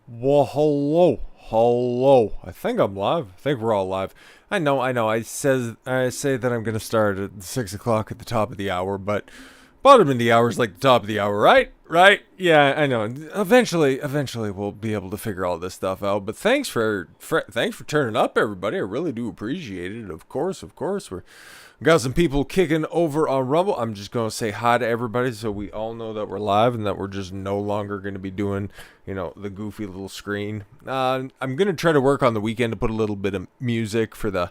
Well, hello, hello. I think I'm live. I think we're all live. I know. I say that I'm gonna start at 6 o'clock at the top of the hour, but bottom of the hour is like the top of the hour, right? Right? Yeah, I know. Eventually, we'll be able to figure all this stuff out. But thanks for turning up, everybody. I really do appreciate it. Of course, we got some people kicking over on Rumble. I'm just going to say hi to everybody so we all know that we're live and that we're just no longer going to be doing, the goofy little screen. I'm going to try to work on the weekend to put a little bit of music for the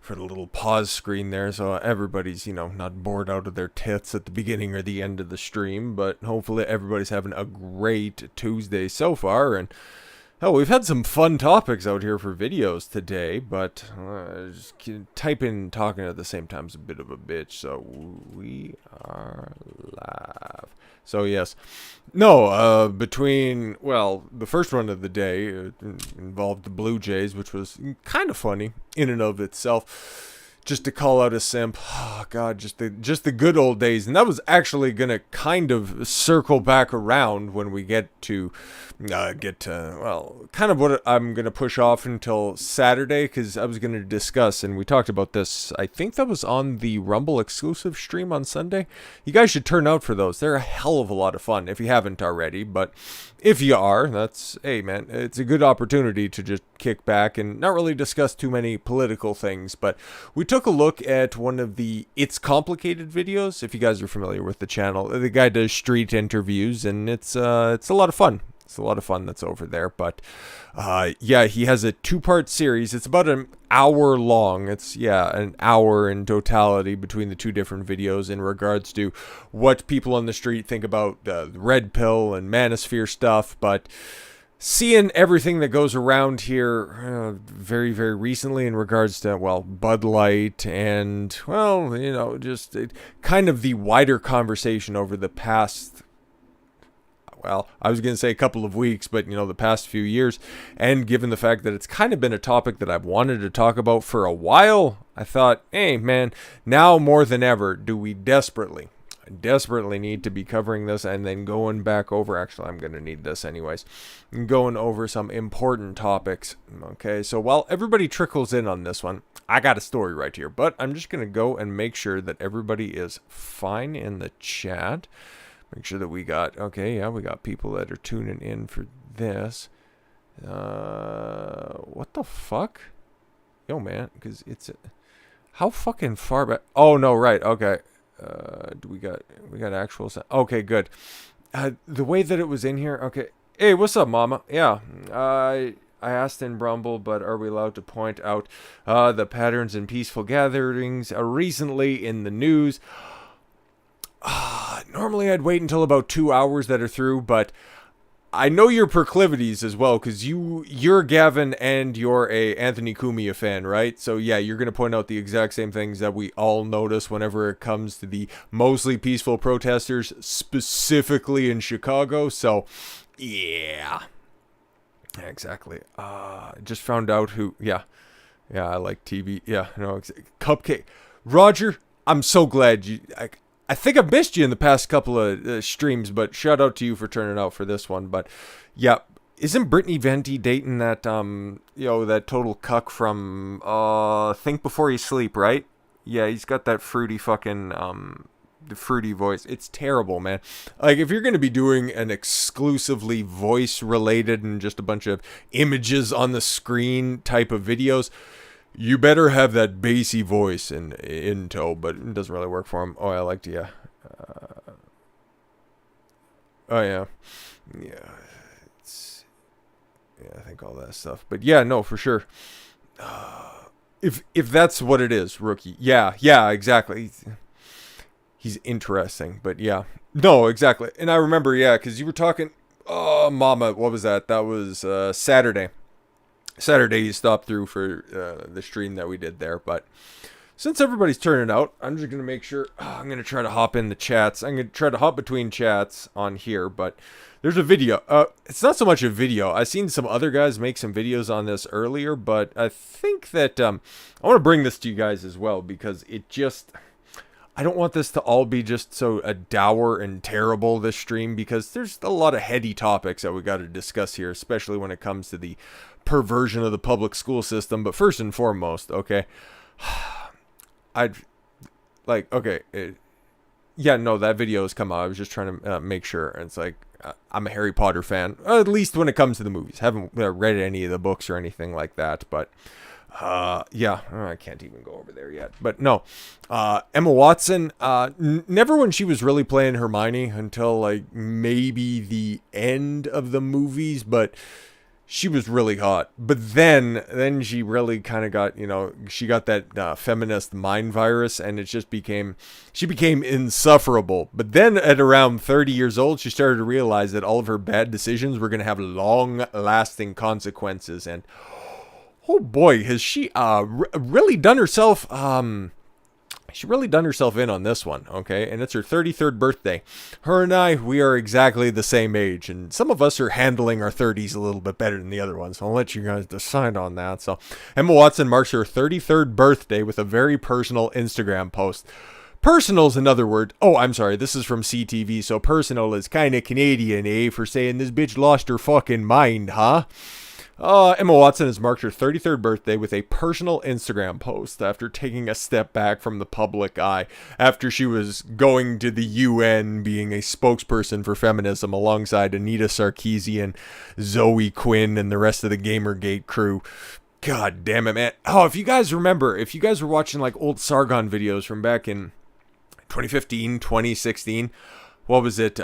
little pause screen there so everybody's, not bored out of their tits at the beginning or the end of the stream. But hopefully everybody's having a great Tuesday so far. And we've had some fun topics out here for videos today, but just typing and talking at the same time is a bit of a bitch, so we are live. So yes. No, the first one of the day involved the Blue Jays, which was kind of funny in and of itself. Just to call out a simp, oh god, just the good old days. And that was actually gonna kind of circle back around when we get to kind of what I'm gonna push off until Saturday, because I was gonna discuss, and we talked about this, I think that was on the Rumble exclusive stream on Sunday. You guys should turn out for those. They're a hell of a lot of fun if you haven't already, but if you are, hey man, it's a good opportunity to just kick back and not really discuss too many political things. But we took a look at one of the It's Complicated videos. If you guys are familiar with the channel, the guy does street interviews, and it's a lot of fun. It's a lot of fun that's over there. But he has a 2-part series. It's about an hour long. It's an hour in totality between the two different videos in regards to what people on the street think about the red pill and manosphere stuff. But seeing everything that goes around here very, very recently in regards to, Bud Light and, just kind of the wider conversation over the past, I was going to say a couple of weeks, but, the past few years. And given the fact that it's kind of been a topic that I've wanted to talk about for a while, I thought, hey, man, now more than ever do we desperately need to be covering this and then going back over. Actually, I'm going to need this anyways. Going over some important topics. Okay, so while everybody trickles in on this one, I got a story right here. But I'm just going to go and make sure that everybody is fine in the chat. Make sure that we got people that are tuning in for this. What the fuck? Yo, man, because how fucking far back? Oh, no, right, okay. We got actual sound. Okay, good. The way that it was in here, okay. Hey, what's up, mama? Yeah, I asked in Rumble, but are we allowed to point out the patterns in peaceful gatherings recently in the news? Normally I'd wait until about 2 hours that are through, but I know your proclivities as well, because you're Gavin and you're a Anthony Cumia fan, right? So yeah, you're going to point out the exact same things that we all notice whenever it comes to the mostly peaceful protesters, specifically in Chicago. So yeah, exactly. I just found out who, I like TV. Yeah, no, Cupcake. Roger, I'm so glad I think I've missed you in the past couple of streams, but shout out to you for turning out for this one. But yeah, isn't Brittany Venti dating that that total cuck from Think Before You Sleep, right? Yeah, he's got that fruity fucking the fruity voice. It's terrible, man. Like, if you're going to be doing an exclusively voice related and just a bunch of images on the screen type of videos, you better have that bassy voice in tow, but it doesn't really work for him. Oh, I liked you. Yeah, I think all that stuff. But yeah, no, for sure. If that's what it is, rookie. Yeah, exactly. He's interesting, but yeah. No, exactly. And I remember, because you were talking, oh, mama, what was that? That was Saturday. You stopped through for the stream that we did there, but since everybody's turning out, I'm just going to make sure, I'm going to try to hop in the chats. I'm going to try to hop between chats on here, but there's a video. It's not so much a video. I've seen some other guys make some videos on this earlier, but I think that I want to bring this to you guys as well, because it just, I don't want this to all be just so dour and terrible, this stream, because there's a lot of heady topics that we got to discuss here, especially when it comes to the perversion of the public school system. But first and foremost, okay, I'd like, okay, yeah, no, that video has come out. I was just trying to make sure. And it's like, I'm a Harry Potter fan, at least when it comes to the movies. Haven't read any of the books or anything like that, but yeah, I can't even go over there yet. But no, Emma Watson, never when she was really playing Hermione until like maybe the end of the movies, but she was really hot. But then she really kind of got, she got that feminist mind virus, and it just she became insufferable. But then at around 30 years old, she started to realize that all of her bad decisions were going to have long lasting consequences. And oh boy, has she really done herself, she really done herself in on this one, okay? And it's her 33rd birthday. Her and I, we are exactly the same age, and some of us are handling our 30s a little bit better than the other ones, so I'll let you guys decide on that. So Emma Watson marks her 33rd birthday with a very personal Instagram post. Personal's another word. Oh, I'm sorry, this is from CTV, so personal is kind of Canadian, eh? For saying this bitch lost her fucking mind, huh? Emma Watson has marked her 33rd birthday with a personal Instagram post after taking a step back from the public eye after she was going to the UN being a spokesperson for feminism alongside Anita Sarkeesian, Zoe Quinn, and the rest of the Gamergate crew. God damn it, man. Oh, if you guys remember, if you guys were watching like old Sargon videos from back in 2015, 2016, what was it?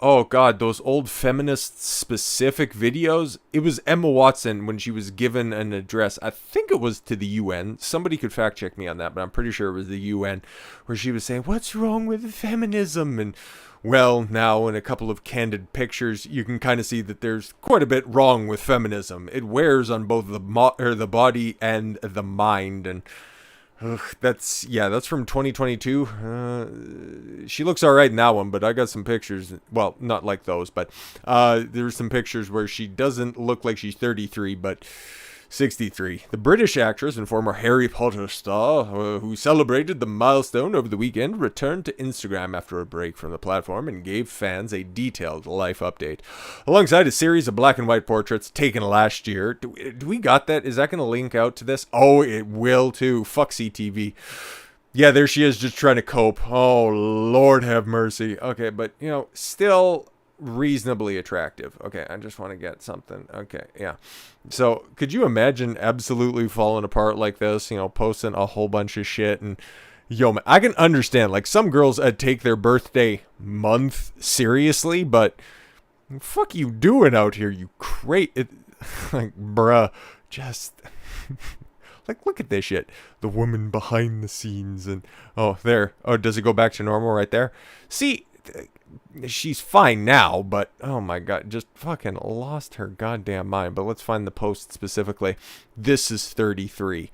Oh god, those old feminist specific videos. It was Emma Watson when she was given an address. I think it was to the UN. Somebody could fact check me on that, but I'm pretty sure it was the UN, where she was saying, "What's wrong with feminism?" And well, now in a couple of candid pictures, you can kind of see that there's quite a bit wrong with feminism. It wears on both the body and the mind, and that's from 2022. She looks all right in that one, but I got some pictures. Well, not like those, but there's some pictures where she doesn't look like she's 33, but 63. The British actress and former Harry Potter star, who celebrated the milestone over the weekend, returned to Instagram after a break from the platform and gave fans a detailed life update, alongside a series of black and white portraits taken last year. Do we got that? Is that going to link out to this? Oh, it will too. Fuck CTV. Yeah, there she is, just trying to cope. Oh, Lord have mercy. Okay, but, still reasonably attractive. Okay, I just want to get something. Okay, yeah. So, could you imagine absolutely falling apart like this, posting a whole bunch of shit? And, man, I can understand, like, some girls take their birthday month seriously, but fuck you doing out here, you like, bruh, just... Like, look at this shit. The woman behind the scenes, and oh, there. Oh, does it go back to normal right there? See, she's fine now, but oh my god, just fucking lost her goddamn mind. But let's find the post specifically. This is 33.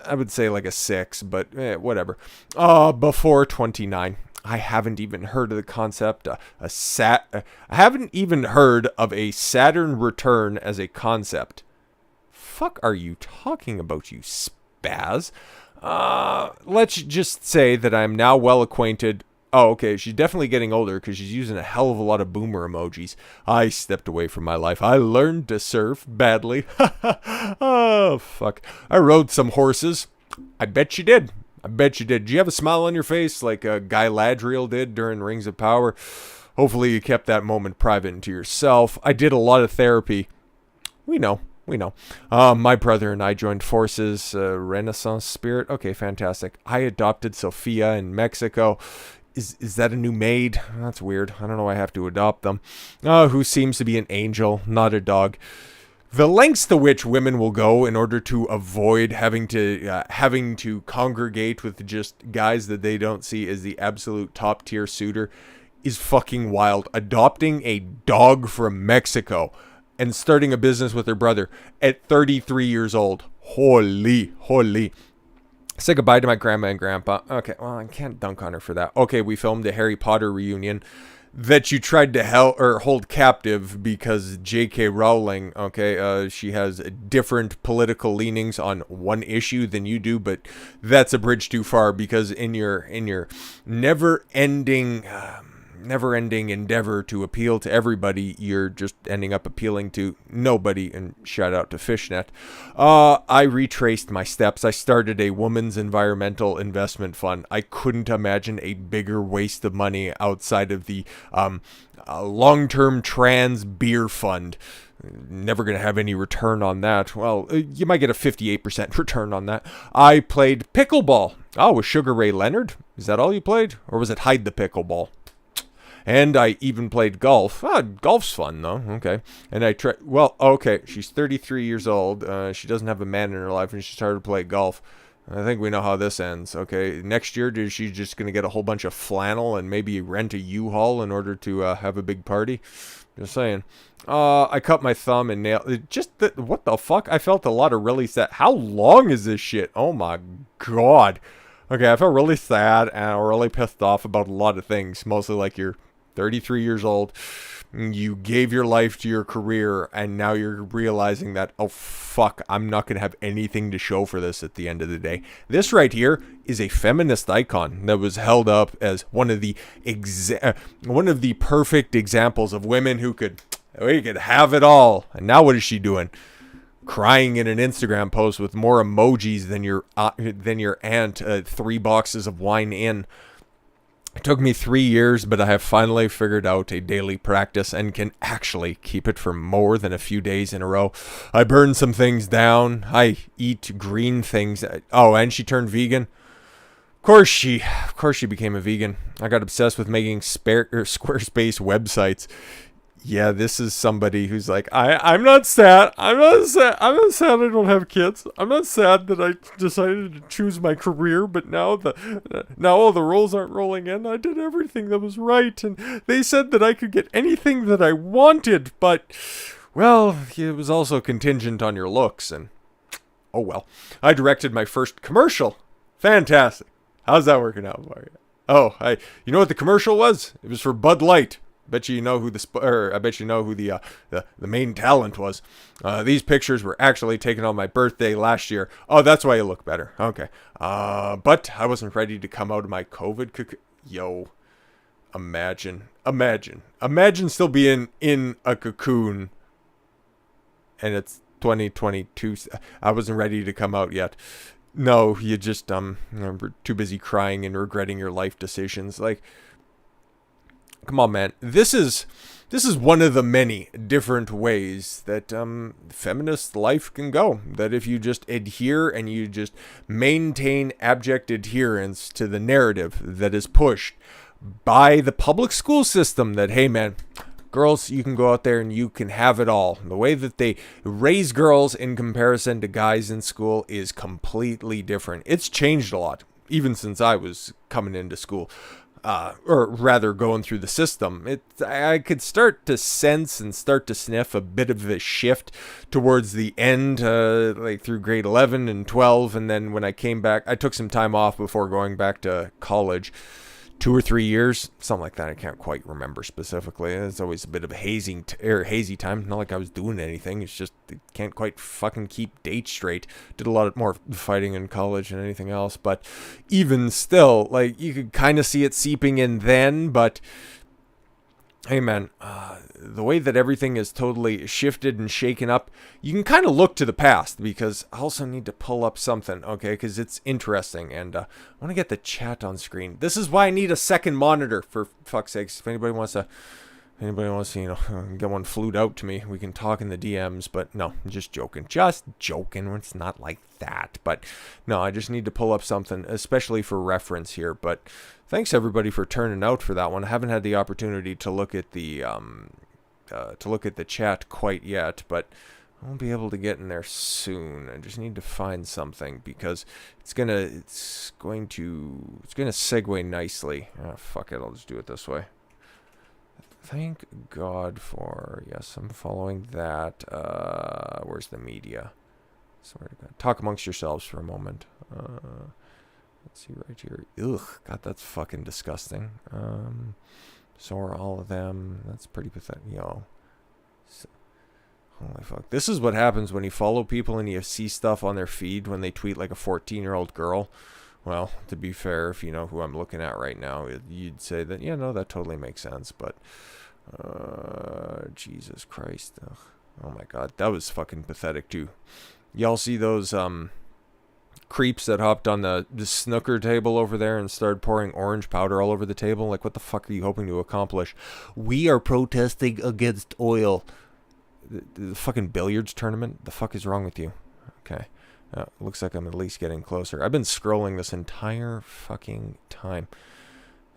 I would say like a 6, but whatever. Before 29. I haven't even heard of the concept. I haven't even heard of a Saturn return as a concept. Fuck are you talking about, you spaz? Let's just say that I'm now well acquainted. Oh, okay, she's definitely getting older because she's using a hell of a lot of boomer emojis. I stepped away from my life. I learned to surf badly. Oh, fuck. I rode some horses. I bet you did. Did you have a smile on your face like Guy Ladriel did during Rings of Power? Hopefully you kept that moment private and to yourself. I did a lot of therapy. We know. My brother and I joined forces. Renaissance spirit. Okay, fantastic. I adopted Sophia in Mexico. Is that a new maid? That's weird. I don't know why I have to adopt them. Who seems to be an angel, not a dog. The lengths to which women will go in order to avoid having to congregate with just guys that they don't see as the absolute top tier suitor is fucking wild. Adopting a dog from Mexico and starting a business with her brother at 33 years old. Holy. Say goodbye to my grandma and grandpa. Okay, well, I can't dunk on her for that. Okay, we filmed a Harry Potter reunion. that you tried to hold captive because J.K. Rowling, okay, she has different political leanings on one issue than you do, but that's a bridge too far, because in your never-ending endeavor to appeal to everybody, you're just ending up appealing to nobody. And shout out to Fishnet. I retraced my steps. I started a woman's environmental investment fund. I couldn't imagine a bigger waste of money outside of the long-term trans beer fund. Never going to have any return on that. Well, you might get a 58% return on that. I played pickleball. Oh, with Sugar Ray Leonard? Is that all you played? Or was it Hide the Pickleball? And I even played golf. Golf's fun, though. Okay. And okay, she's 33 years old. She doesn't have a man in her life, and she started to play golf. I think we know how this ends, okay? Next year, is she just going to get a whole bunch of flannel and maybe rent a U-Haul in order to have a big party? Just saying. I cut my thumb and nailed it. What the fuck? I felt a lot of really sad. How long is this shit? Oh my god. Okay, I felt really sad and really pissed off about a lot of things. Mostly like you're 33 years old, you gave your life to your career, and now you're realizing that, oh fuck, I'm not going to have anything to show for this at the end of the day. This right here is a feminist icon that was held up as one of the perfect examples of women who could have it all. And now what is she doing? Crying in an Instagram post with more emojis than your aunt 3 boxes of wine in. It took me 3 years, but I have finally figured out a daily practice and can actually keep it for more than a few days in a row. I burn some things down. I eat green things. Oh, and she turned vegan. Of course she became a vegan. I got obsessed with making Squarespace websites. Yeah, this is somebody who's like, I'm not sad. I'm not sad I don't have kids. I'm not sad that I decided to choose my career, but now all the rolls aren't rolling in. I did everything that was right, and they said that I could get anything that I wanted, but, well, it was also contingent on your looks, and, oh well. I directed my first commercial. Fantastic. How's that working out for you? Oh, you know what the commercial was? It was for Bud Light. I bet you know who the main talent was. These pictures were actually taken on my birthday last year. Oh, that's why you look better. Okay. But I wasn't ready to come out of my COVID cocoon. Yo, imagine still being in a cocoon, and it's 2022. I wasn't ready to come out yet. No, you just were too busy crying and regretting your life decisions. Like, come on, man. This is one of the many different ways that feminist life can go. That if you just adhere and you just maintain abject adherence to the narrative that is pushed by the public school system, that, hey, man, girls, you can go out there and you can have it all. The way that they raise girls in comparison to guys in school is completely different. It's changed a lot, even since I was coming into school. Or rather going through the system. I could start to sense and start to sniff a bit of a shift towards the end, like through grade 11 and 12, and then when I came back, I took some time off before going back to college. 2 or 3 years, something like that. I can't quite remember specifically. It's always a bit of a hazy time. Not like I was doing anything. It's just I can't quite fucking keep dates straight. Did a lot more fighting in college than anything else. But even still, like, you could kind of see it seeping in then. But hey, man, the way that everything is totally shifted and shaken up, you can kind of look to the past, because I also need to pull up something, okay, because it's interesting, and I want to get the chat on screen. This is why I need a second monitor, for fuck's sakes. If anybody wants to, get one flued out to me, we can talk in the DMs, but no, I'm just joking. It's not like that, but no, I just need to pull up something, especially for reference here, but thanks everybody for turning out for that one. I haven't had the opportunity to look at the chat quite yet, but I'll be able to get in there soon. I just need to find something, because it's gonna segue nicely. Oh, fuck it, I'll just do it this way. Thank God for, yes, I'm following that. Where's the media? Swear to God. Talk amongst yourselves for a moment. Let's see right here. Ugh, God, that's fucking disgusting. So are all of them. That's pretty pathetic. Yo. So, holy fuck. This is what happens when you follow people and you see stuff on their feed when they tweet like a 14-year-old girl. Well, to be fair, if you know who I'm looking at right now, you'd say that, yeah, no, that totally makes sense. But, Jesus Christ. Ugh. Oh my God. That was fucking pathetic too. Y'all see those, creeps that hopped on the snooker table over there and started pouring orange powder all over the table? Like, what the fuck are you hoping to accomplish? We are protesting against oil. The fucking billiards tournament? The fuck is wrong with you? Okay. Looks like I'm at least getting closer. I've been scrolling this entire fucking time.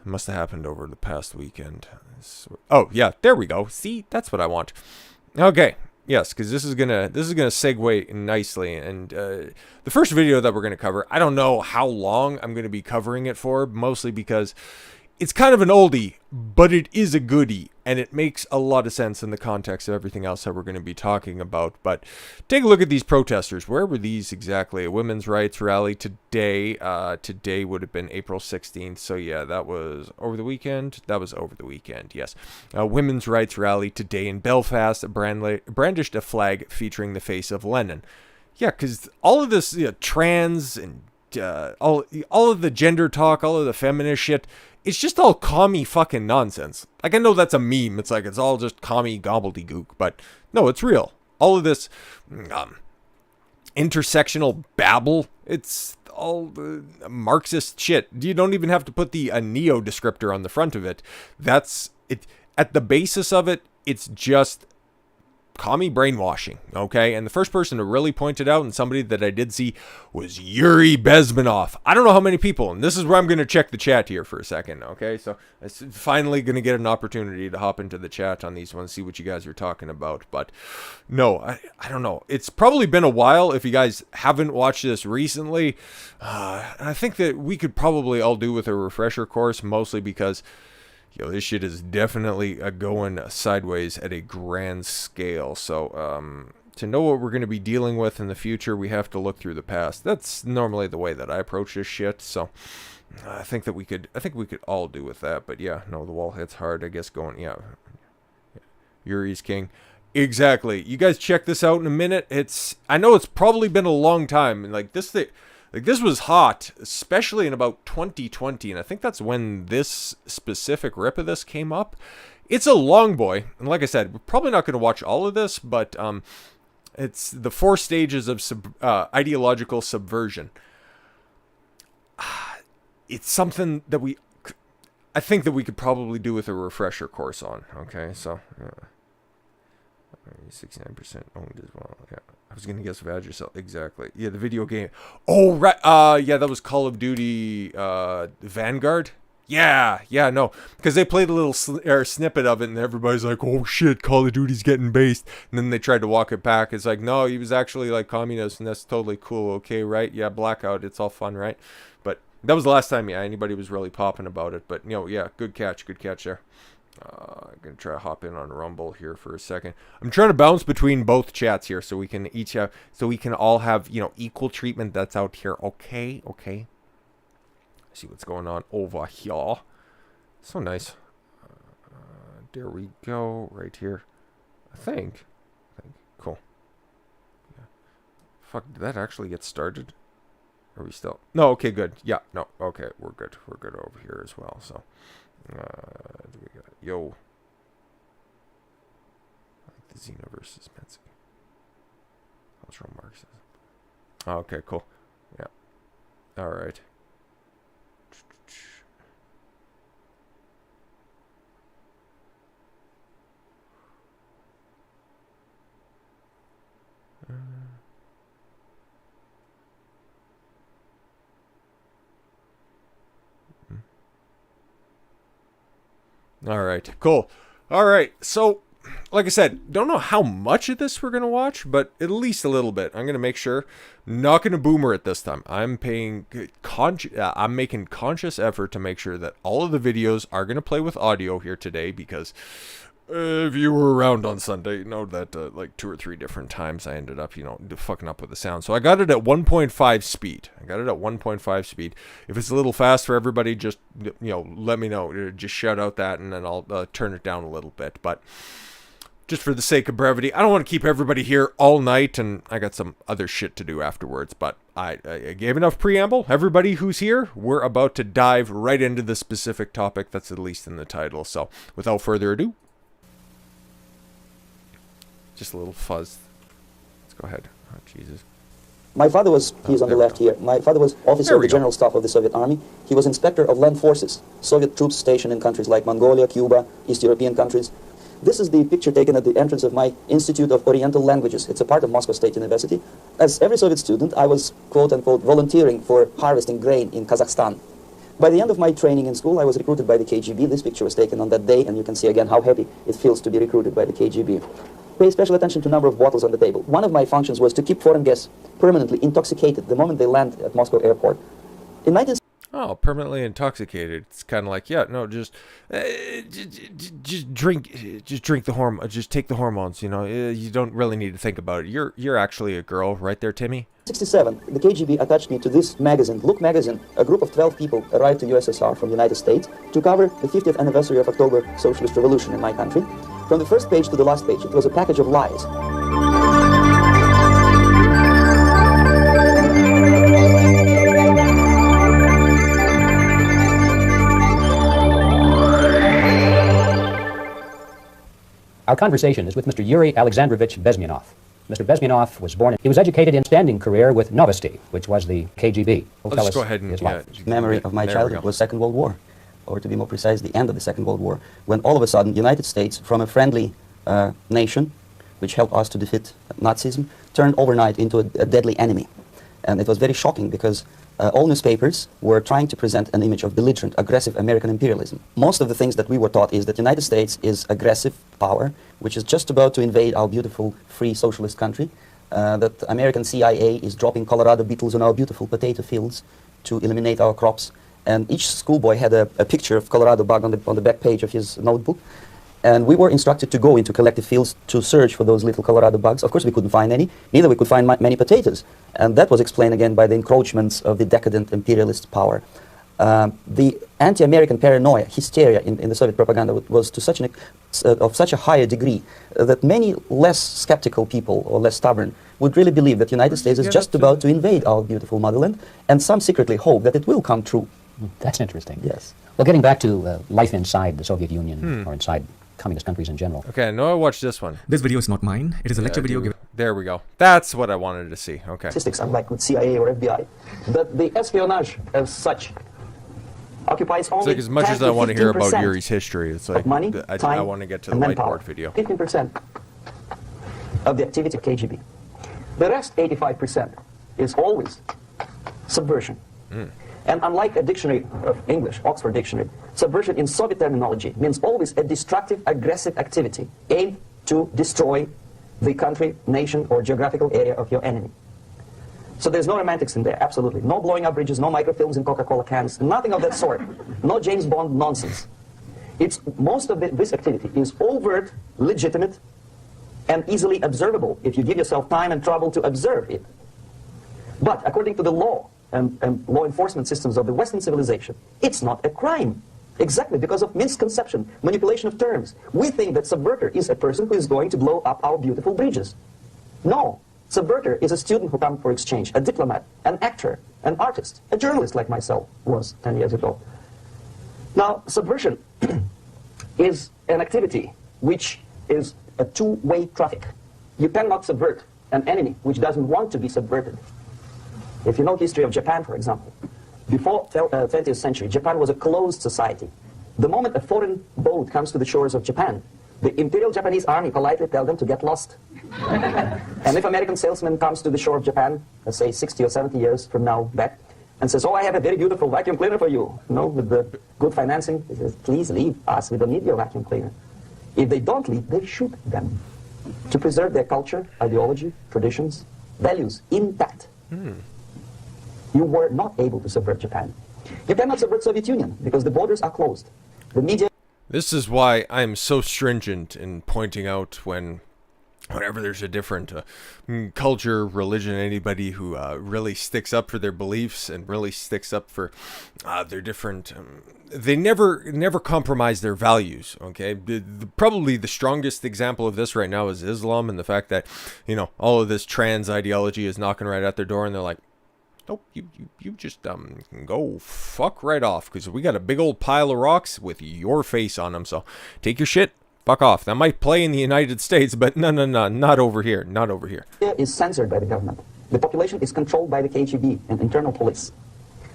It must have happened over the past weekend. Oh, yeah, there we go. See, that's what I want. Okay. Yes, because this is gonna segue nicely, and the first video that we're gonna cover, I don't know how long I'm gonna be covering it for, mostly because it's kind of an oldie, but it is a goodie, and it makes a lot of sense in the context of everything else that we're going to be talking about. But take a look at these protesters. Where were these exactly? A women's rights rally today. Today would have been April 16th. So yeah, that was over the weekend. That was over the weekend, yes. Women's rights rally today in Belfast. Brandished a flag featuring the face of Lenin. Yeah, because all of this trans and all of the gender talk, all of the feminist shit, it's just all commie fucking nonsense. Like, I know that's a meme. It's like, it's all just commie gobbledygook. But, no, it's real. All of this intersectional babble, it's all Marxist shit. You don't even have to put the neo descriptor on the front of it. That's it. At the basis of it, it's just commie brainwashing, okay? And the first person to really point it out, and somebody that I did see, was Yuri Bezmenov. I don't know how many people, and this is where I'm going to check the chat here for a second, okay? So I'm finally going to get an opportunity to hop into the chat on these ones, see what you guys are talking about. But no, I don't know. It's probably been a while if you guys haven't watched this recently. I think that we could probably all do with a refresher course, mostly because this shit is definitely going sideways at a grand scale. So, to know what we're going to be dealing with in the future, we have to look through the past. That's normally the way that I approach this shit. So, I think we could all do with that. But yeah, no, the wall hits hard. I guess yeah. Yuri's king. Exactly. You guys check this out in a minute. I know it's probably been a long time, and like this thing. Like, this was hot, especially in about 2020, and I think that's when this specific rip of this came up. It's a long boy, and like I said, we're probably not going to watch all of this, but it's the 4 stages of ideological subversion. It's something that I think that we could probably do with a refresher course on, okay? So, 69% owned as well, yeah. I was going to guess Vagisil. Exactly. Yeah, the video game. Oh, right. Yeah, that was Call of Duty Vanguard. Yeah, no. Because they played a little snippet of it, and everybody's like, oh, shit, Call of Duty's getting based. And then they tried to walk it back. It's like, no, he was actually, like, communist, and that's totally cool. Okay, right? Yeah, Blackout. It's all fun, right? But that was the last time, anybody was really popping about it. But, yeah, good catch there. I'm going to try to hop in on Rumble here for a second. I'm trying to bounce between both chats here so we can all have, equal treatment that's out here. Okay. See what's going on over here. So nice. There we go. Right here. I think. Cool. Yeah. Fuck, did that actually get started? Are we still? No, okay, good. Yeah, no, okay, we're good. We're good over here as well, so. Yo. Like the Xeno versus Mexican. Cultural Marxism. Oh, okay, cool. Yeah. Alright. All right, cool. All right, so like I said, don't know how much of this we're going to watch, but at least a little bit. I'm going to make sure. Not going to boomer it this time. I'm making conscious effort to make sure that all of the videos are going to play with audio here today, because If you were around on Sunday, you know that like 2 or 3 different times I ended up, fucking up with the sound. So I got it at 1.5 speed. If it's a little fast for everybody, just, let me know. Just shout out that, and then I'll turn it down a little bit. But just for the sake of brevity, I don't want to keep everybody here all night, and I got some other shit to do afterwards. But I gave enough preamble. Everybody who's here, we're about to dive right into the specific topic that's at least in the title. So without further ado, just a little fuzz. Let's go ahead. Oh, Jesus. My father was, he's on the left here, my father was officer of the General Staff of the Soviet Army. He was inspector of land forces, Soviet troops stationed in countries like Mongolia, Cuba, East European countries. This is the picture taken at the entrance of my Institute of Oriental Languages. It's a part of Moscow State University. As every Soviet student, I was, quote-unquote, volunteering for harvesting grain in Kazakhstan. By the end of my training in school, I was recruited by the KGB. This picture was taken on that day, and you can see again how happy it feels to be recruited by the KGB. Pay special attention to number of bottles on the table. One of my functions was to keep foreign guests permanently intoxicated the moment they land at Moscow airport. In 19... Oh, permanently intoxicated. It's kind of like, just drink the hormone, just take the hormones. You don't really need to think about it. You're actually a girl, right there, Timmy. 1967, the KGB attached me to this magazine, Look magazine. A group of 12 people arrived to USSR from the United States to cover the 50th anniversary of October Socialist Revolution in my country. From the first page to the last page, it was a package of lies. Our conversation is with Mr. Yuri Alexandrovich Bezmenov. Mr. Bezmenov was born. He was educated in standing career with Novosti, which was the KGB. Let's go ahead and memory of my childhood was Second World War, or to be more precise, the end of the Second World War, when all of a sudden United States, from a friendly nation, which helped us to defeat Nazism, turned overnight into a deadly enemy. And it was very shocking because all newspapers were trying to present an image of belligerent, aggressive American imperialism. Most of the things that we were taught is that the United States is aggressive power, which is just about to invade our beautiful, free, socialist country, that American CIA is dropping Colorado beetles on our beautiful potato fields to eliminate our crops. And each schoolboy had a picture of Colorado bug on the back page of his notebook. And we were instructed to go into collective fields to search for those little Colorado bugs. Of course, we couldn't find any. Neither we could find many potatoes. And that was explained again by the encroachments of the decadent imperialist power. The anti-American paranoia, hysteria in the Soviet propaganda was to such a higher degree that many less skeptical people or less stubborn would really believe that the United States is just about to invade our beautiful motherland, and some secretly hope that it will come true. That's interesting. Yes. Well, getting back to life inside the Soviet Union or inside communist countries in general. Okay, no, I watched this one. This video is not mine. It is a lecture video given. There we go. That's what I wanted to see. Okay. Statistics, unlike with CIA or FBI, that the espionage as such occupies only it's like as much as I want to hear about Yuri's history, it's like money, I want to get to the whiteboard video. 15% of the activity of KGB. The rest, 85%, is always subversion. And unlike a dictionary of English, Oxford Dictionary, subversion in Soviet terminology means always a destructive, aggressive activity aimed to destroy the country, nation, or geographical area of your enemy. So there's no romantics in there, absolutely. No blowing up bridges, no microfilms in Coca-Cola cans, nothing of that sort. No James Bond nonsense. Most of this activity is overt, legitimate, and easily observable if you give yourself time and trouble to observe it. But according to the law and law enforcement systems of the Western civilization, it's not a crime. Exactly because of misconception, manipulation of terms. We think that subverter is a person who is going to blow up our beautiful bridges. No. Subverter is a student who comes for exchange, a diplomat, an actor, an artist, a journalist like myself was 10 years ago. Now, subversion is an activity which is a two-way traffic. You cannot subvert an enemy which doesn't want to be subverted. If you know history of Japan, for example, before 20th century, Japan was a closed society. The moment a foreign boat comes to the shores of Japan, the Imperial Japanese Army politely tells them to get lost. And if American salesman comes to the shore of Japan, let's say 60 or 70 years from now back, and says, oh, I have a very beautiful vacuum cleaner for you, with the good financing, he says, please leave us, we don't need your vacuum cleaner. If they don't leave, they shoot them to preserve their culture, ideology, traditions, values intact. You were not able to subvert Japan. You cannot subvert Soviet Union because the borders are closed. The media... This is why I'm so stringent in pointing out whenever there's a different culture, religion, anybody who really sticks up for their beliefs and really sticks up for their different, they never compromise their values. Okay, probably the strongest example of this right now is Islam, and the fact that all of this trans ideology is knocking right at their door, and they're like, nope, you just go fuck right off, because we got a big old pile of rocks with your face on them. So take your shit, fuck off. That might play in the United States, but no, not over here, not over here. Is censored by the government. The population is controlled by the KGB and internal police.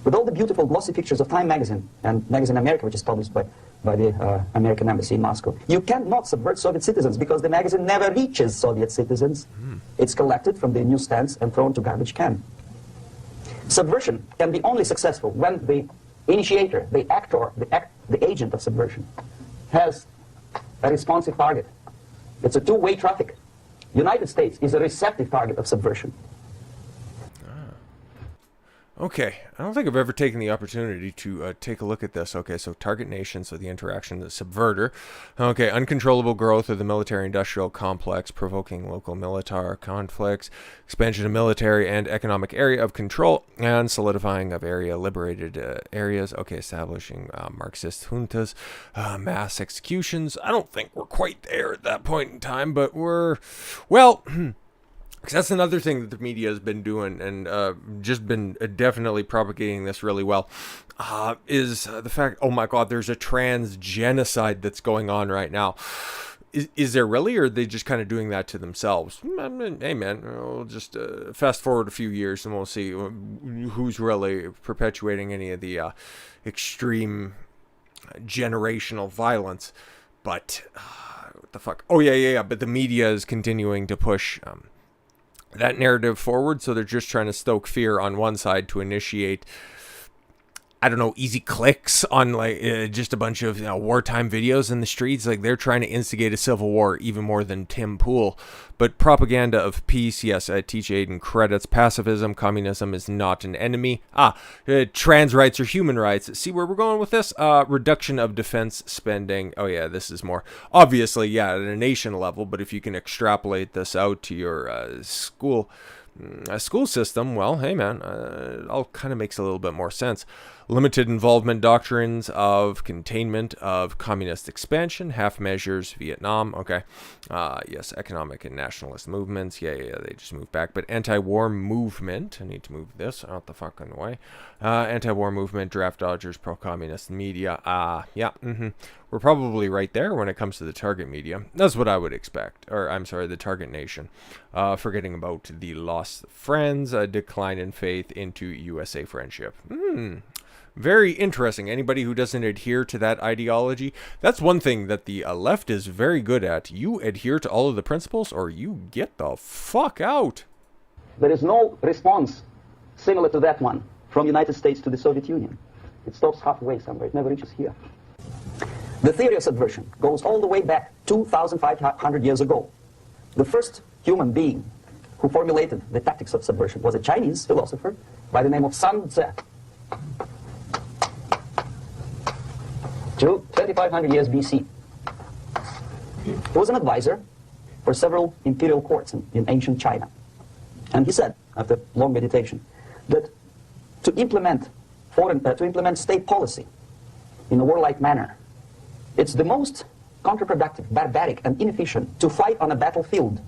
With all the beautiful glossy pictures of Time magazine and Magazine America, which is published by the American embassy in Moscow, you cannot subvert Soviet citizens because the magazine never reaches Soviet citizens. It's collected from the newsstands and thrown to garbage can. Subversion can be only successful when the initiator, the actor, the agent of subversion has a responsive target. It's a two-way traffic. United States is a receptive target of subversion. Okay, I don't think I've ever taken the opportunity to take a look at this. Okay, so target nation, so the interaction, the subverter. Okay, uncontrollable growth of the military-industrial complex, provoking local military conflicts, expansion of military and economic area of control, and solidifying of area liberated areas. Okay, establishing Marxist juntas, mass executions. I don't think we're quite there at that point in time, but we're, well... Because that's another thing that the media has been doing, and just been definitely propagating this really well, is the fact, oh my God, there's a trans genocide that's going on right now. Is there really, or are they just kind of doing that to themselves? I mean, hey man, we'll just fast forward a few years and we'll see who's really perpetuating any of the extreme generational violence. But, what the fuck? Oh yeah, but the media is continuing to push... that narrative forward, so they're just trying to stoke fear on one side to initiate, I don't know, easy clicks on like just a bunch of wartime videos in the streets. Like they're trying to instigate a civil war even more than Tim Pool. But propaganda of peace, yes, I teach Aiden credits. Pacifism, communism is not an enemy. Trans rights are human rights. See where we're going with this? Reduction of defense spending. Oh yeah, this is more obviously, yeah, at a nation level. But if you can extrapolate this out to your school system, well, hey man, it all kind of makes a little bit more sense. Limited involvement doctrines of containment of communist expansion, half measures, Vietnam, okay. Yes, economic and nationalist movements, yeah, they just moved back. But anti-war movement, I need to move this out the fucking way. Anti-war movement, draft dodgers, pro-communist media, we're probably right there when it comes to the target media. That's what I would expect. Or, I'm sorry, the target nation. Forgetting about the lost friends, a decline in faith into USA friendship. Very interesting. Anybody who doesn't adhere to that ideology, that's one thing that the left is very good at. You adhere to all of the principles or you get the fuck out. There is no response similar to that one from United States to the Soviet Union. It stops halfway somewhere. It never reaches here. The theory of subversion goes all the way back 2,500 years ago. The first human being who formulated the tactics of subversion was a Chinese philosopher by the name of Sun Tzu. 2,500 years BC. He was an advisor for several imperial courts in ancient China. And he said, after long meditation, that to implement state policy in a warlike manner, it's the most counterproductive, barbaric, and inefficient to fight on a battlefield.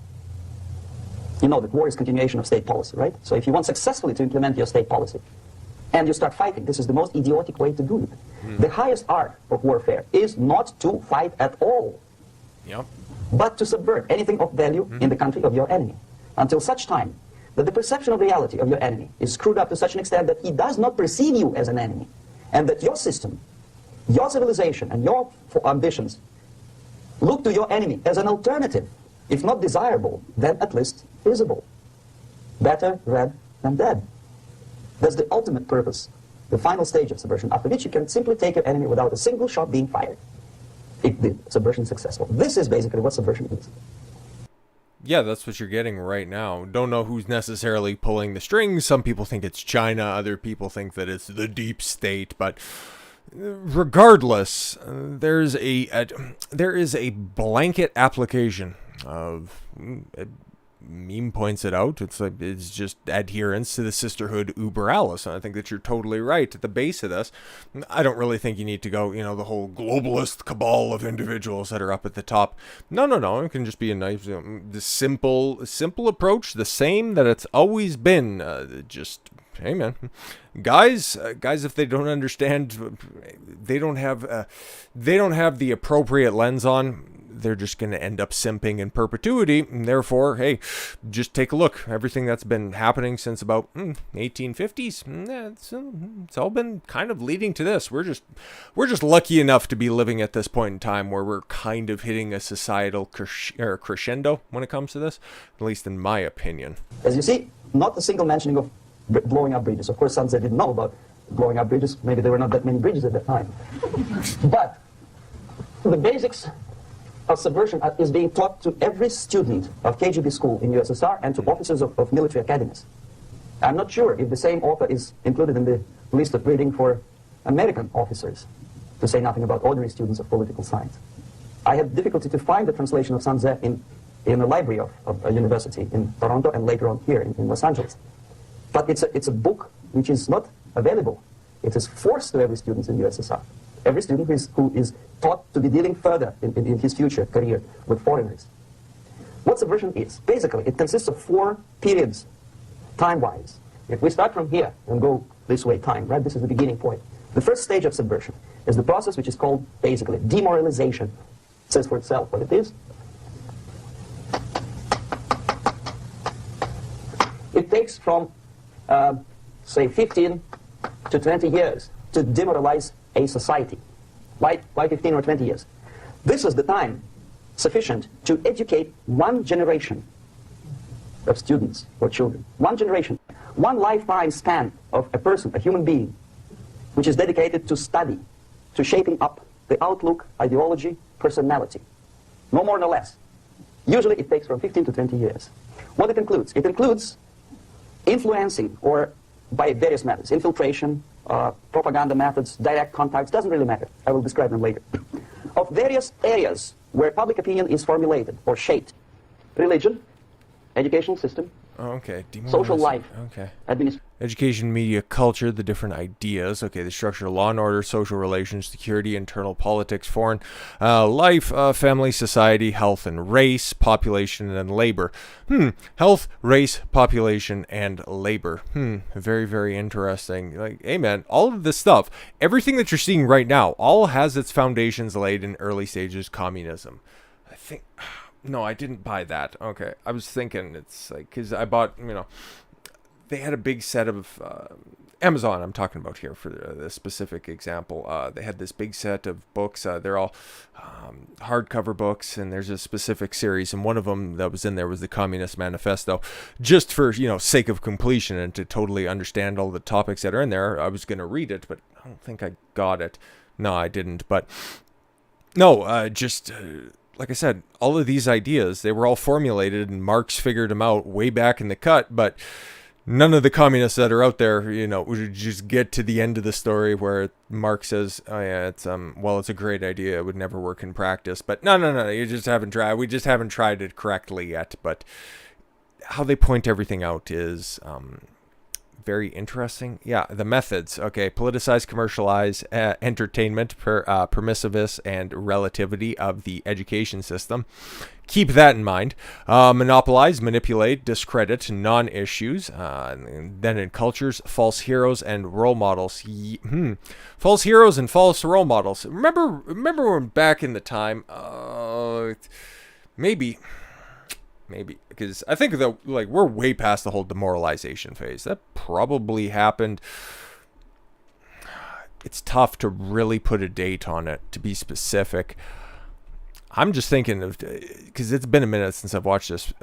You know that war is continuation of state policy, right? So if you want successfully to implement your state policy, and you start fighting, this is the most idiotic way to do it. The highest art of warfare is not to fight at all, but to subvert anything of value in the country of your enemy, until such time that the perception of reality of your enemy is screwed up to such an extent that he does not perceive you as an enemy, and that your system, your civilization, and your ambitions look to your enemy as an alternative, if not desirable, then at least feasible. Better red than dead. That's the ultimate purpose, the final stage of subversion, after which you can simply take your enemy without a single shot being fired, if the subversion is successful. This is basically what subversion is. Yeah, that's what you're getting right now. Don't know who's necessarily pulling the strings. Some people think it's China. Other people think that it's the deep state. But regardless, there is a blanket application of. Meme points it out. It's just adherence to the sisterhood uber alles, and I think that you're totally right at the base of this. I don't really think you need to go, the whole globalist cabal of individuals that are up at the top. No. It can just be a nice, the simple approach, the same that it's always been. Just hey, man, guys, if they don't understand, they don't have the appropriate lens on. They're just going to end up simping in perpetuity, and therefore, hey, just take a look. Everything that's been happening since about 1850s, it's all been kind of leading to this. We're just lucky enough to be living at this point in time where we're kind of hitting a societal crescendo when it comes to this, at least in my opinion. As you see, not a single mentioning of blowing up bridges. Of course, Sansa didn't know about blowing up bridges. Maybe there were not that many bridges at that time. But the basics of subversion is being taught to every student of KGB school in USSR and to officers of military academies. I'm not sure if the same author is included in the list of reading for American officers, to say nothing about ordinary students of political science. I had difficulty to find the translation of Sun Tzu in the library of a university in Toronto and later on here in Los Angeles. But it's a book which is not available. It is forced to every student in USSR. Every student who is taught to be dealing further in his future career with foreigners. What subversion is? Basically, it consists of 4 periods, time-wise. If we start from here and go this way, time, right? This is the beginning point. The first stage of subversion is the process which is called, basically, demoralization. It says for itself what it is. It takes from, say, 15 to 20 years to demoralize a society. Why 15 or 20 years? This is the time sufficient to educate one generation of students or children. One generation. One lifetime span of a person, a human being, which is dedicated to study, to shaping up the outlook, ideology, personality. No more, no less. Usually it takes from 15 to 20 years. What it includes? It includes influencing, or by various methods, infiltration, propaganda methods, direct contacts, doesn't really matter. I will describe them later. Of various areas where public opinion is formulated or shaped. Religion, educational system, Okay. social life, Okay. administration. Education, media, culture, the different ideas. Okay, the structure of law and order, social relations, security, internal politics, foreign life, family, society, health and race, population and labor. Health, race, population, and labor. Very, very interesting. Like, hey man, all of this stuff, everything that you're seeing right now, all has its foundations laid in early stages communism. I think... No, I didn't buy that. Okay, I was thinking it's like, because I bought, they had a big set of, Amazon I'm talking about here for the specific example. They had this big set of books. They're all hardcover books, and there's a specific series, and one of them that was in there was the Communist Manifesto. Just for, sake of completion and to totally understand all the topics that are in there, I was going to read it, but I don't think I got it. No, I didn't, but no, like I said, all of these ideas, they were all formulated and Marx figured them out way back in the cut, but none of the communists that are out there, would just get to the end of the story where Marx says, oh yeah, it's a great idea. It would never work in practice. But no, you just haven't tried. We just haven't tried it correctly yet. But how they point everything out is very interesting. Yeah, the methods. Okay, politicize, commercialize, entertainment, permissiveness, and relativity of the education system. Keep that in mind. Monopolize, manipulate, discredit non-issues. Then in cultures, false heroes and role models. False heroes and false role models. Remember when back in the time, maybe, because I think that we're way past the whole demoralization phase. That probably happened. It's tough to really put a date on it, to be specific. I'm just thinking of, because it's been a minute since I've watched this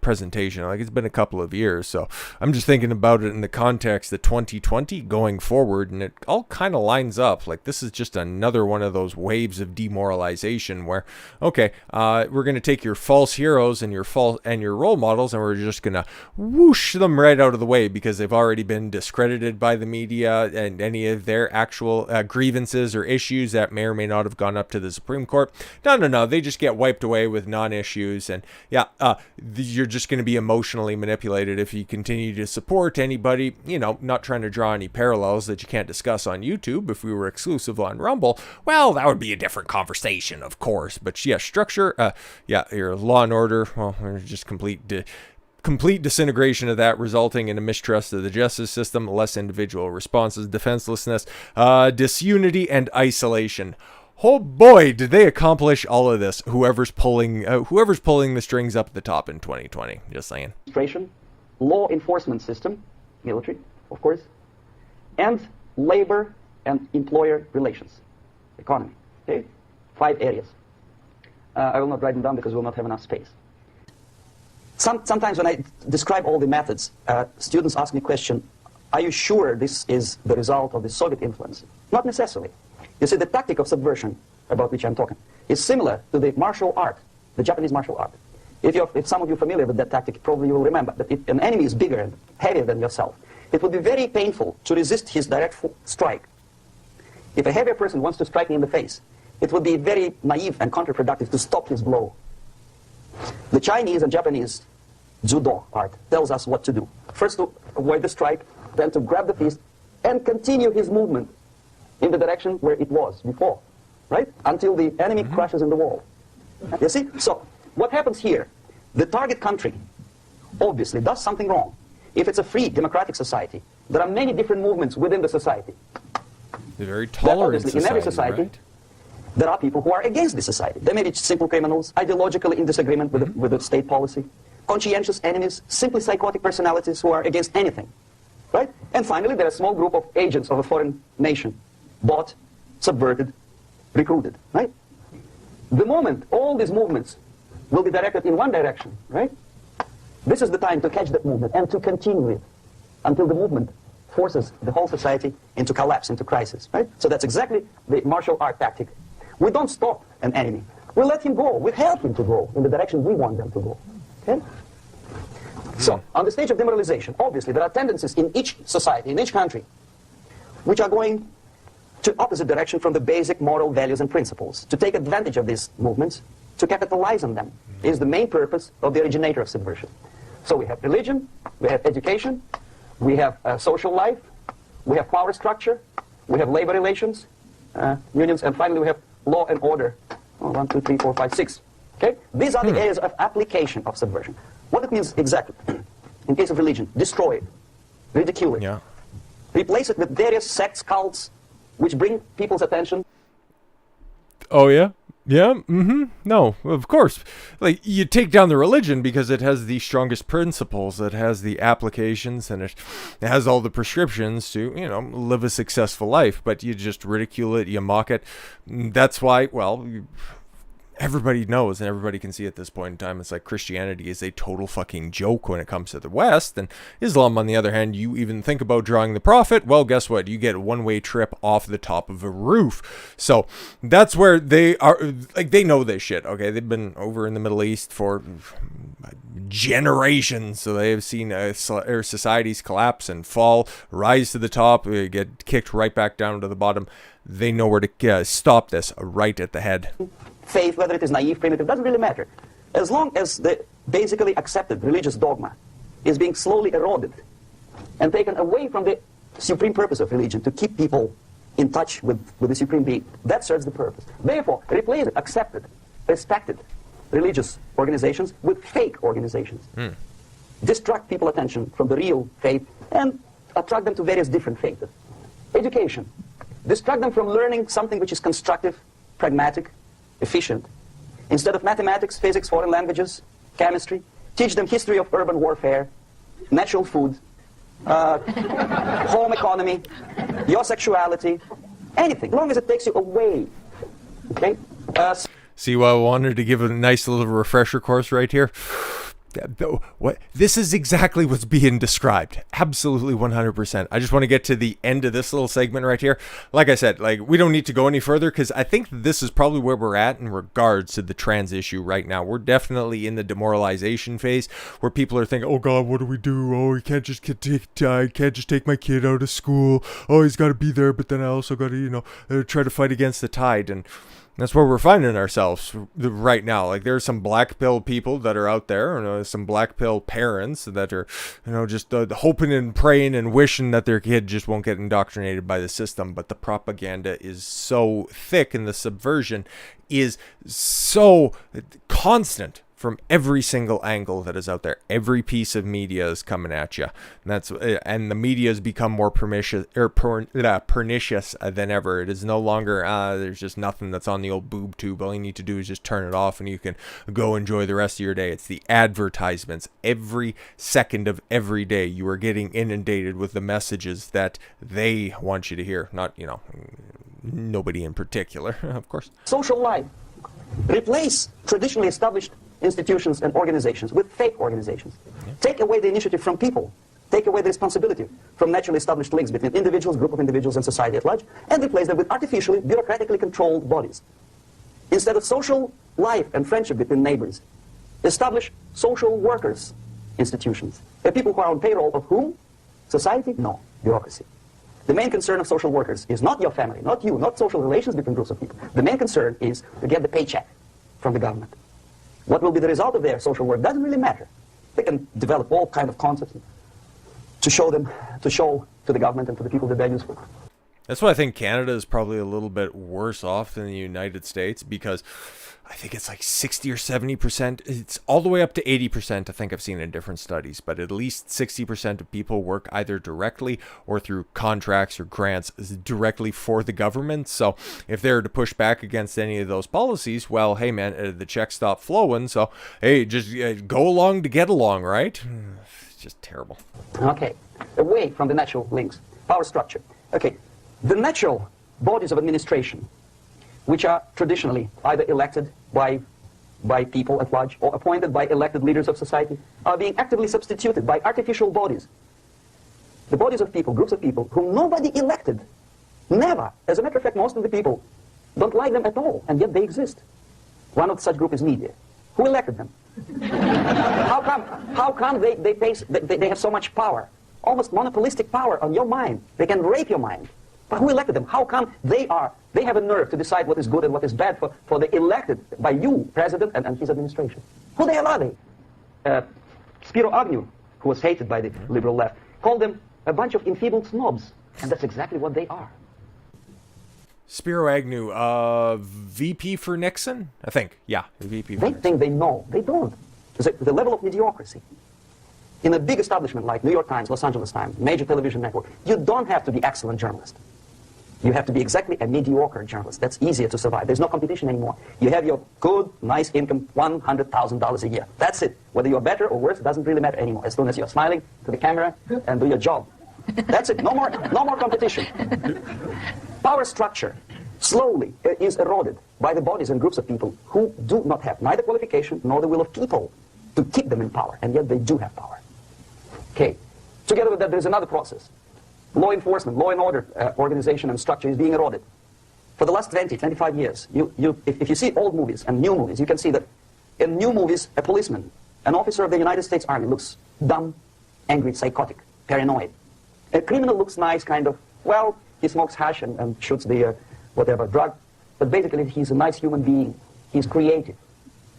presentation. Like, it's been a couple of years, so I'm just thinking about it in the context of 2020 going forward, and it all kind of lines up. Like, this is just another one of those waves of demoralization where, okay, we're going to take your false heroes and your role models, and we're just going to whoosh them right out of the way because they've already been discredited by the media and any of their actual grievances or issues that may or may not have gone up to the Supreme Court. No, they just get wiped away with non-issues. And yeah, you're just going to be emotionally manipulated if you continue to support anybody, not trying to draw any parallels that you can't discuss on YouTube. If we were exclusive on Rumble, well, that would be a different conversation, of course. But yeah, structure, your law and order, well, there's just complete disintegration of that, resulting in a mistrust of the justice system, less individual responses, defenselessness, disunity, and isolation. Oh boy, did they accomplish all of this, whoever's pulling the strings up at the top in 2020. Just saying. Law enforcement system, military, of course, and labor and employer relations, economy. Okay? 5 areas. I will not write them down because we will not have enough space. Sometimes when I describe all the methods, students ask me the question, are you sure this is the result of the Soviet influence? Not necessarily. You see, the tactic of subversion, about which I'm talking, is similar to the martial art, the Japanese martial art. If some of you are familiar with that tactic, probably you will remember that if an enemy is bigger and heavier than yourself, it would be very painful to resist his direct strike. If a heavier person wants to strike me in the face, it would be very naive and counterproductive to stop his blow. The Chinese and Japanese judo art tells us what to do. First to avoid the strike, then to grab the fist and continue his movement in the direction where it was before, right? Until the enemy crashes in the wall. You see? So, what happens here? The target country obviously does something wrong. If it's a free democratic society, there are many different movements within the society. They're very tolerant society, in every society, right? There are people who are against the society. They may be simple criminals, ideologically in disagreement with the state policy, conscientious enemies, simply psychotic personalities who are against anything, right? And finally, there are a small group of agents of a foreign nation, bought, subverted, recruited, right? The moment all these movements will be directed in one direction, right? This is the time to catch that movement and to continue it until the movement forces the whole society into collapse, into crisis, right? So that's exactly the martial art tactic. We don't stop an enemy. We let him go. We help him to go in the direction we want them to go, okay? So, on the stage of demoralization, obviously there are tendencies in each society, in each country, which are going to opposite direction from the basic moral values and principles. To take advantage of these movements, to capitalize on them, is the main purpose of the originator of subversion. So we have religion, we have education, we have social life, we have power structure, we have labor relations, unions, and finally we have law and order. 1, 2, 3, 4, 5, 6. Okay? These are the areas of application of subversion. What it means exactly, in case of religion, destroy it, ridicule it, replace it with various sects, cults, which bring people's attention. Oh, yeah? Yeah? No, of course. Like, you take down the religion because it has the strongest principles, it has the applications, and it has all the prescriptions to, live a successful life. But you just ridicule it, you mock it. That's why, well, everybody knows and everybody can see at this point in time, it's like Christianity is a total fucking joke when it comes to the West. And Islam, on the other hand, you even think about drawing the prophet, well, guess what? You get a one-way trip off the top of a roof. So that's where they are, like, they know this shit, okay? They've been over in the Middle East for generations, so they have seen societies collapse and fall, rise to the top, get kicked right back down to the bottom. They know where to stop this right at the head. Faith, whether it is naive, primitive, doesn't really matter. As long as the basically accepted religious dogma is being slowly eroded and taken away from the supreme purpose of religion, to keep people in touch with the supreme being, that serves the purpose. Therefore, replace accepted, respected religious organizations with fake organizations. Distract people's attention from the real faith and attract them to various different faiths. Education. Distract them from learning something which is constructive, pragmatic, efficient. Instead of mathematics, physics, foreign languages, chemistry, teach them history of urban warfare, natural food, home economy, your sexuality, anything, as long as it takes you away. Okay? See why I wanted to give a nice little refresher course right here? What this is exactly what's being described. Absolutely 100%. I just want to get to the end of this little segment right here. Like I said, like we don't need to go any further because I think this is probably where we're at in regards to the trans issue right now. We're definitely in the demoralization phase where people are thinking, "Oh God, what do we do? Oh, I can't just take my kid out of school. Oh, he's got to be there, but then I also got to try to fight against the tide." And that's where we're finding ourselves right now. Like there's some black pill people that are out there, some black pill parents that are, just hoping and praying and wishing that their kid just won't get indoctrinated by the system. But the propaganda is so thick and the subversion is so constant from every single angle that is out there. Every piece of media is coming at you. And the media has become more pernicious than ever. It is no longer, there's just nothing that's on the old boob tube. All you need to do is just turn it off and you can go enjoy the rest of your day. It's the advertisements. Every second of every day, you are getting inundated with the messages that they want you to hear. Not, nobody in particular, of course. Social life. Replace traditionally established institutions and organizations with fake organizations. Take away the initiative from people. Take away the responsibility from naturally established links between individuals, group of individuals, and society at large, and replace them with artificially, bureaucratically controlled bodies. Instead of social life and friendship between neighbors, establish social workers institutions. The people who are on payroll of whom? Society? No. Bureaucracy. The main concern of social workers is not your family, not you, not social relations between groups of people. The main concern is to get the paycheck from the government. What will be the result of their social work doesn't really matter. They can develop all kind of concepts to show to the government and to the people that they're useful. That's why I think Canada is probably a little bit worse off than the United States, because I think it's like 60 or 70%. It's all the way up to 80%. I think I've seen in different studies, but at least 60% of people work either directly or through contracts or grants directly for the government. So if they're to push back against any of those policies, well, hey man, the checks stop flowing. So hey, just go along to get along, right? It's just terrible. Okay, away from the natural links, power structure. Okay, the natural bodies of administration, which are traditionally either elected by people at large or appointed by elected leaders of society, are being actively substituted by artificial bodies. The bodies of people, groups of people, whom nobody elected. Never. As a matter of fact, most of the people don't like them at all, and yet they exist. One of such group is media. Who elected them? How come they have so much power? Almost monopolistic power on your mind. They can rape your mind. But who elected them? How come they have a nerve to decide what is good and what is bad for the elected by you, president, and his administration? Who the hell are they? Spiro Agnew, who was hated by the liberal left, called them a bunch of enfeebled snobs. And that's exactly what they are. Spiro Agnew, VP for Nixon? I think. Yeah, VP for They Nixon. think they know. They don't. The level of mediocrity. In a big establishment like New York Times, Los Angeles Times, major television network, you don't have to be excellent journalist. You have to be exactly a mediocre journalist. That's easier to survive. There's no competition anymore. You have your good, nice income, $100,000 a year. That's it. Whether you're better or worse, it doesn't really matter anymore. As long as you're smiling to the camera and do your job. That's it. No more competition. Power structure slowly is eroded by the bodies and groups of people who do not have neither qualification nor the will of people to keep them in power, and yet they do have power. Okay. Together with that, there's another process. Law enforcement, law and order organization and structure is being eroded. For the last 20, 25 years, if you see old movies and new movies, you can see that in new movies, a policeman, an officer of the United States Army looks dumb, angry, psychotic, paranoid. A criminal looks nice, kind of, well, he smokes hash and shoots the whatever drug, but basically he's a nice human being. He's creative.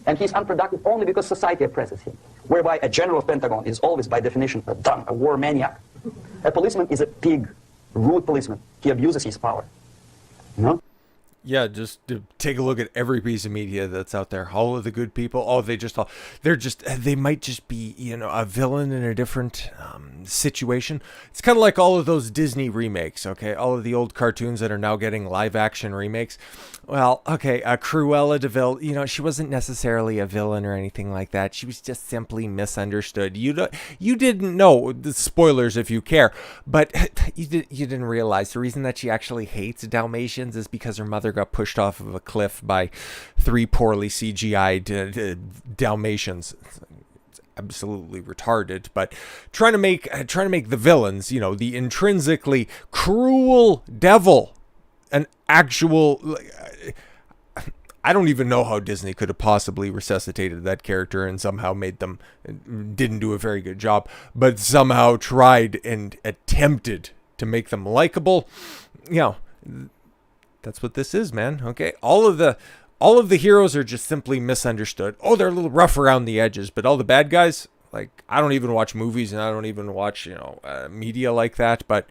And he's unproductive only because society oppresses him. Whereby a general of Pentagon is always, by definition, a war maniac. A policeman is a pig, rude policeman. He abuses his power. You know? Yeah, just to take a look at every piece of media that's out there. All of the good people, they might just be, a villain in a different situation. It's kind of like all of those Disney remakes, okay? All of the old cartoons that are now getting live action remakes. Well, okay, Cruella de Vil, she wasn't necessarily a villain or anything like that. She was just simply misunderstood. You didn't know, the spoilers if you care, but you didn't realize the reason that she actually hates Dalmatians is because her mother got pushed off of a cliff by 3 poorly CGI'd Dalmatians. absolutely retarded, but trying to make the villains, the intrinsically cruel devil, an actual. I don't even know how Disney could have possibly resuscitated that character and somehow made them didn't do a very good job, but somehow tried and attempted to make them likable. That's what this is, man. Okay, all of the heroes are just simply misunderstood. Oh, they're a little rough around the edges, but all the bad guys, like, I don't even watch movies and I don't even watch media like that. But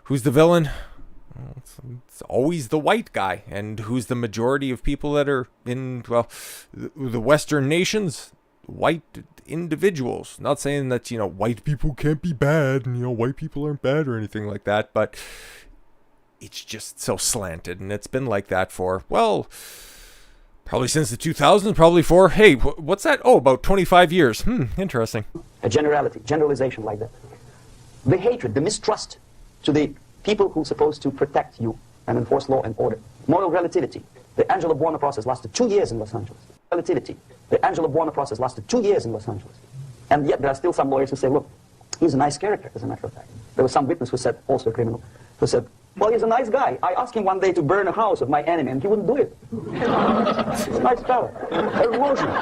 who's the villain? It's always the white guy. And who's the majority of people that are in, the Western nations? White individuals. Not saying that, white people can't be bad and, white people aren't bad or anything like that. But it's just so slanted. And it's been like that for, probably since the 2000s, probably for, hey, what's that? Oh, about 25 years. Interesting. A generalization like that. The hatred, the mistrust to the people who are supposed to protect you and enforce law and order. Moral relativity. The Angela Buono process lasted 2 years in Los Angeles. Relativity. The Angela Buono process lasted 2 years in Los Angeles. And yet there are still some lawyers who say, look, he's a nice character, as a matter of fact. There was some witness who said, also a criminal, who said, well, he's a nice guy. I asked him one day to burn a house of my enemy, and he wouldn't do it. He's a nice fellow. Very emotional.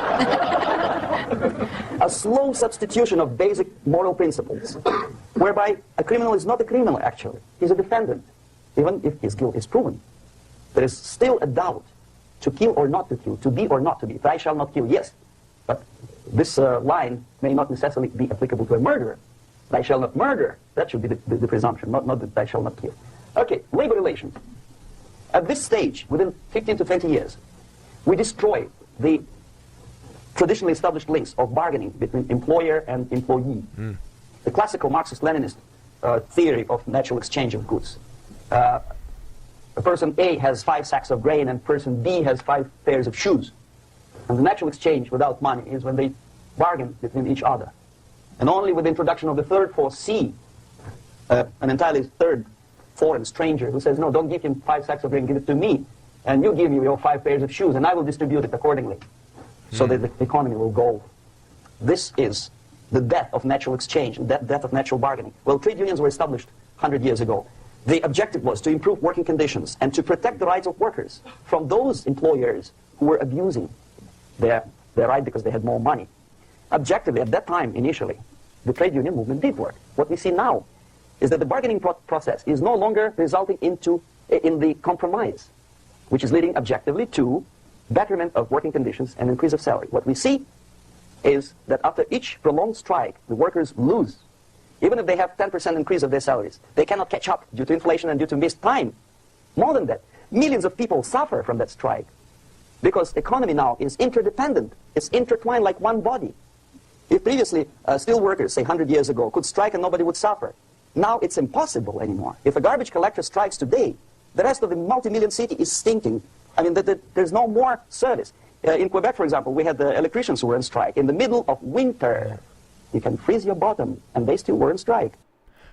A slow substitution of basic moral principles, whereby a criminal is not a criminal, actually. He's a defendant, even if his guilt is proven. There is still a doubt to kill or not to kill, to be or not to be. Thou shalt not kill, yes. But this line may not necessarily be applicable to a murderer. Thou shalt not murder. That should be the presumption, not that thou shalt not kill. Okay, labor relations. At this stage, within 15 to 20 years, we destroy the traditionally established links of bargaining between employer and employee. The classical Marxist-Leninist theory of natural exchange of goods. A person A has 5 sacks of grain and person B has 5 pairs of shoes. And the natural exchange without money is when they bargain between each other. And only with the introduction of the third force C, an entirely third foreign stranger who says, no, don't give him 5 sacks of grain, give it to me, and you give me your 5 pairs of shoes, and I will distribute it accordingly, so that the economy will go. This is the death of natural exchange, the death of natural bargaining. Well, trade unions were established 100 years ago. The objective was to improve working conditions and to protect the rights of workers from those employers who were abusing their right because they had more money. Objectively, at that time, initially, the trade union movement did work. What we see now is that the bargaining process is no longer resulting in the compromise, which is leading objectively to betterment of working conditions and increase of salary. What we see is that after each prolonged strike, the workers lose. Even if they have 10% increase of their salaries, they cannot catch up due to inflation and due to missed time. More than that, millions of people suffer from that strike because economy now is interdependent. It's intertwined like one body. If previously steel workers, say 100 years ago, could strike and nobody would suffer, now it's impossible anymore. If a garbage collector strikes today, the rest of the multi-million city is stinking. I mean, there's no more service. In Quebec, for example, we had the electricians who were on strike. In the middle of winter, you can freeze your bottom, and they still were on strike.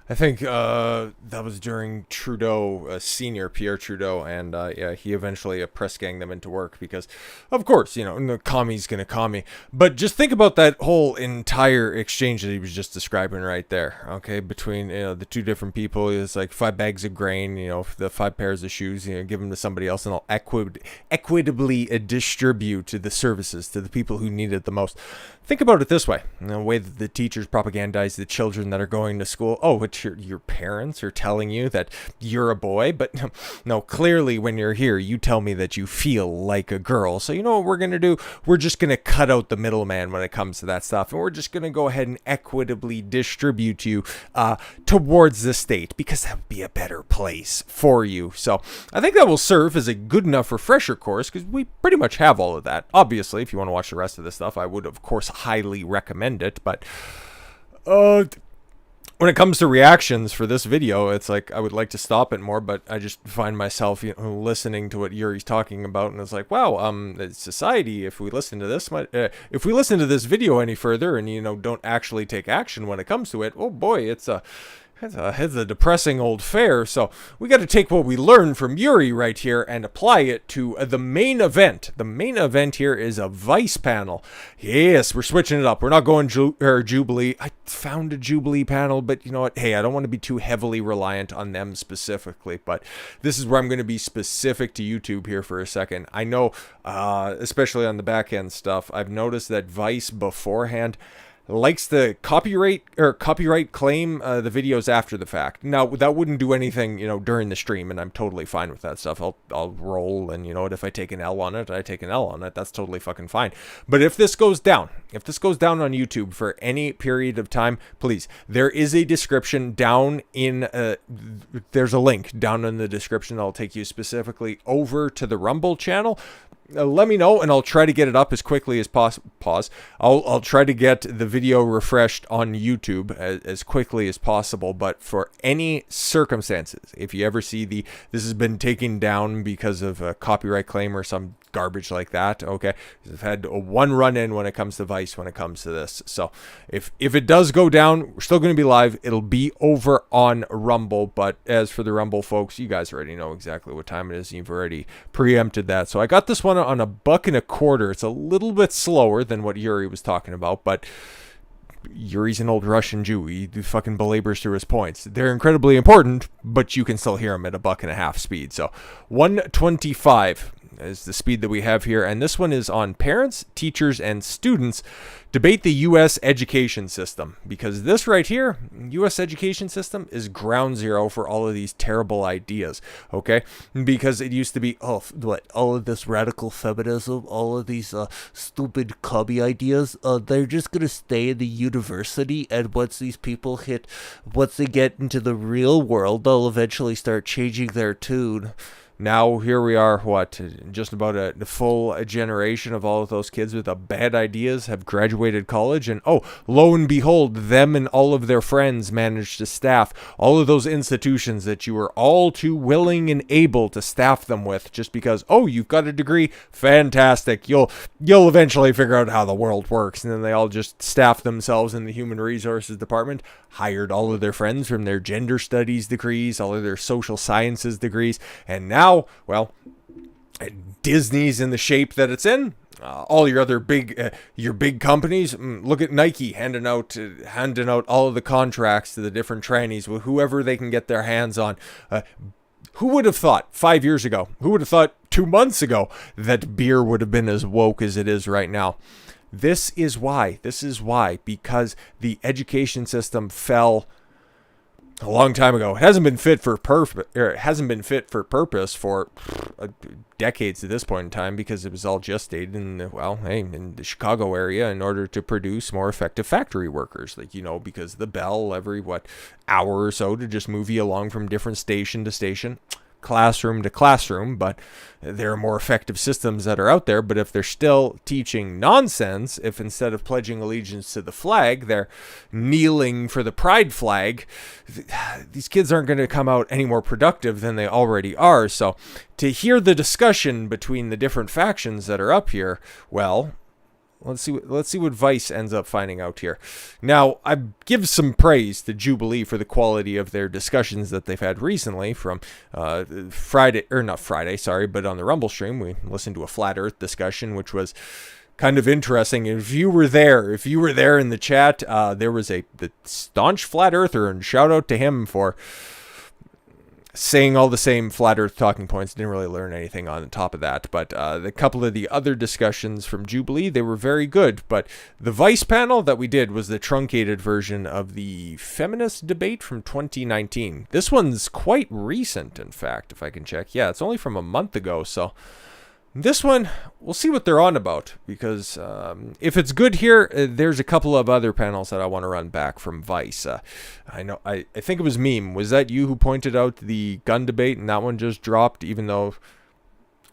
I think that was during Trudeau, Senior, Pierre Trudeau, and he eventually press ganged them into work because, of course, the commie's going to commie. But just think about that whole entire exchange that he was just describing right there, okay, between the two different people. It's like 5 bags of grain, the 5 pairs of shoes, give them to somebody else, and I'll equitably distribute the services to the people who need it the most. Think about it this way, the way that the teachers propagandize the children that are going to school. Oh, it's your parents are telling you that you're a boy, but no, clearly when you're here, you tell me that you feel like a girl. So you know what we're going to do? We're just going to cut out the middleman when it comes to that stuff, and we're just going to go ahead and equitably distribute you towards the state because that would be a better place for you. So I think that will serve as a good enough refresher course because we pretty much have all of that. Obviously, if you want to watch the rest of this stuff, I would, of course, highly recommend it, but when it comes to reactions for this video, it's like I would like to stop it more, but I just find myself listening to what Yuri's talking about, and it's like, wow, society, if we listen to this video any further and don't actually take action when it comes to it, oh boy, it's It's a depressing old fare, so we got to take what we learned from Yuri right here and apply it to the main event. The main event here is a Vice panel. Yes, we're switching it up. We're not going Jubilee. I found a Jubilee panel, but you know what? Hey, I don't want to be too heavily reliant on them specifically, but this is where I'm going to be specific to YouTube here for a second. I know, especially on the back end stuff, I've noticed that Vice beforehand likes to copyright claim the videos after the fact. Now, that wouldn't do anything, during the stream, and I'm totally fine with that stuff. I'll roll, and you know what, if I take an L on it, I take an L on it. That's totally fucking fine. But if this goes down on YouTube for any period of time, please, there is a description down in, there's a link down in the description that'll take you specifically over to the Rumble channel. Let me know, and I'll try to get it up as quickly as possible. I'll try to get the video refreshed on YouTube as quickly as possible. But for any circumstances, if you ever see this has been taken down because of a copyright claim or some garbage like that, okay, I've had one run-in when it comes to Vice, when it comes to this. So if it does go down, we're still going to be live. It'll be over on Rumble. But as for the Rumble folks, you guys already know exactly what time it is. You've already preempted that. So I got this one on $1.25. It's a little bit slower than what Yuri was talking about, but Yuri's an old Russian Jew. He fucking belabors through his points. They're incredibly important, but you can still hear him at $1.50 speed. So 125 is the speed that we have here, and this one is on parents, teachers, and students debate the U.S. education system, because this right here, U.S. education system, is ground zero for all of these terrible ideas, okay? Because it used to be, all of this radical feminism, all of these stupid cubby ideas, they're just going to stay in the university, and once they get into the real world, they'll eventually start changing their tune. Now, here we are, just about a full generation of all of those kids with bad ideas have graduated college, and lo and behold, them and all of their friends managed to staff all of those institutions that you were all too willing and able to staff them with, just because, you've got a degree, fantastic, you'll eventually figure out how the world works. And then they all just staffed themselves in the human resources department, hired all of their friends from their gender studies degrees, all of their social sciences degrees, and now, Disney's in the shape that it's in. All your other big companies, look at Nike handing out all of the contracts to the different trannies with whoever they can get their hands on. Who would have thought 5 years ago? Who would have thought 2 months ago that beer would have been as woke as it is right now? This is why, because the education system fell a long time ago. It hasn't been fit for purpose for decades at this point in time, because it was all gestated in the Chicago area in order to produce more effective factory workers, because the bell every hour or so to just move you along from different station to station, classroom to classroom. But there are more effective systems that are out there. But if they're still teaching nonsense, if instead of pledging allegiance to the flag, they're kneeling for the pride flag, these kids aren't going to come out any more productive than they already are. So to hear the discussion between the different factions that are up here, let's see what Vice ends up finding out here. Now, I give some praise to Jubilee for the quality of their discussions that they've had recently. From but on the Rumble stream, we listened to a Flat Earth discussion, which was kind of interesting. If you were there in the chat, there was the staunch Flat Earther, and shout out to him for saying all the same Flat Earth talking points. Didn't really learn anything on top of that, but the couple of the other discussions from Jubilee, they were very good. But the Vice panel that we did was the truncated version of the feminist debate from 2019. This one's quite recent, in fact, if I can check. Yeah, it's only from a month ago, so this one, we'll see what they're on about, because if it's good here, there's a couple of other panels that I want to run back from Vice. I think it was Meme. Was that you who pointed out the gun debate, and that one just dropped, even though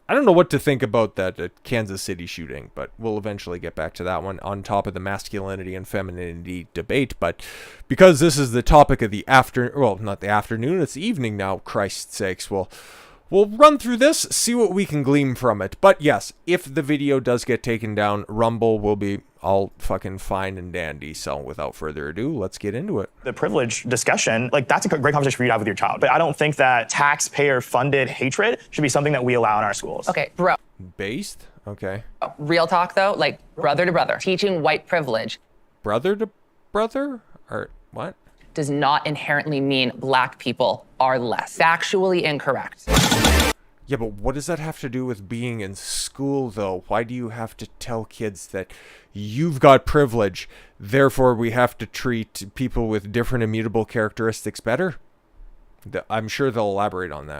I don't know what to think about that Kansas City shooting, but we'll eventually get back to that one on top of the masculinity and femininity debate. But because this is the topic of the not the afternoon, it's the evening now, Christ's sakes, we'll run through this, see what we can glean from it. But yes, if the video does get taken down, Rumble will be all fucking fine and dandy. So without further ado, let's get into it. The privilege discussion, like that's a great conversation for you to have with your child. But I don't think that taxpayer-funded hatred should be something that we allow in our schools. Okay, bro. Based? Okay. Real talk though, like brother to brother. Teaching white privilege. Brother to brother? Or what? Does not inherently mean black people are less. Factually incorrect. Yeah, but what does that have to do with being in school, though? Why do you have to tell kids that you've got privilege, therefore we have to treat people with different immutable characteristics better? I'm sure they'll elaborate on that.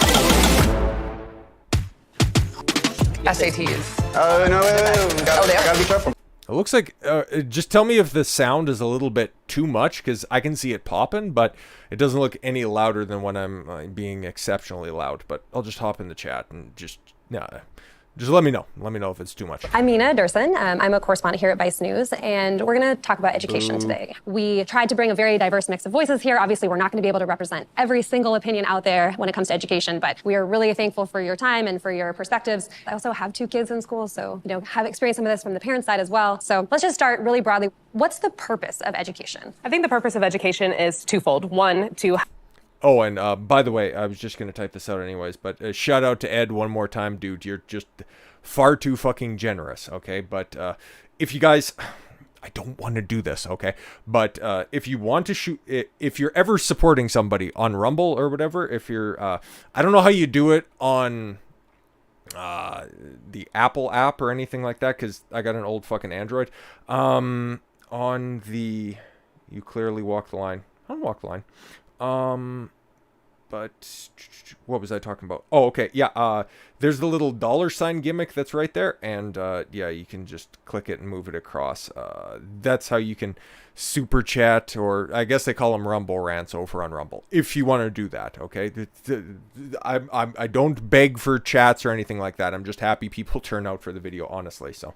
SATs. No, wait. Gotta be careful. It looks like, just tell me if the sound is a little bit too much, because I can see it popping, but it doesn't look any louder than when I'm being exceptionally loud. But I'll just hop in the chat and just let me know. Let me know if it's too much. I'm Mina Durson. I'm a correspondent here at Vice News, and we're going to talk about education today. We tried to bring a very diverse mix of voices here. Obviously, we're not going to be able to represent every single opinion out there when it comes to education, but we are really thankful for your time and for your perspectives. I also have 2 kids in school, so have experienced some of this from the parent side as well. So let's just start really broadly. What's the purpose of education? I think the purpose of education is twofold. One, to... Oh, and by the way, I was just going to type this out anyways, but shout out to Ed one more time, dude. You're just far too fucking generous, okay? But if you guys... I don't want to do this, okay? But if you want to shoot... If you're ever supporting somebody on Rumble or whatever, if you're... I don't know how you do it on the Apple app or anything like that, because I got an old fucking Android. On the... You clearly walk the line. I don't walk the line. But what was I talking about? Oh, okay. Yeah. There's the little $sign gimmick that's right there. And, yeah, you can just click it and move it across. That's how you can super chat, or I guess they call them Rumble rants over on Rumble, if you want to do that. Okay. I don't beg for chats or anything like that. I'm just happy people turn out for the video, honestly. So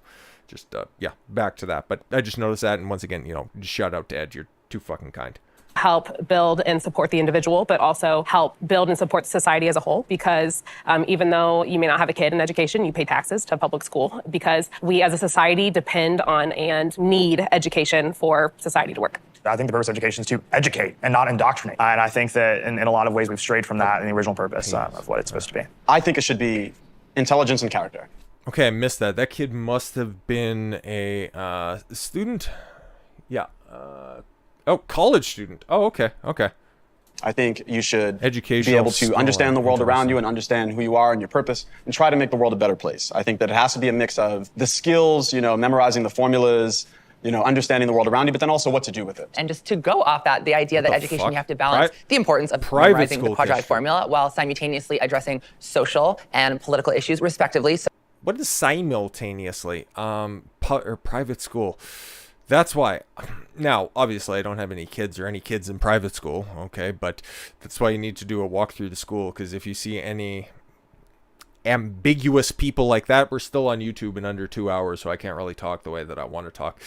just, yeah, back to that. But I just noticed that. And once again, just shout out to Ed. You're too fucking kind. help build and support the individual, but also help build and support society as a whole. Because even though you may not have a kid in education, you pay taxes to public school, because we as a society depend on and need education for society to work. I think the purpose of education is to educate and not indoctrinate. And I think that in a lot of ways we've strayed from that in the original purpose of what it's supposed to be. I think it should be intelligence and character. Okay, I missed that. That kid must have been a student. Yeah. Oh, college student. Oh, okay. Okay. I think you should be Educational able to understand the world around you and understand who you are and your purpose and try to make the world a better place. I think that it has to be a mix of the skills, memorizing the formulas, understanding the world around you, but then also what to do with it. And just to go off that, the idea that education, you have to balance the importance of private memorizing the school quadratic formula while simultaneously addressing social and political issues respectively. So what is simultaneously? Or private school. That's why. Now, obviously, I don't have any kids or any kids in private school, okay? But that's why you need to do a walk through the school, because if you see any ambiguous people like that, we're still on YouTube in under 2 hours, so I can't really talk the way that I want to talk.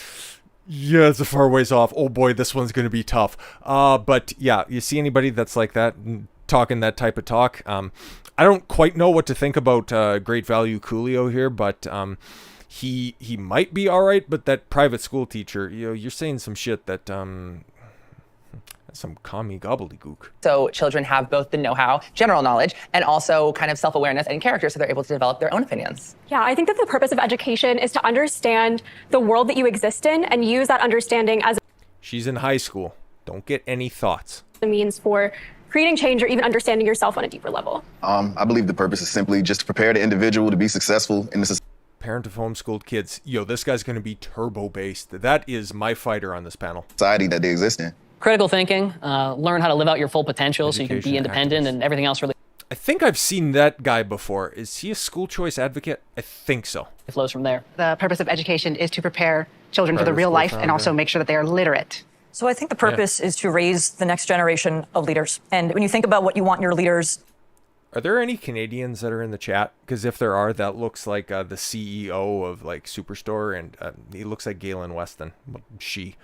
Yeah, it's a far ways off. Oh boy, this one's going to be tough. But yeah, you see anybody that's like that, talking that type of talk, I don't quite know what to think about Great Value Coolio here, but he might be all right, but that private school teacher, you're saying some shit that some commie gobbledygook. So children have both the know-how, general knowledge, and also kind of self-awareness and character, so they're able to develop their own opinions. Yeah, I think that the purpose of education is to understand the world that you exist in and use that understanding as She's in high school. Don't get any thoughts. a means for creating change or even understanding yourself on a deeper level. I believe the purpose is simply just to prepare the individual to be successful in this. Parent of homeschooled kids. This guy's going to be turbo-based. That is my fighter on this panel. Society that they exist in. Critical thinking, learn how to live out your full potential so you can be independent and everything else really I think I've seen that guy before. Is he a school choice advocate? I think so. It flows from there. The purpose of education is to prepare children for the real life and also make sure that they are literate. So I think the purpose is to raise the next generation of leaders. And when you think about what you want your leaders... Are there any Canadians that are in the chat? Because if there are, that looks like the CEO of like Superstore, and he looks like Galen Weston. She.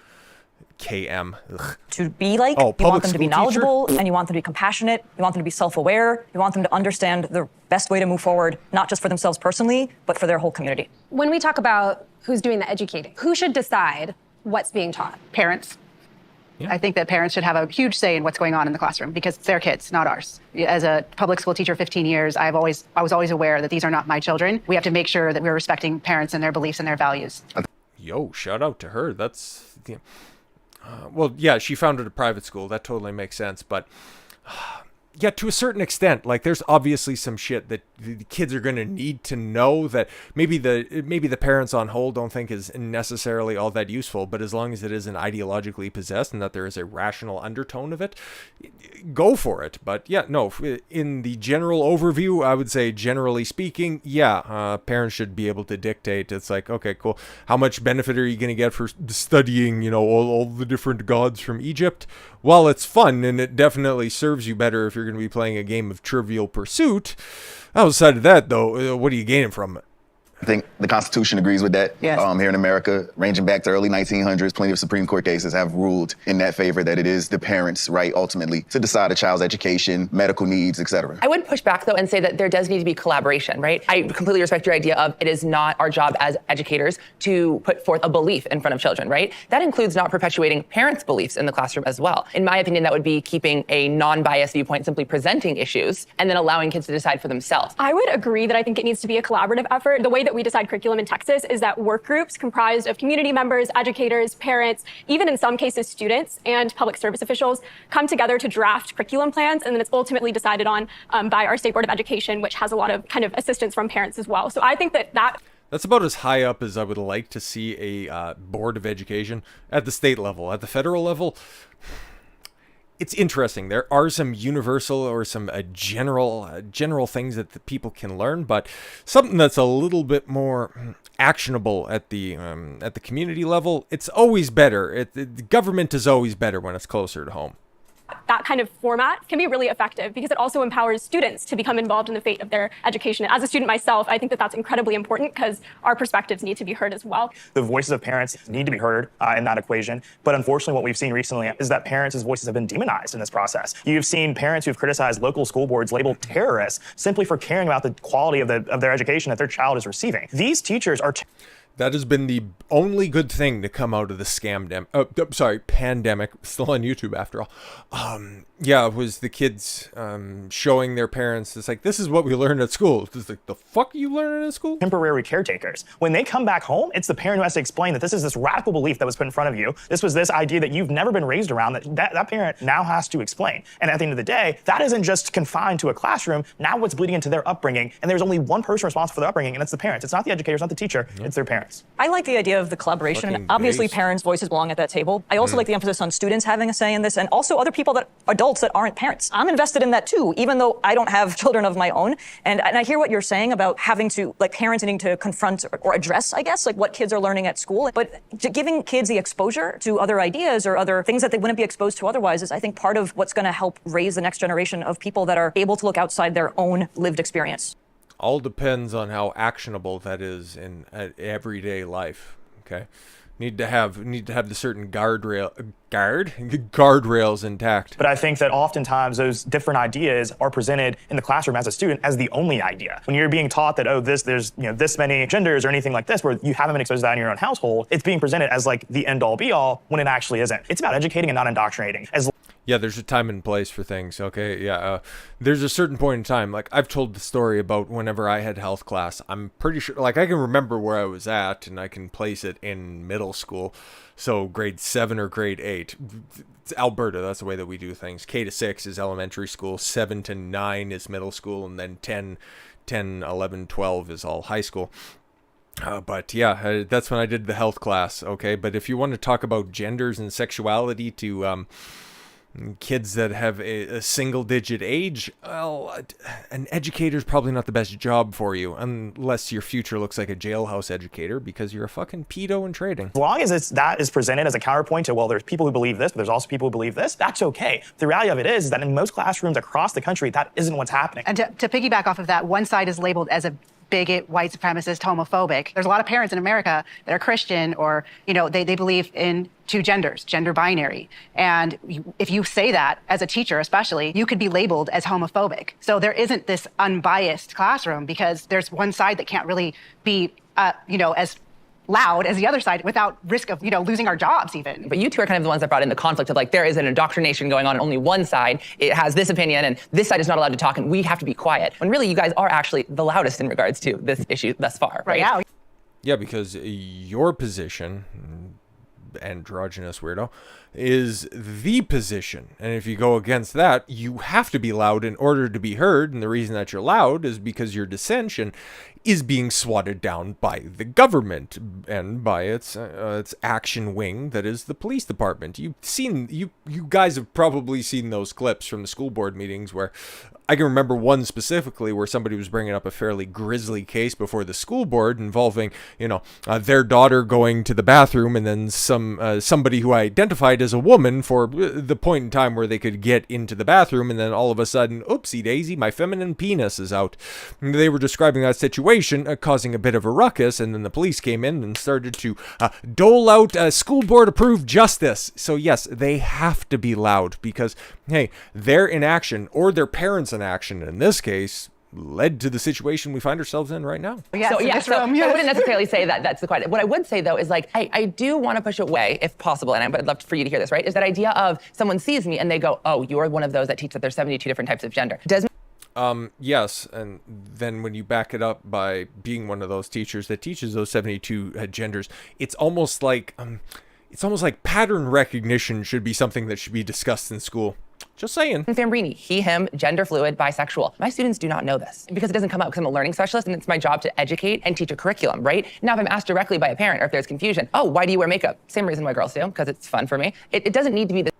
KM. Ugh. To be like, Oh, you want them to public be school teacher? knowledgeable, and you want them to be compassionate, you want them to be self-aware, you want them to understand the best way to move forward, not just for themselves personally, but for their whole community. When we talk about who's doing the educating, who should decide what's being taught? Parents. I think that parents should have a huge say in what's going on in the classroom because it's their kids, not ours. As a public school teacher 15 years, I was always aware that these are not my children. We have to make sure that we're respecting parents and their beliefs and their values. Yo, shout out to her. That's, well, yeah, she founded a private school. That totally makes sense. But yeah, to a certain extent, like there's obviously some shit that the kids are going to need to know that maybe the parents on whole don't think is necessarily all that useful, but as long as it isn't ideologically possessed and that there is a rational undertone of it, go for it. But yeah, no, in the general overview, I would say generally speaking, yeah, parents should be able to dictate. It's like, okay, cool. How much benefit are you going to get for studying, all the different gods from Egypt? While it's fun and it definitely serves you better if you're going to be playing a game of Trivial Pursuit, outside of that, though, what are you gaining from it? I think the Constitution agrees with that. Yes. Here in America, ranging back to early 1900s, plenty of Supreme Court cases have ruled in that favor that it is the parents' right, ultimately, to decide a child's education, medical needs, etc. I would push back, though, and say that there does need to be collaboration, right? I completely respect your idea of it is not our job as educators to put forth a belief in front of children, right? That includes not perpetuating parents' beliefs in the classroom as well. In my opinion, that would be keeping a non-biased viewpoint, simply presenting issues, and then allowing kids to decide for themselves. I would agree that I think it needs to be a collaborative effort. The way that we decide curriculum in Texas is that work groups comprised of community members, educators, parents, even in some cases students and public service officials come together to draft curriculum plans, and then it's ultimately decided on by our State Board of Education, which has a lot of kind of assistance from parents as well. So I think that that's about as high up as I would like to see a Board of Education at the state level. At the federal level, it's interesting. There are some universal or some general things that the people can learn, but something that's a little bit more actionable at the community level, it's always better. The government is always better when it's closer to home. that kind of format can be really effective because it also empowers students to become involved in the fate of their education. And as a student myself, I think that that's incredibly important because our perspectives need to be heard as well. The voices of parents need to be heard in that equation. But unfortunately, what we've seen recently is that parents' voices have been demonized in this process. You've seen parents who've criticized local school boards labeled terrorists simply for caring about the quality of their education that their child is receiving. These teachers are... That has been the only good thing to come out of the pandemic. Still on YouTube after all. Yeah, it was the kids showing their parents. It's like, this is what we learned at school. It's like, the fuck are you learning at school? Temporary caretakers. When they come back home, it's the parent who has to explain that this is this radical belief that was put in front of you. This was this idea that you've never been raised around that parent now has to explain. And at the end of the day, that isn't just confined to a classroom. Now what's bleeding into their upbringing. And there's only one person responsible for their upbringing, and it's the parents. It's not the educators, not the teacher. It's their parents. I like the idea of the collaboration, and obviously parents' voices belong at that table. I also like the emphasis on students having a say in this, and also other people adults that aren't parents. I'm invested in that too, even though I don't have children of my own. And I hear what you're saying about having to, parents needing to confront or address, I guess, what kids are learning at school. But giving kids the exposure to other ideas or other things that they wouldn't be exposed to otherwise is, I think, part of what's going to help raise the next generation of people that are able to look outside their own lived experience. All depends on how actionable that is in everyday life. Okay, need to have the certain guardrails intact. But I think that oftentimes those different ideas are presented in the classroom as a student as the only idea. When you're being taught that there's this many genders or anything like this, where you haven't been exposed to that in your own household, it's being presented as the end all be all when it actually isn't. It's about educating and not indoctrinating. Yeah, there's a time and place for things, okay? Yeah, there's a certain point in time. I've told the story about whenever I had health class. I'm pretty sure, I can remember where I was at, and I can place it in middle school. So grade 7 or grade 8. It's Alberta, that's the way that we do things. K to 6 is elementary school, 7 to 9 is middle school, and then 10, 11, 12 is all high school. But yeah, that's when I did the health class, okay? But if you want to talk about genders and sexuality to... kids that have a single-digit age, well, an educator's probably not the best job for you, unless your future looks like a jailhouse educator because you're a fucking pedo in trading. As long as that is presented as a counterpoint to, well, there's people who believe this, but there's also people who believe this, that's okay. The reality of it is that in most classrooms across the country, that isn't what's happening. And to piggyback off of that, one side is labeled as a bigot, white supremacist, homophobic. There's a lot of parents in America that are Christian or, they believe in two genders, gender binary. And if you say that as a teacher, especially, you could be labeled as homophobic. So there isn't this unbiased classroom because there's one side that can't really be, as loud as the other side without risk of, losing our jobs even. But you two are kind of the ones that brought in the conflict of there is an indoctrination going on only one side. It has this opinion and this side is not allowed to talk and we have to be quiet. When really you guys are actually the loudest in regards to this issue thus far, right? Now. Yeah, because your position, androgynous weirdo, is the position. And if you go against that, you have to be loud in order to be heard. And the reason that you're loud is because your dissension is being swatted down by the government and by its action wing, that is the police department. You guys have probably seen those clips from the school board meetings where I can remember one specifically where somebody was bringing up a fairly grisly case before the school board involving, their daughter going to the bathroom and then somebody who identified as a woman for the point in time where they could get into the bathroom, and then all of a sudden, oopsie daisy, my feminine penis is out. And they were describing that situation, causing a bit of a ruckus, and then the police came in and started to dole out school board approved justice. So yes, they have to be loud because, hey, their inaction or their parents' inaction in this case led to the situation we find ourselves in right now. I wouldn't necessarily say that that's the quiet. What I would say though is I do want to push away, if possible, and I'd love for you to hear this, right? Is that idea of someone sees me and they go, oh, you're one of those that teach that there's 72 different types of gender. Yes, and then when you back it up by being one of those teachers that teaches those 72 genders, it's almost like pattern recognition should be something that should be discussed in school. Just saying. Fambrini, he, him, gender fluid, bisexual. My students do not know this because it doesn't come out because I'm a learning specialist and it's my job to educate and teach a curriculum, right? Now, if I'm asked directly by a parent or if there's confusion, oh, why do you wear makeup? Same reason why girls do, because it's fun for me. It doesn't need to be this.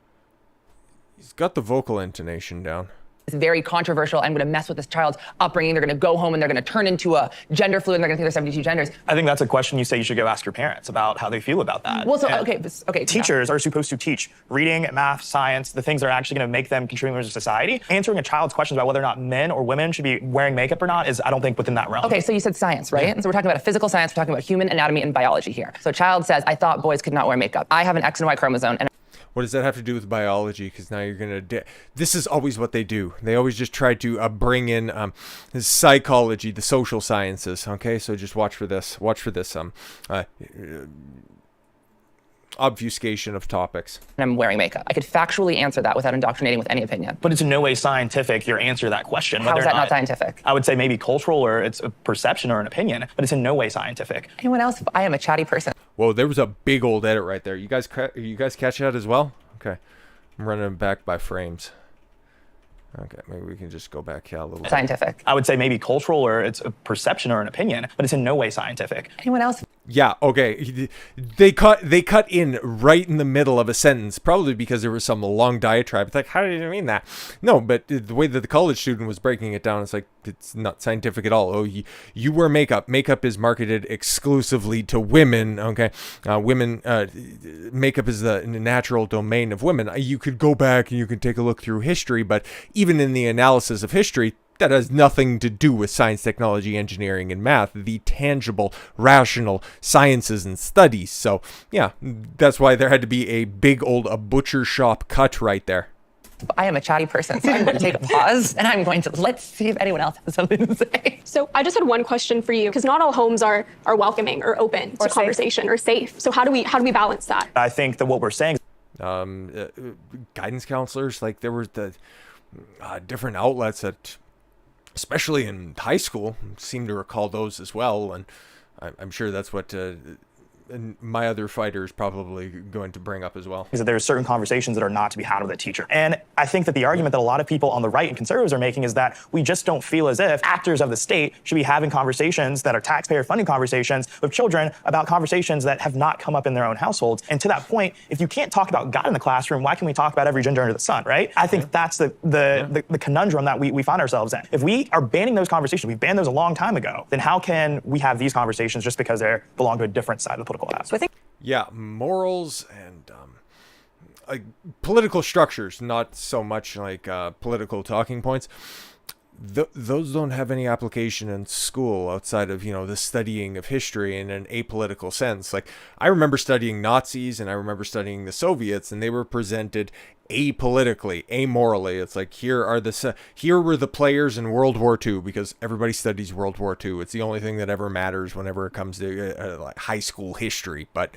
He's got the vocal intonation down. It's very controversial. I'm going to mess with this child's upbringing. They're going to go home and they're going to turn into a gender fluid and they're going to think there's 72 genders. I think that's a question you say you should go ask your parents about how they feel about that. Well, so, okay. Teachers are supposed to teach reading, math, science, the things that are actually going to make them contributors to society. Answering a child's questions about whether or not men or women should be wearing makeup or not is, I don't think, within that realm. Okay, so you said science, right? And so we're talking about a physical science. We're talking about human anatomy and biology here. So a child says, I thought boys could not wear makeup. I have an X and Y chromosome. And what does that have to do with biology? Because now you're going to... This is always what they do. They always just try to bring in psychology, the social sciences. Okay, so just watch for this. Watch for this obfuscation of topics. And I'm wearing makeup. I could factually answer that without indoctrinating with any opinion. But it's in no way scientific, your answer to that question. How is that not scientific? I would say maybe cultural or it's a perception or an opinion, but it's in no way scientific. Anyone else? I am a chatty person. Whoa, there was a big old edit right there. You guys catch that as well? Okay. I'm running them back by frames. Okay, maybe we can just go back a little scientific. I would say maybe cultural or it's a perception or an opinion, but it's in no way scientific. Anyone else? Yeah, okay. They cut in right in the middle of a sentence, probably because there was some long diatribe. It's like, how did you mean that? No, but the way that the college student was breaking it down, it's like, it's not scientific at all. Oh, you wear makeup. Makeup is marketed exclusively to women, okay? Makeup is the natural domain of women. You could go back and you can take a look through history, but even in the analysis of history, that has nothing to do with science, technology, engineering, and math, the tangible, rational sciences and studies. So, yeah, that's why there had to be a big old butcher shop cut right there. I am a chatty person, so I'm going to take a pause, and I'm going to let's see if anyone else has something to say. So I just had one question for you, because not all homes are welcoming or open to conversation or safe. So how do we balance that? I think that what we're saying, guidance counselors, like there were the different outlets that, especially in high school, seem to recall those as well, and I'm sure that's what and my other fighter is probably going to bring up as well. Is that there are certain conversations that are not to be had with a teacher. And I think that the argument that a lot of people on the right and conservatives are making is that we just don't feel as if actors of the state should be having conversations that are taxpayer-funded conversations with children about conversations that have not come up in their own households. And to that point, if you can't talk about God in the classroom, why can we talk about every gender under the sun, right? I think that's the conundrum that we find ourselves in. If we are banning those conversations, we banned those a long time ago, then how can we have these conversations just because they belong to a different side of the political house? So I think morals and political structures, not so much like political talking points. those don't have any application in school outside of, the studying of history in an apolitical sense. Like, I remember studying Nazis and I remember studying the Soviets, and they were presented apolitically, amorally. It's like, here were the players in World War II, because everybody studies World War II. It's the only thing that ever matters whenever it comes to like high school history. But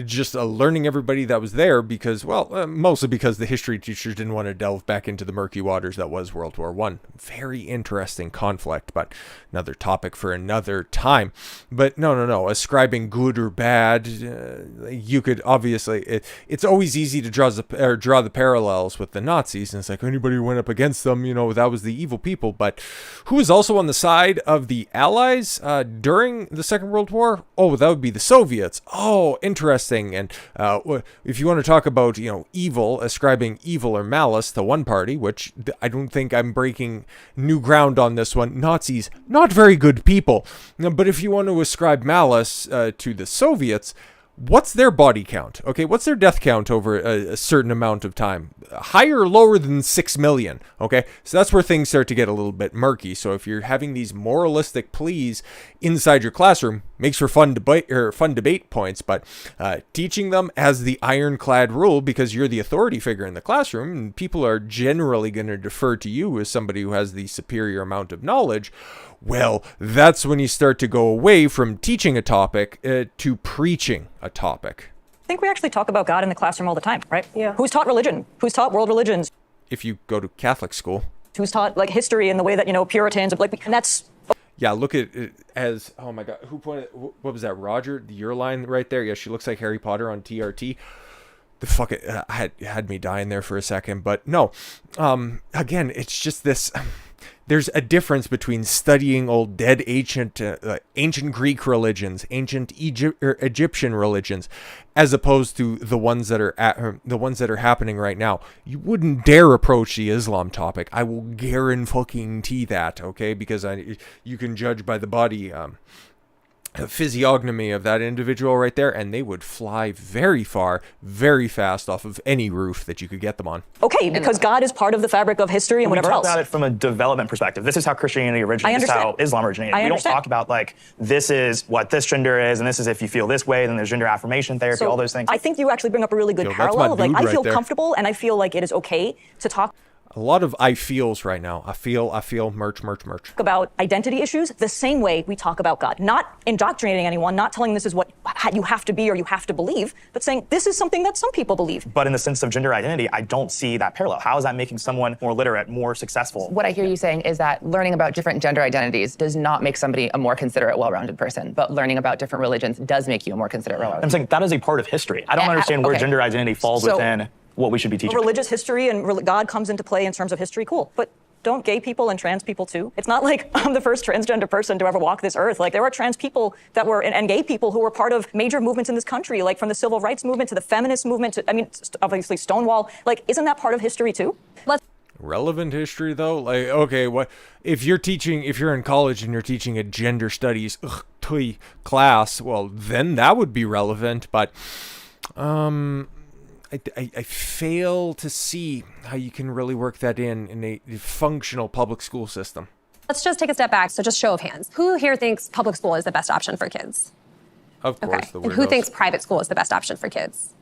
just learning everybody that was there, because, mostly because the history teachers didn't want to delve back into the murky waters that was World War I. Very interesting conflict, but another topic for another time. But no, ascribing good or bad, you could obviously, it's always easy to draw the parallels with the Nazis, and it's like, anybody who went up against them, that was the evil people. But who was also on the side of the Allies during the Second World War? Oh, that would be the Soviets. Oh, interesting. And if you want to talk about, evil, ascribing evil or malice to one party, which I don't think I'm breaking new ground on this one. Nazis, not very good people. But if you want to ascribe malice to the Soviets, what's their body count? Okay, what's their death count over a certain amount of time? Higher or lower than 6 million? Okay, so that's where things start to get a little bit murky. So if you're having these moralistic pleas inside your classroom, makes for fun debate points, but teaching them as the ironclad rule, because you're the authority figure in the classroom, and people are generally going to defer to you as somebody who has the superior amount of knowledge. Well, that's when you start to go away from teaching a topic to preaching a topic. I think we actually talk about God in the classroom all the time, right? Yeah. Who's taught religion? Who's taught world religions? If you go to Catholic school. Who's taught like history in the way that, Puritans, and that's... Yeah, look at it as, oh my God, who pointed, what was that, Roger? Your line right there? Yeah, she looks like Harry Potter on TRT. The fuck it, had me dying there for a second, but no. Again, it's just this... There's a difference between studying old dead ancient Greek religions, ancient Egyptian religions, as opposed to the ones that are happening right now. You wouldn't dare approach the Islam topic. I will guarantee that, okay? Because you can judge by the body physiognomy of that individual right there, and they would fly very far, very fast off of any roof that you could get them on. Okay, because God is part of the fabric of history and whatever else. We talk about it from a development perspective. This is how Christianity originated. This is how Islam originated. We don't talk about like, this is what this gender is, and this is if you feel this way, then there's gender affirmation therapy, all those things. I think you actually bring up a really good parallel. Like, I feel comfortable, and I feel like it is okay to talk. A lot of I feels right now. I feel, merch. About identity issues the same way we talk about God. Not indoctrinating anyone, not telling this is what you have to be or you have to believe, but saying this is something that some people believe. But in the sense of gender identity, I don't see that parallel. How is that making someone more literate, more successful? What I hear you saying is that learning about different gender identities does not make somebody a more considerate, well-rounded person, but learning about different religions does make you a more considerate, well-rounded. I'm saying that is a part of history. I don't understand where gender identity falls within what we should be teaching. Religious history and God comes into play in terms of history, cool. But don't gay people and trans people too? It's not like I'm the first transgender person to ever walk this earth. Like, there are trans people that were, and gay people who were part of major movements in this country, like from the civil rights movement to the feminist movement to, obviously Stonewall. Like, isn't that part of history too? Relevant history though? Like, okay, what if you're in college and you're teaching a gender studies class, well, then that would be relevant, but I fail to see how you can really work that in a functional public school system. Let's just take a step back. So just show of hands. Who here thinks public school is the best option for kids? Of course, the weirdos. And who thinks private school is the best option for kids?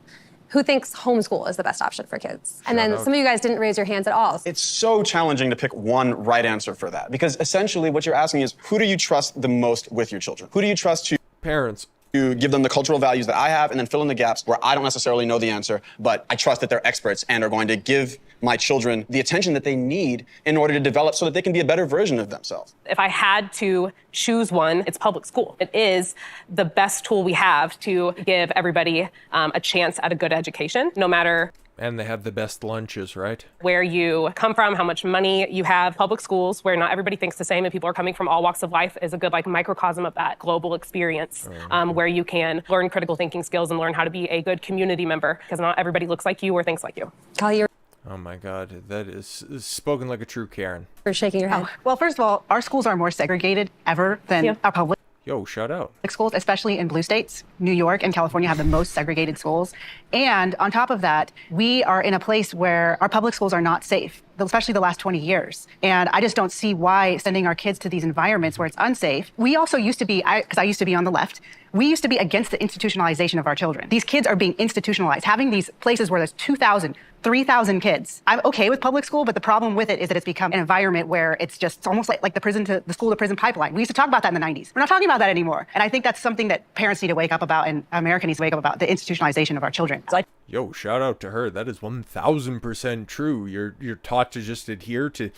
Who thinks homeschool is the best option for kids? And then some of you guys didn't raise your hands at all. It's so challenging to pick one right answer for that, because essentially what you're asking is, who do you trust the most with your children? Who do you trust to... Parents. To give them the cultural values that I have, and then fill in the gaps where I don't necessarily know the answer, but I trust that they're experts and are going to give my children the attention that they need in order to develop so that they can be a better version of themselves. If I had to choose one, it's public school. It is the best tool we have to give everybody a chance at a good education, no matter... And they have the best lunches, right? Where you come from, how much money you have. Public schools, where not everybody thinks the same and people are coming from all walks of life, is a good microcosm of that global experience, where you can learn critical thinking skills and learn how to be a good community member, because not everybody looks like you or thinks like you. Oh my God, that is spoken like a true Karen. You're shaking your head. Well, first of all, our schools are more segregated ever than our public. Yo, shout out. Schools, especially in blue states, New York and California have the most segregated schools. And on top of that, we are in a place where our public schools are not safe, especially the last 20 years. And I just don't see why sending our kids to these environments where it's unsafe. We also used to be, because I used to be on the left, we used to be against the institutionalization of our children. These kids are being institutionalized, having these places where there's 2,000, 3,000 kids. I'm okay with public school, but the problem with it is that it's become an environment where it's almost like the school to prison pipeline. We used to talk about that in the 90s. We're not talking about that anymore. And I think that's something that parents need to wake up about and America needs to wake up about, the institutionalization of our children. Yo, shout out to her. That is 1,000% true. You're taught to just adhere to,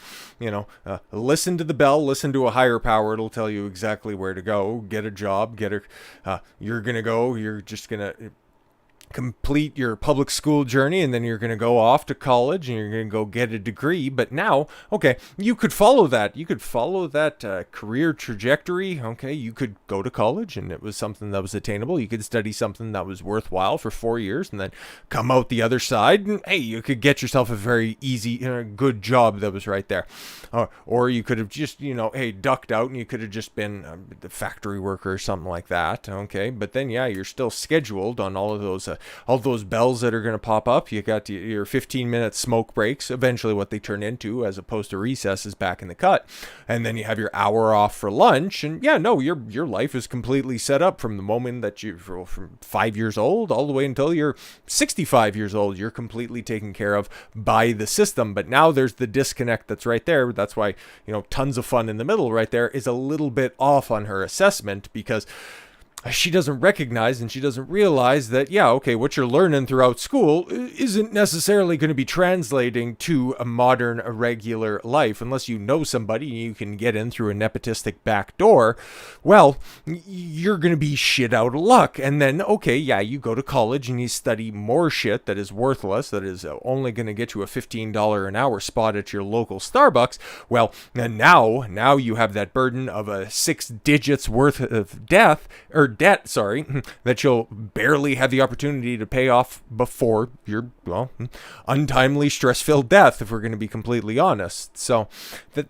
listen to the bell, listen to a higher power. It'll tell you exactly where to go. Get a job. You're just gonna complete your public school journey, and then you're going to go off to college and you're going to go get a degree. But now, okay, you could follow that. You could follow that career trajectory. Okay, you could go to college and it was something that was attainable. You could study something that was worthwhile for 4 years and then come out the other side and, hey, you could get yourself a very easy, good job that was right there. Or you could have just, ducked out and you could have just been the factory worker or something like that. Okay, but then, yeah, you're still scheduled on all those bells that are going to pop up. You got your 15-minute smoke breaks, eventually what they turn into, as opposed to recesses back in the cut. And then you have your hour off for lunch. And yeah, no, your life is completely set up from the moment that from 5 years old all the way until you're 65 years old. You're completely taken care of by the system. But now there's the disconnect that's right there. That's why, tons of fun in the middle right there is a little bit off on her assessment, because she doesn't recognize and she doesn't realize that, yeah, okay, what you're learning throughout school isn't necessarily going to be translating to a modern, regular life. Unless you know somebody and you can get in through a nepotistic back door, well, you're going to be shit out of luck. And then, okay, yeah, you go to college and you study more shit that is worthless, that is only going to get you a $15 an hour spot at your local Starbucks. Well, and now you have that burden of a 6 digits worth of debt, that you'll barely have the opportunity to pay off before your, untimely, stress-filled death, if we're going to be completely honest. So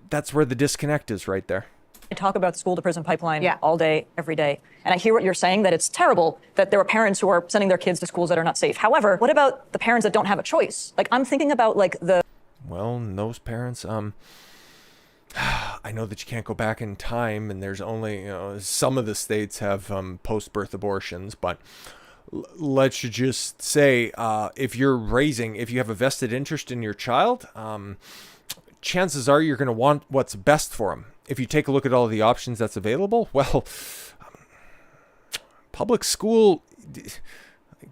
that's where the disconnect is right there. I talk about the school to prison pipeline all day, every day. And I hear what you're saying, that it's terrible that there are parents who are sending their kids to schools that are not safe. However, what about the parents that don't have a choice? Like, I'm thinking about Well, those parents, I know that you can't go back in time, and there's only, some of the states have post-birth abortions, but let's just say if you have a vested interest in your child, chances are you're going to want what's best for them. If you take a look at all of the options that's available, well, public school,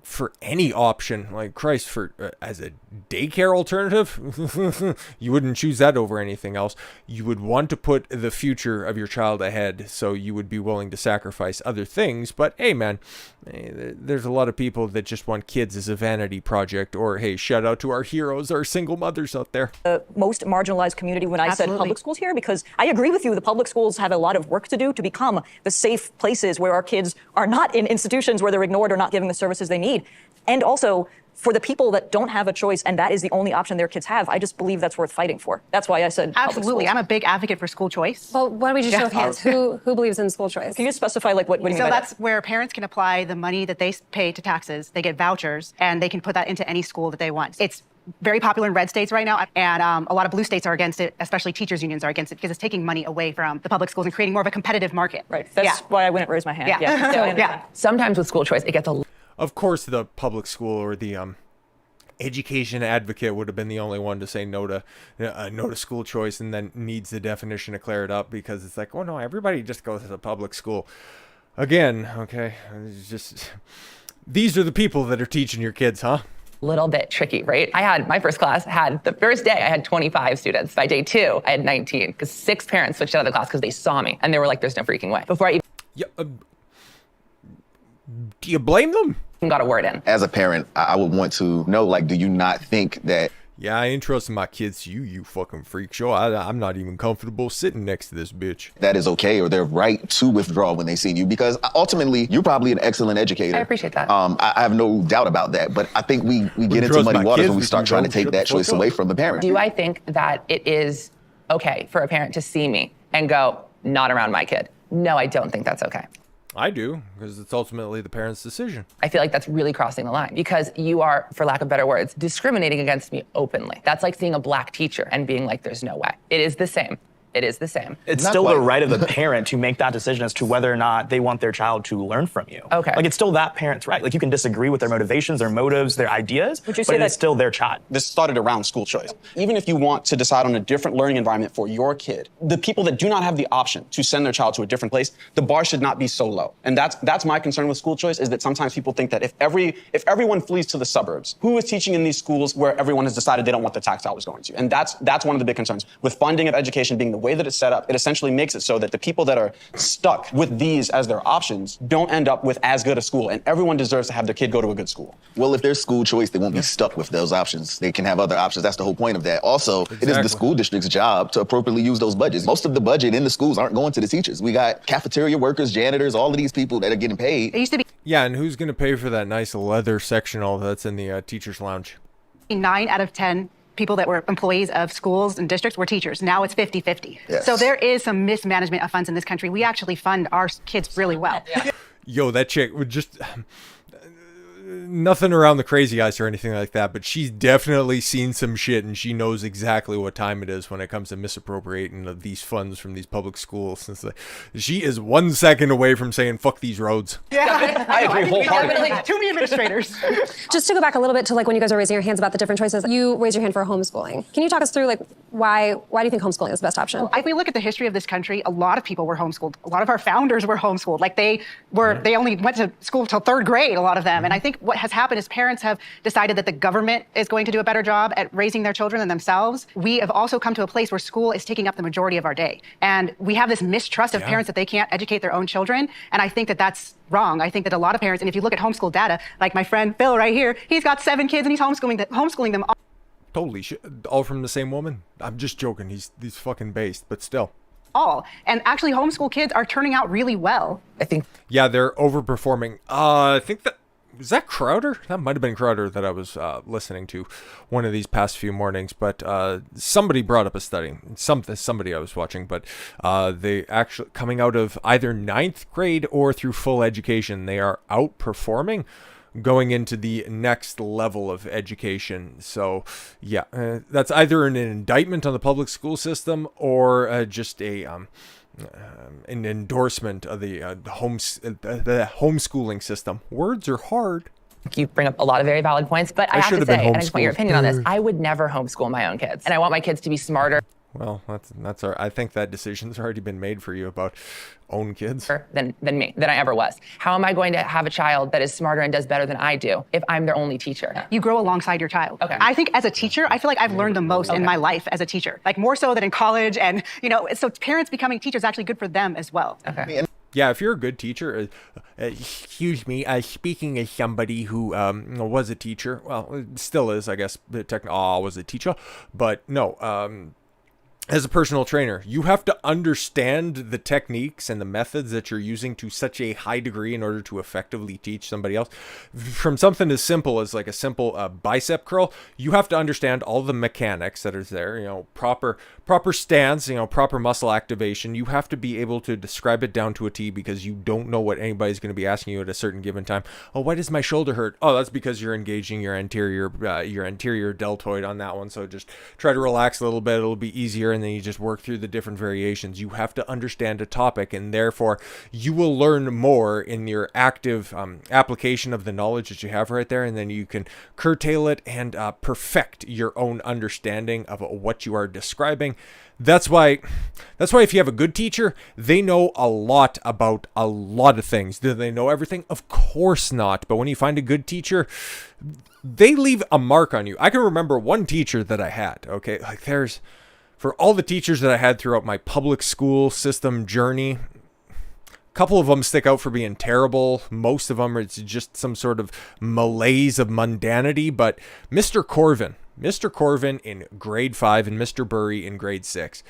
for any option, like Christ, as a daycare alternative, you wouldn't choose that over anything else. You would want to put the future of your child ahead, so you would be willing to sacrifice other things. But hey, man, there's a lot of people that just want kids as a vanity project. Or hey, shout out to our heroes, our single mothers out there. The most marginalized community when I said public schools here, because I agree with you, the public schools have a lot of work to do to become the safe places where our kids are not in institutions where they're ignored or not given the services they need. And also, for the people that don't have a choice and that is the only option their kids have, I just believe that's worth fighting for. That's why I said absolutely. I'm a big advocate for school choice. Well, why don't we just show of hands? Who believes in school choice? Can you just specify what you mean by that? So that's where parents can apply the money that they pay to taxes. They get vouchers, and they can put that into any school that they want. It's very popular in red states right now, and a lot of blue states are against it, especially teachers unions are against it, because it's taking money away from the public schools and creating more of a competitive market. Right. That's why I wouldn't raise my hand. Yeah. Sometimes with school choice, it gets a... Of course, the public school or the education advocate would have been the only one to say no to school choice, and then needs the definition to clear it up, because it's like, oh no, everybody just goes to the public school. Again, okay, it's just, these are the people that are teaching your kids, huh? Little bit tricky, right? My first class the first day I had 25 students. By day 2, I had 19, because 6 parents switched out of the class because they saw me, and they were like, there's no freaking way. Before I even... do you blame them? Got a word in. As a parent, I would want to know, do you not think that... Yeah, I ain't trusting my kids to you fucking freak show. I'm not even comfortable sitting next to this bitch. That is okay, or they're right to withdraw when they see you, because ultimately, you're probably an excellent educator. I appreciate that. I have no doubt about that, but I think we get into muddy waters when we start trying to take that choice away from the parent. Do I think that it is okay for a parent to see me and go, not around my kid? No, I don't think that's okay. I do, because it's ultimately the parent's decision. I feel like that's really crossing the line because you are, for lack of better words, discriminating against me openly. That's like seeing a black teacher and being like, there's no way. It is the same. It is the same. It's still the right of the parent to make that decision as to whether or not they want their child to learn from you. Okay. Like, it's still that parent's right. Like, you can disagree with their motivations, their motives, their ideas, Would you but say it's that still their child. This started around school choice. Even if you want to decide on a different learning environment for your kid, the people that do not have the option to send their child to a different place, the bar should not be so low. And that's my concern with school choice, is that sometimes people think that if everyone flees to the suburbs, who is teaching in these schools where everyone has decided they don't want the tax dollars going to? And that's one of the big concerns. With funding of education being the way that it's set up, it essentially makes it so that the people that are stuck with these as their options don't end up with as good a school, and everyone deserves to have their kid go to a good school. Well, if there's school choice, they won't be stuck with those options. They can have other options. That's the whole point of that. Also, It is the school district's job to appropriately use those budgets. Most of the budget in the schools aren't going to the teachers. We got cafeteria workers, janitors, all of these people that are getting paid. It used to be Yeah, and who's going to pay for that nice leather sectional that's in the teacher's lounge? 9 out of 10 people that were employees of schools and districts were teachers. Now it's 50-50. Yes. So there is some mismanagement of funds in this country. We actually fund our kids really well. Yo, that chick would just... Nothing around the crazy eyes or anything like that, but she's definitely seen some shit, and she knows exactly what time it is when it comes to misappropriating of these funds from these public schools. Since she is 1 second away from saying "fuck these roads." Yeah, I agree wholeheartedly. Too many administrators. Just to go back a little bit to like when you guys were raising your hands about the different choices, you raised your hand for homeschooling. Can you talk us through like why do you think homeschooling is the best option? If we look at the history of this country, a lot of people were homeschooled. A lot of our founders were homeschooled. Like they only went to school till 3rd grade, a lot of them. And I think what has happened is parents have decided that the government is going to do a better job at raising their children than themselves. We have also come to a place where school is taking up the majority of our day. And we have this mistrust of parents that they can't educate their own children. And I think that that's wrong. I think that a lot of parents, and if you look at homeschool data, like my friend Phil right here, he's got 7 kids and he's homeschooling them all. Totally shit. All from the same woman? I'm just joking. He's fucking based, but still. And actually homeschool kids are turning out really well. I think. Yeah, they're overperforming. I think that... Was that Crowder? That might have been Crowder that I was listening to one of these past few mornings. But somebody brought up a study. Somebody I was watching. But they actually, coming out of either 9th grade or through full education, they are outperforming going into the next level of education. So, yeah, that's either an indictment on the public school system or just an endorsement of the homeschooling system. Words are hard. You bring up a lot of very valid points, but I have to say, and I just want your opinion on this, I would never homeschool my own kids. And I want my kids to be smarter. Well, that's I think that decision's already been made for you about own kids. Than I ever was. How am I going to have a child that is smarter and does better than I do if I'm their only teacher? You grow alongside your child. Okay. I think as a teacher, I feel like I've learned the most in my life as a teacher, like more so than in college. And, so parents becoming teachers is actually good for them as well. Okay. Yeah, if you're a good teacher, excuse me, speaking as somebody who was a teacher, well, still is, I guess, was a teacher, but no, as a personal trainer, you have to understand the techniques and the methods that you're using to such a high degree in order to effectively teach somebody else. From something as simple as like a simple bicep curl, you have to understand all the mechanics that are there, proper stance, proper muscle activation. You have to be able to describe it down to a T because you don't know what anybody's going to be asking you at a certain given time. Oh, why does my shoulder hurt? Oh, that's because you're engaging your anterior deltoid on that one. So just try to relax a little bit. It'll be easier. And then you just work through the different variations. You have to understand a topic, and therefore you will learn more in your active application of the knowledge that you have right there, and then you can curtail it and perfect your own understanding of what you are describing. That's why if you have a good teacher, they know a lot about a lot of things. Do they know everything? Of course not. But when you find a good teacher, they leave a mark on you. I can remember one teacher that I had, okay? Like for all the teachers that I had throughout my public school system journey, a couple of them stick out for being terrible. Most of them, it's just some sort of malaise of mundanity. But Mr. Corvin in grade 5 and Mr. Burry in grade 6.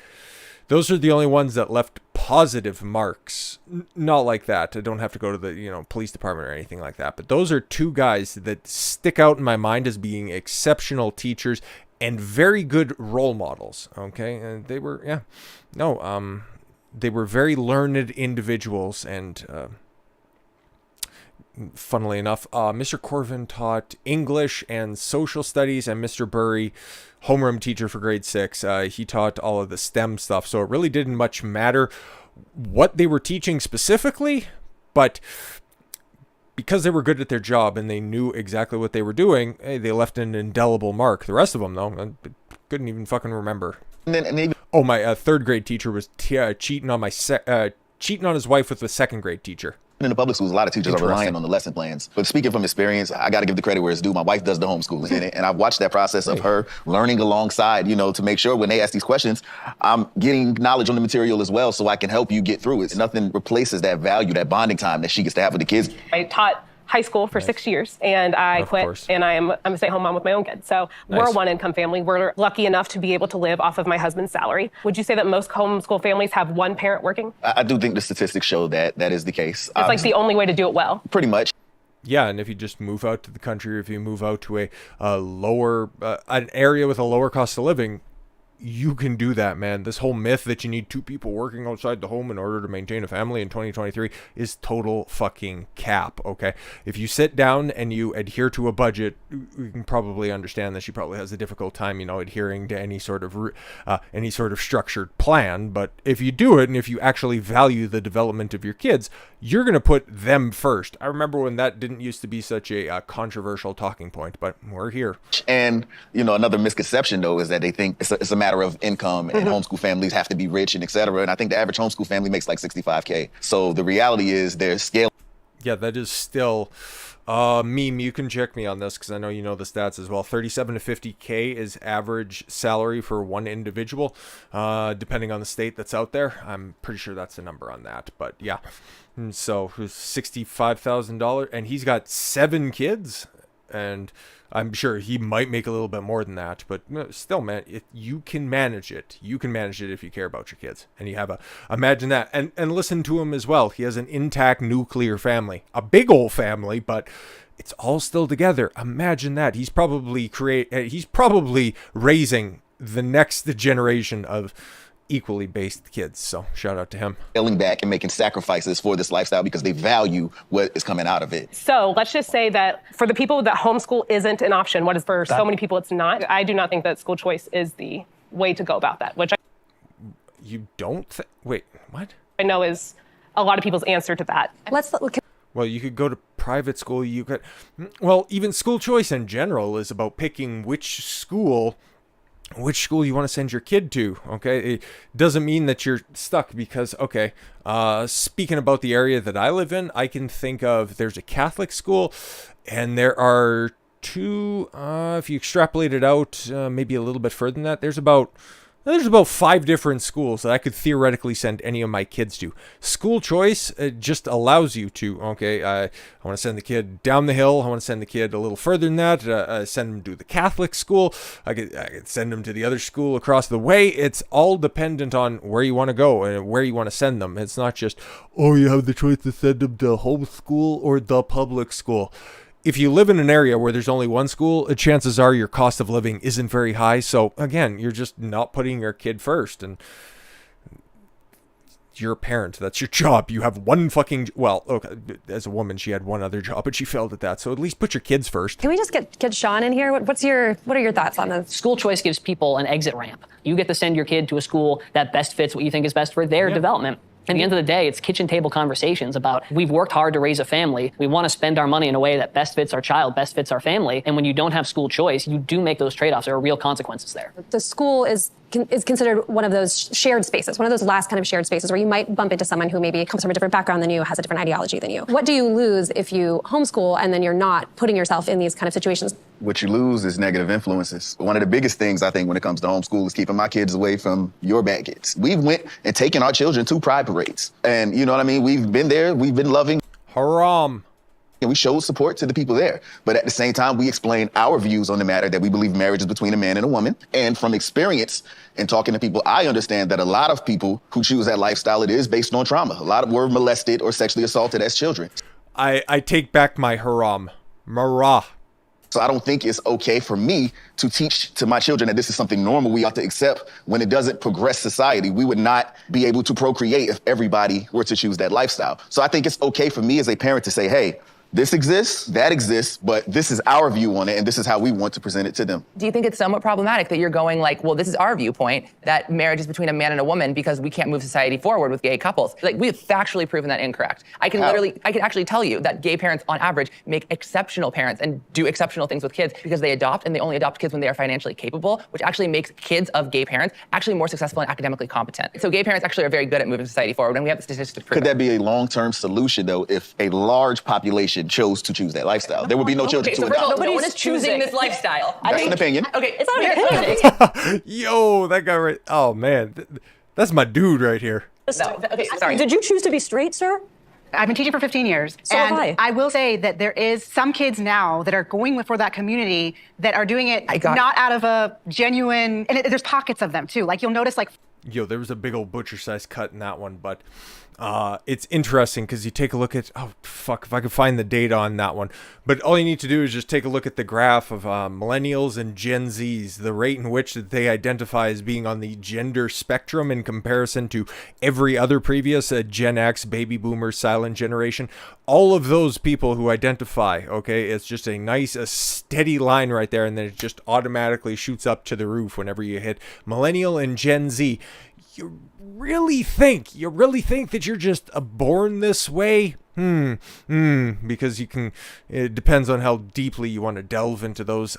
Those are the only ones that left positive marks. Not like that. I don't have to go to the police department or anything like that. But those are two guys that stick out in my mind as being exceptional teachers and very good role models. Okay, and they were they were very learned individuals, and funnily enough, Mr. Corvin taught English and social studies, and Mr. Burry, homeroom teacher for grade 6, he taught all of the STEM stuff. So it really didn't much matter what they were teaching specifically, but because they were good at their job and they knew exactly what they were doing, hey, they left an indelible mark. The rest of them, though, I couldn't even fucking remember. Oh, my third grade teacher was cheating on his wife with the second grade teacher. In the public schools, a lot of teachers are relying on the lesson plans. But speaking from experience, I got to give the credit where it's due. My wife does the homeschooling in it, and I've watched that process of her learning alongside, to make sure when they ask these questions, I'm getting knowledge on the material as well, so I can help you get through it. Nothing replaces that value, that bonding time that she gets to have with the kids. I taught high school for 6 years, and I quit, and I'm a stay-at-home mom with my own kids. So we're a one-income family. We're lucky enough to be able to live off of my husband's salary. Would you say that most homeschool families have one parent working? I do think the statistics show that is the case. It's like the only way to do it well. Pretty much. Yeah, and if you just move out to the country, or if you move out to a lower, an area with a lower cost of living, you can do that, man. This whole myth that you need 2 people working outside the home in order to maintain a family in 2023 is total fucking cap, okay? If you sit down and you adhere to a budget, you can probably understand that she probably has a difficult time, adhering to any sort of structured plan. But if you do it, and if you actually value the development of your kids, you're going to put them first. I remember when that didn't used to be such a controversial talking point, but we're here. And, another misconception, though, is that they think it's a matter of income, and homeschool families have to be rich and et cetera. And I think the average homeschool family makes like $65K. So the reality is there's scale. Yeah, that is still meme. You can check me on this because I know you know the stats as well. 37 to 50K is average salary for one individual, depending on the state that's out there. I'm pretty sure that's the number on that, but yeah. And so $65,000, and he's got 7 kids, and I'm sure he might make a little bit more than that, but still, man, you can manage it. You can manage it if you care about your kids. And you have imagine that. And listen to him as well. He has an intact nuclear family, a big old family, but it's all still together. Imagine that. He's probably raising the next generation of equally based kids. So shout out to him. Scaling back and making sacrifices for this lifestyle because they value what is coming out of it. So let's just say that for the people that homeschool isn't an option, what is for so many people it's not. I do not think that school choice is the way to go about that, which you don't wait, what? I know is a lot of people's answer to that. Well, you could go to private school. Even school choice in general is about picking which school you want to send your kid to, okay? It doesn't mean that you're stuck because, okay, speaking about the area that I live in, I can think of, there's a Catholic school, and there are 2, if you extrapolate it out, maybe a little bit further than that, there's about 5 different schools that I could theoretically send any of my kids to. School choice just allows you to, okay, I want to send the kid down the hill. I want to send the kid a little further than that. Send them to the Catholic school. I could send them to the other school across the way. It's all dependent on where you want to go and where you want to send them. It's not just, you have the choice to send them to homeschool or the public school. If you live in an area where there's only one school, chances are your cost of living isn't very high. So again, you're just not putting your kid first. And you're a parent. That's your job. You have one okay, as a woman, she had one other job, but she failed at that. So at least put your kids first. Can we just get Sean in here? What are your thoughts on this? School choice gives people an exit ramp. You get to send your kid to a school that best fits what you think is best for their development. At the end of the day, it's kitchen table conversations about we've worked hard to raise a family. We want to spend our money in a way that best fits our child, best fits our family. And when you don't have school choice, you do make those trade-offs. There are real consequences there. The school is considered one of those shared spaces, one of those last kind of shared spaces where you might bump into someone who maybe comes from a different background than you, has a different ideology than you. What do you lose if you homeschool and then you're not putting yourself in these kind of situations? What you lose is negative influences. One of the biggest things I think when it comes to homeschool is keeping my kids away from your bad kids. We've went and taken our children to pride parades. And you know what I mean? We've been there. We've been loving. Haram. And we showed support to the people there. But at the same time, we explain our views on the matter that we believe marriage is between a man and a woman. And from experience and talking to people, I understand that a lot of people who choose that lifestyle, it is based on trauma. A lot of were molested or sexually assaulted as children. I take back my haram. Marah. So I don't think it's okay for me to teach to my children that this is something normal we ought to accept when it doesn't progress society. We would not be able to procreate if everybody were to choose that lifestyle. So I think it's okay for me as a parent to say, hey, this exists, that exists, but this is our view on it, and this is how we want to present it to them. Do you think it's somewhat problematic that you're going like, well, this is our viewpoint, that marriage is between a man and a woman because we can't move society forward with gay couples? Like, we have factually proven that incorrect. I can actually tell you that gay parents, on average, make exceptional parents and do exceptional things with kids because they adopt, and they only adopt kids when they are financially capable, which actually makes kids of gay parents actually more successful and academically competent. So gay parents actually are very good at moving society forward, and we have the statistics to prove Could that be a long-term solution, though, if a large population chose to choose that lifestyle? There would be no children to adopt. No one is choosing this lifestyle. That's an opinion. Okay, it's not an opinion. Yo, that guy right. Oh man, that's my dude right here. No, okay, sorry. Did you choose to be straight, sir? I've been teaching for 15 years. So have I. I will say that there is some kids now that are going for that community that are doing it not out of a genuine, and there's pockets of them too. Like you'll notice like. Yo, there was a big old butcher size cut in that one, but it's interesting because you take a look at, oh fuck, if I could find the data on that one. But all you need to do is just take a look at the graph of millennials and Gen Zs, the rate in which they identify as being on the gender spectrum in comparison to every other previous Gen X, baby boomer, silent generation. All of those people who identify, okay, it's just a steady line right there, and then it just automatically shoots up to the roof whenever you hit millennial and Gen Z. You really think that you're just born this way? Because it depends on how deeply you want to delve into those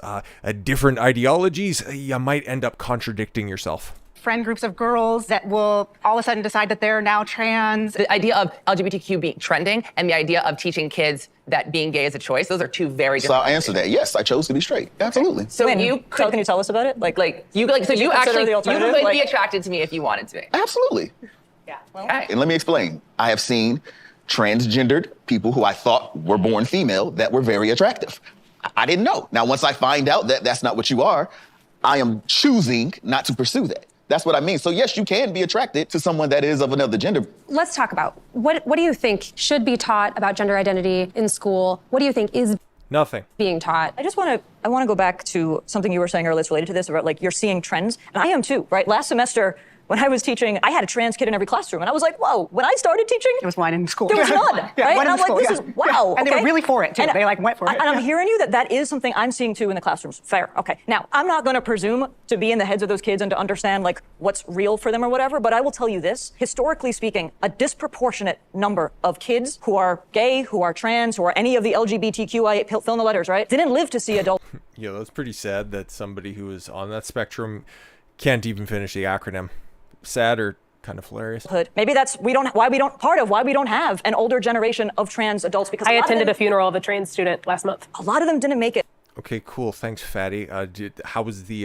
different ideologies. You might end up contradicting yourself. Friend groups of girls that will all of a sudden decide that they're now trans. The idea of LGBTQ being trending and the idea of teaching kids that being gay is a choice, those are two very different So I'll answer that. Yes, I chose to be straight. Absolutely. So can you tell us about it? You could be attracted to me if you wanted to be. Absolutely. Yeah. Well, okay. And let me explain. I have seen transgendered people who I thought were born female that were very attractive. I didn't know. Now, once I find out that that's not what you are, I am choosing not to pursue that. That's what I mean. So yes, you can be attracted to someone that is of another gender. Let's talk about what do you think should be taught about gender identity in school? What do you think is nothing being taught? I want to go back to something you were saying earlier that's related to this about like you're seeing trends. And I am too, right? Last semester, when I was teaching, I had a trans kid in every classroom. And I was like, whoa, when I started teaching, it was one in school. There was none, right? And I'm like, this is, wow. And they were really for it, too. And they went for it. And I'm hearing you that is something I'm seeing, too, in the classrooms. Fair, okay. Now, I'm not going to presume to be in the heads of those kids and to understand, like, what's real for them or whatever, but I will tell you this. Historically speaking, a disproportionate number of kids who are gay, who are trans, who are any of the LGBTQI, fill in the letters, right, didn't live to see adult. Yeah, that's pretty sad that somebody who is on that spectrum can't even finish the acronym. Sad or kind of hilarious. Maybe that's why we don't have an older generation of trans adults because I attended a funeral of a trans student last month. A lot of them didn't make it. Okay, cool. Thanks, Fatty. How was the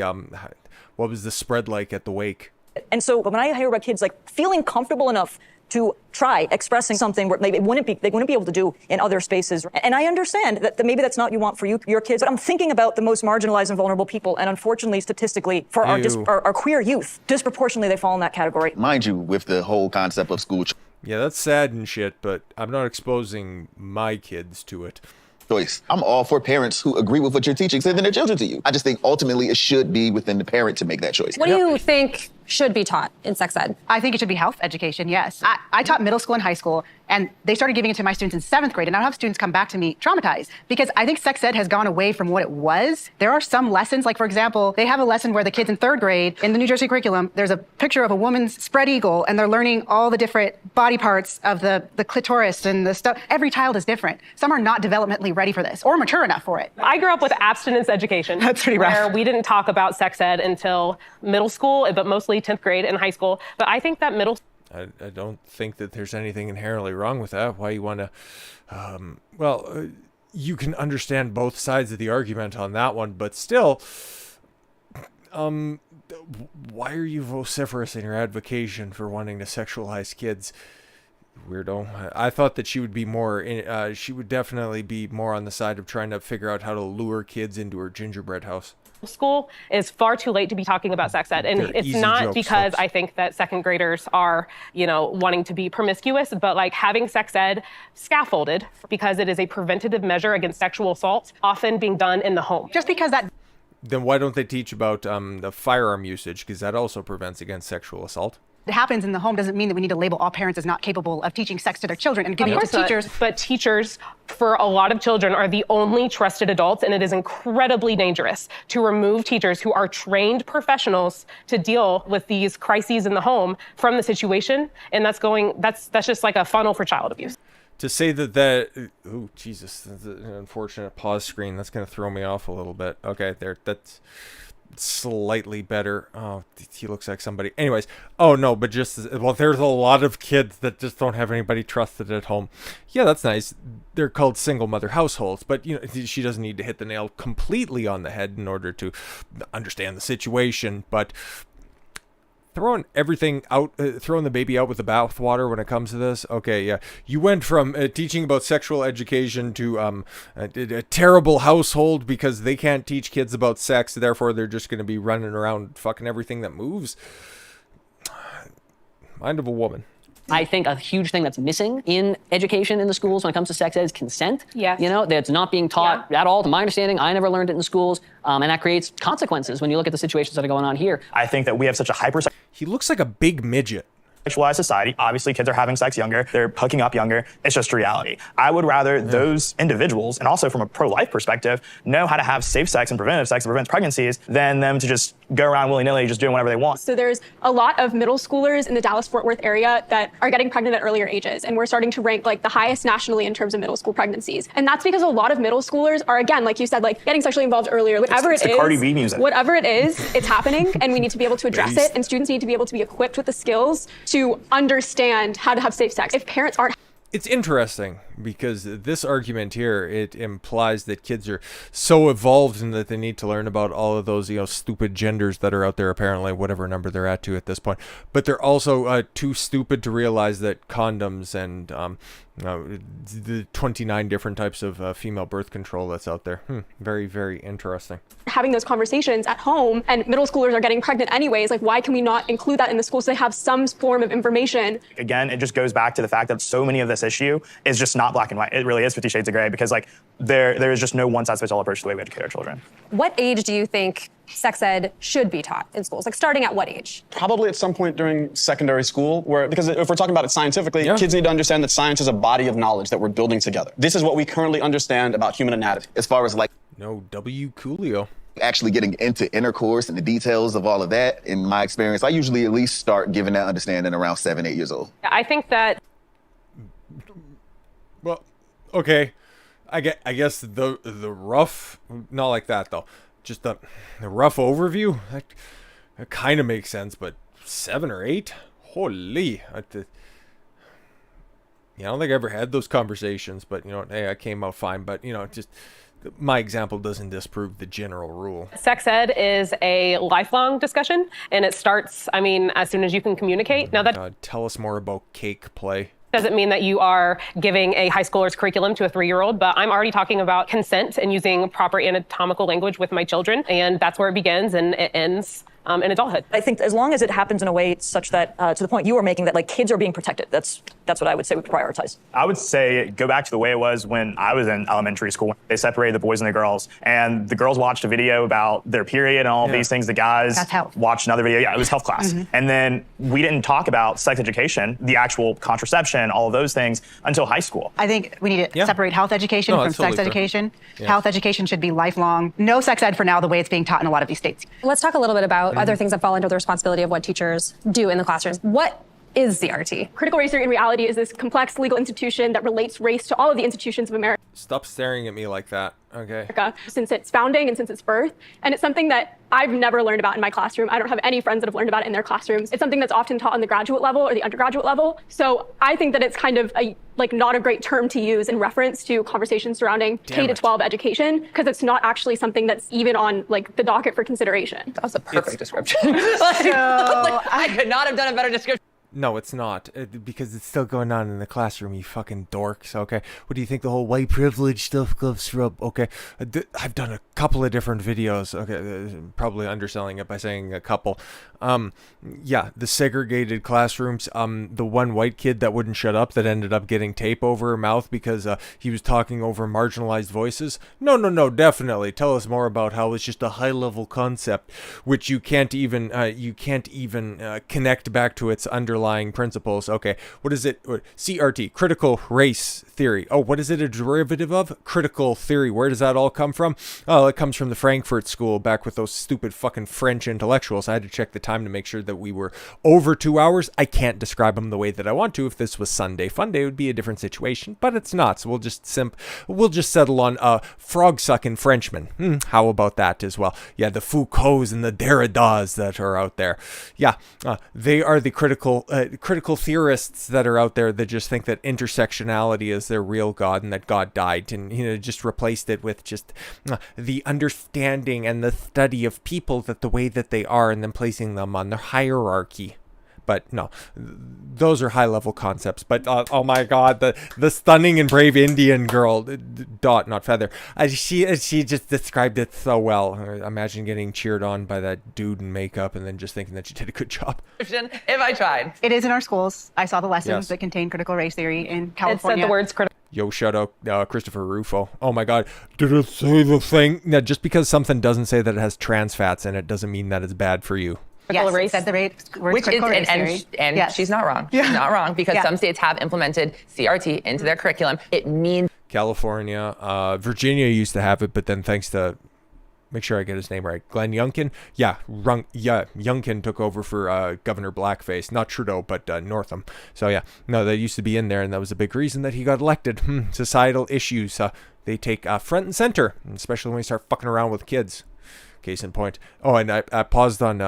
what was the spread like at the wake? And so when I hear about kids like feeling comfortable enough to try expressing something where maybe they wouldn't be able to do in other spaces. And I understand that maybe that's not what you want for your kids, but I'm thinking about the most marginalized and vulnerable people, and unfortunately, statistically, for our queer youth, disproportionately they fall in that category. Mind you, with the whole concept of school yeah, that's sad and shit, but I'm not exposing my kids to it. Choice. I'm all for parents who agree with what you're teaching, sending their children to you. I just think ultimately it should be within the parent to make that choice. What do you think should be taught in sex ed? I think it should be health education, yes. I taught middle school and high school, and they started giving it to my students in 7th grade, and I have students come back to me traumatized because I think sex ed has gone away from what it was. There are some lessons, like for example, they have a lesson where the kids in 3rd grade, in the New Jersey curriculum, there's a picture of a woman's spread eagle, and they're learning all the different body parts of the clitoris and the stuff. Every child is different. Some are not developmentally ready for this or mature enough for it. I grew up with abstinence education. That's pretty rough. Where we didn't talk about sex ed until middle school, but mostly 10th grade and high school. But I think that I don't think that there's anything inherently wrong with that. Why you want to, you can understand both sides of the argument on that one, but still, why are you vociferous in your advocation for wanting to sexualize kids? Weirdo. I thought that she would be more, she would definitely be more on the side of trying to figure out how to lure kids into her gingerbread house. School is far too late to be talking about sex ed. And They're it's easy not jokes, because folks. I think that second graders are, wanting to be promiscuous, but like having sex ed scaffolded because it is a preventative measure against sexual assault, often being done in the home. Just because that Then why don't they teach about the firearm usage? Because that also prevents against sexual assault. happens in the home doesn't mean that we need to label all parents as not capable of teaching sex to their children and giving it to Of course not. teachers. But teachers, for a lot of children, are the only trusted adults, and it is incredibly dangerous to remove teachers who are trained professionals to deal with these crises in the home from the situation, and that's just like a funnel for child abuse. To say oh Jesus, that's an unfortunate pause screen. That's gonna throw me off a little bit. Okay, that's slightly better. Oh, he looks like somebody. Anyways, oh no, but there's a lot of kids that just don't have anybody trusted at home. Yeah, that's nice. They're called single mother households, but she doesn't need to hit the nail completely on the head in order to understand the situation. But throwing everything out, throwing the baby out with the bathwater when it comes to this. Okay, yeah. You went from teaching about sexual education to a terrible household because they can't teach kids about sex, therefore they're just going to be running around fucking everything that moves. Mind of a woman. I think a huge thing that's missing in education in the schools when it comes to sex ed is consent. Yes. That's not being taught at all. To my understanding, I never learned it in schools, and that creates consequences when you look at the situations that are going on here. I think that we have such a He looks like a big midget. Sexualized society. Obviously, kids are having sex younger. They're hooking up younger. It's just reality. I would rather those individuals, and also from a pro-life perspective, know how to have safe sex and preventive sex that prevents pregnancies than them to just go around willy-nilly just doing whatever they want. So there's a lot of middle schoolers in the Dallas-Fort Worth area that are getting pregnant at earlier ages, and we're starting to rank like the highest nationally in terms of middle school pregnancies. And that's because a lot of middle schoolers are, again, like you said, like getting sexually involved earlier. Whatever it's the Cardi B music. Whatever it is, it's happening, and we need to be able to address it, and students need to be able to be equipped with the skills to understand how to have safe sex. If parents aren't... It's interesting because this argument here, it implies that kids are so evolved and that they need to learn about all of those, stupid genders that are out there, apparently, whatever number they're at this point. But they're also too stupid to realize that condoms and the 29 different types of female birth control that's out there. Very, very interesting. Having those conversations at home, and middle schoolers are getting pregnant anyways, like why can we not include that in the school so they have some form of information? Again, it just goes back to the fact that so many of this issue is just not black and white. It really is 50 Shades of Gray because there is just no one-size-fits-all approach to the way we educate our children. What age do you think sex ed should be taught in schools? Like starting at what age? Probably at some point during secondary school, because if we're talking about it scientifically, kids need to understand that science is a body of knowledge that we're building together. This is what we currently understand about human anatomy. As far as No W. Coolio. actually getting into intercourse and the details of all of that, in my experience, I usually at least start giving that understanding around 7, 8 years old. I think that... Well, okay. I guess the rough, not like that though. Just the rough overview, that kind of makes sense, but 7 or 8? Holy. I don't think I ever had those conversations, but hey, I came out fine. But just my example doesn't disprove the general rule. Sex ed is a lifelong discussion, and it starts, as soon as you can communicate. Now that tell us more about cake play. Doesn't mean that you are giving a high schooler's curriculum to a 3-year-old, but I'm already talking about consent and using proper anatomical language with my children, and that's where it begins and it ends in adulthood. I think as long as it happens in a way such that, to the point you were making, that kids are being protected, that's what I would say we prioritize. I would say go back to the way it was when I was in elementary school. They separated the boys and the girls, and the girls watched a video about their period and all these things. The guys watched another video. Yeah, it was health class. And then we didn't talk about sex education, the actual contraception, all of those things until high school. I think we need to separate health education from sex education. Health education should be lifelong. No sex ed for now, the way it's being taught in a lot of these states. Let's talk a little bit about other things that fall under the responsibility of what teachers do in the classrooms. What is CRT? Critical race theory in reality is this complex legal institution that relates race to all of the institutions of America. Stop staring at me like that, okay? Since its founding and since its birth. And it's something that I've never learned about in my classroom. I don't have any friends that have learned about it in their classrooms. It's something that's often taught on the graduate level or the undergraduate level. So I think that it's kind of not a great term to use in reference to conversations surrounding K-12 education, because it's not actually something that's even on the docket for consideration. That was a perfect description. I could not have done a better description. No, it's not, because it's still going on in the classroom, you fucking dorks, okay? What do you think the whole white privilege stuff comes from? Okay, I've done a couple of different videos, okay, probably underselling it by saying a couple. Yeah, the segregated classrooms, the one white kid that wouldn't shut up that ended up getting tape over her mouth because he was talking over marginalized voices. No, definitely. Tell us more about how it's just a high-level concept, which you can't even connect back to its underlying principles. Okay, what is it? CRT, critical race theory. Oh, what is it a derivative of? Critical theory. Where does that all come from? Oh, it comes from the Frankfurt School, back with those stupid fucking French intellectuals. I had to check the time to make sure that we were over 2 hours. I can't describe them the way that I want to. If this was Sunday Funday, it would be a different situation, but it's not. So we'll just settle on frog sucking Frenchmen. How about that as well? Yeah, the Foucaults and the Derridas that are out there. Yeah, they are the critical theorists that are out there that just think that intersectionality is their real God and that God died, and just replaced it with just the understanding and the study of people that the way that they are, and then placing them on their hierarchy. But no, those are high-level concepts. But oh my God, the stunning and brave Indian girl, Dot, not Feather, she just described it so well. Imagine getting cheered on by that dude in makeup and then just thinking that you did a good job. If I tried. It is in our schools. I saw the lessons that contain critical race theory in California. It said the words critical. Yo, shout out Christopher Rufo. Oh my God, did it say the thing? Now, just because something doesn't say that it has trans fats in it doesn't mean that it's bad for you. Yes, it said the word which is, race and yes. She's not wrong. She's not wrong, because some states have implemented CRT into their curriculum. It means California, Virginia used to have it, but then thanks to, make sure I get his name right, Glenn Youngkin. Youngkin took over for Governor Blackface, not Trudeau, but Northam. So yeah, no, that used to be in there, and that was a big reason that he got elected. Societal issues, they take front and center, especially when we start fucking around with kids. Case in point. Oh, and I paused on,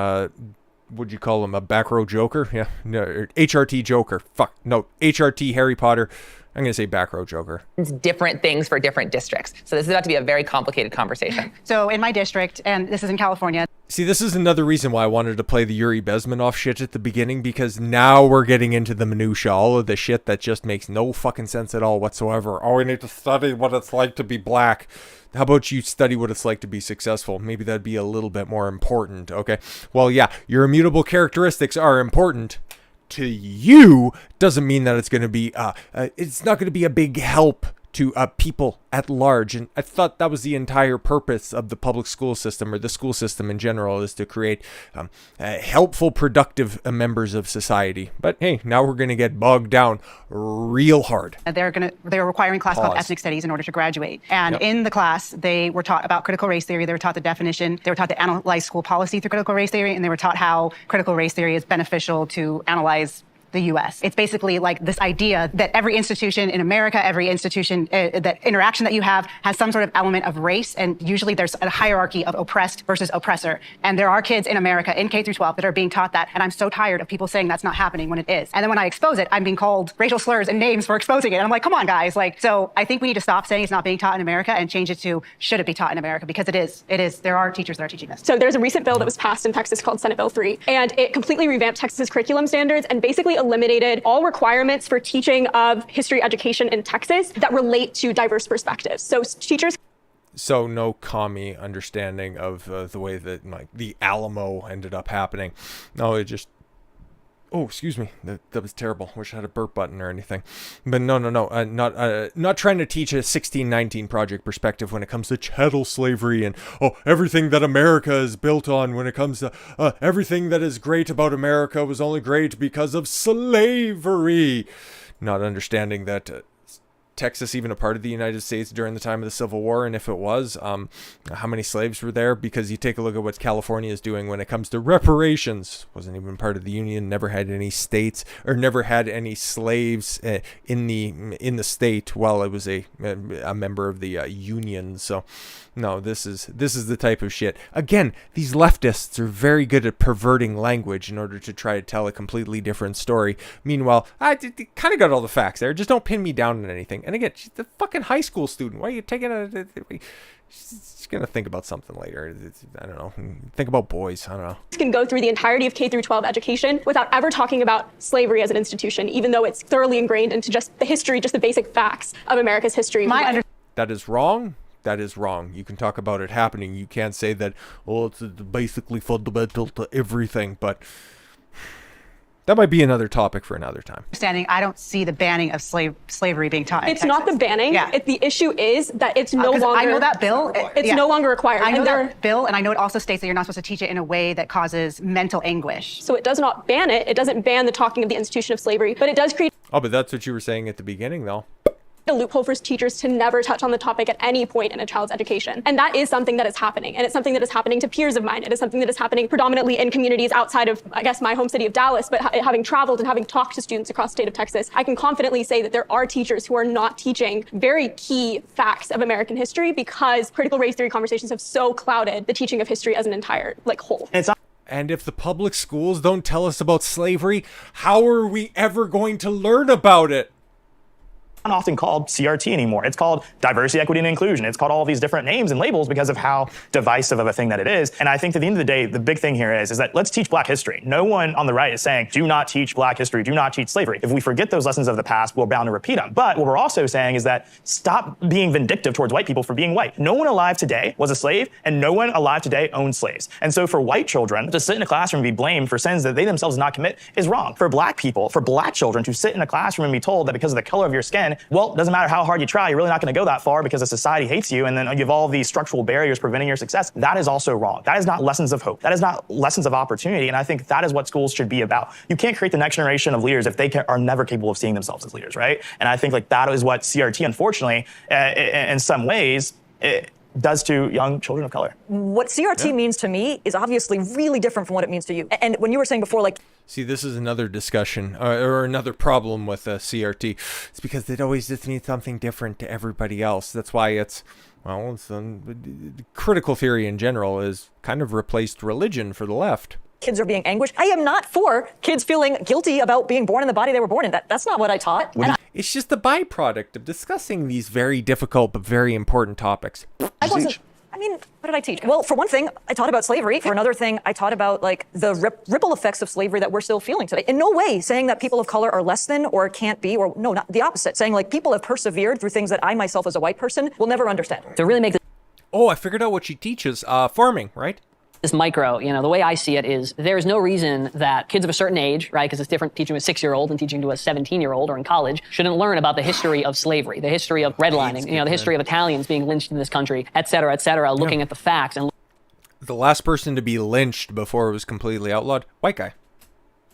what'd you call him, a back row Joker? Yeah, no, HRT Joker. Fuck, no, HRT Harry Potter. I'm going to say back row Joker. It's different things for different districts. So this is about to be a very complicated conversation. So in my district, and this is in California. See, this is another reason why I wanted to play the Yuri Bezmenov shit at the beginning, because now we're getting into the minutia, all of the shit that just makes no fucking sense at all whatsoever. Oh, we need to study what it's like to be black. How about you study what it's like to be successful? Maybe that'd be a little bit more important, okay? Well, yeah, your immutable characteristics are important to you. Doesn't mean that it's going to be, it's not going to be a big help to people at large. And I thought that was the entire purpose of the public school system, or the school system in general, is to create helpful, productive members of society. But hey, now we're going to get bogged down real hard. They're requiring a class called ethnic studies in order to graduate. And in the class, they were taught about critical race theory. They were taught the definition. They were taught to analyze school policy through critical race theory. And they were taught how critical race theory is beneficial to analyze the U.S. It's basically like this idea that every institution in America, every institution, that interaction that you have has some sort of element of race, and usually there's a hierarchy of oppressed versus oppressor. And there are kids in America in K through 12 that are being taught that, and I'm so tired of people saying that's not happening when it is. And then when I expose it, I'm being called racial slurs and names for exposing it. And I'm like, come on, guys. So I think we need to stop saying it's not being taught in America and change it to should it be taught in America, because it is. It is. There are teachers that are teaching this. So there's a recent bill that was passed in Texas called Senate Bill 3, and it completely revamped Texas's curriculum standards and basically eliminated all requirements for teaching of history education in Texas that relate to diverse perspectives. So teachers. So no commie understanding of the way that the Alamo ended up happening. No, it just. Oh, excuse me. That was terrible. Wish I had a burp button or anything. But no. Not trying to teach a 1619 project perspective when it comes to chattel slavery and everything that America is built on. When it comes to everything that is great about America was only great because of slavery. Not understanding that Texas even a part of the United States during the time of the Civil War? And if it was, how many slaves were there? Because you take a look at what California is doing when it comes to reparations. Wasn't even part of the Union, never had any states, or never had any slaves in the state while it was a member of the Union. So no, this is the type of shit. Again, these leftists are very good at perverting language in order to try to tell a completely different story. Meanwhile, I kind of got all the facts there. Just don't pin me down on anything. And again, she's a fucking high school student. Why are you taking she's gonna think about something later. I don't know. Think about boys. I don't know. Can go through the entirety of K through 12 education without ever talking about slavery as an institution, even though it's thoroughly ingrained into just the history, just the basic facts of America's history. That is wrong. That is wrong. You can talk about it happening. You can't say that, oh, it's basically fundamental to everything, but that might be another topic for another time. Understanding, I don't see the banning of slavery being taught. It's not the banning. Yeah. The issue is that it's no longer. I know that bill. It's no longer required. I know that bill, and I know it also states that you're not supposed to teach it in a way that causes mental anguish. So it does not ban it. It doesn't ban the talking of the institution of slavery, but it does create Oh, but that's what you were saying at the beginning, though. a loophole for teachers to never touch on the topic at any point in a child's education. And that is something that is happening. And it's something that is happening to peers of mine. It is something that is happening predominantly in communities outside of, I guess, my home city of Dallas. But having traveled and having talked to students across the state of Texas, I can confidently say that there are teachers who are not teaching very key facts of American history because critical race theory conversations have so clouded the teaching of history as an entire, whole. And if the public schools don't tell us about slavery, how are we ever going to learn about it? Not often called CRT anymore. It's called diversity, equity, and inclusion. It's called all these different names and labels because of how divisive of a thing that it is. And I think at the end of the day, the big thing here is that let's teach Black history. No one on the right is saying, do not teach Black history, do not teach slavery. If we forget those lessons of the past, we're bound to repeat them. But what we're also saying is that stop being vindictive towards white people for being white. No one alive today was a slave, and no one alive today owned slaves. And so for white children to sit in a classroom and be blamed for sins that they themselves did not commit is wrong. For Black people, for Black children to sit in a classroom and be told that because of the color of your skin, well, it doesn't matter how hard you try, you're really not going to go that far because the society hates you, and then you have all these structural barriers preventing your success. That is also wrong. That is not lessons of hope. That is not lessons of opportunity, and I think that is what schools should be about. You can't create the next generation of leaders if they are never capable of seeing themselves as leaders, right? And I think that is what CRT, unfortunately, in some ways, it does to young children of color. What CRT means to me is obviously really different from what it means to you. And when you were saying before, see, this is another discussion or another problem with CRT. It's because it always just means something different to everybody else. That's why critical theory in general is kind of replaced religion for the left. Kids are being anguished. I am not for kids feeling guilty about being born in the body they were born in. That's not what I taught. It's just the byproduct of discussing these very difficult but very important topics. What did I teach? Well, for one thing, I taught about slavery. For another thing, I taught about the ripple effects of slavery that we're still feeling today. In no way saying that people of color are less than or can't be, or no, not the opposite. Saying people have persevered through things that I myself as a white person will never understand. To really make this. Oh, I figured out what she teaches. Farming, right? This micro, the way I see it is there's no reason that kids of a certain age, right, because it's different teaching to a 6-year-old and teaching to a 17-year-old or in college, shouldn't learn about the history of slavery, the history of redlining, the history of Italians being lynched in this country, et cetera, looking at the facts. And the last person to be lynched before it was completely outlawed, white guy.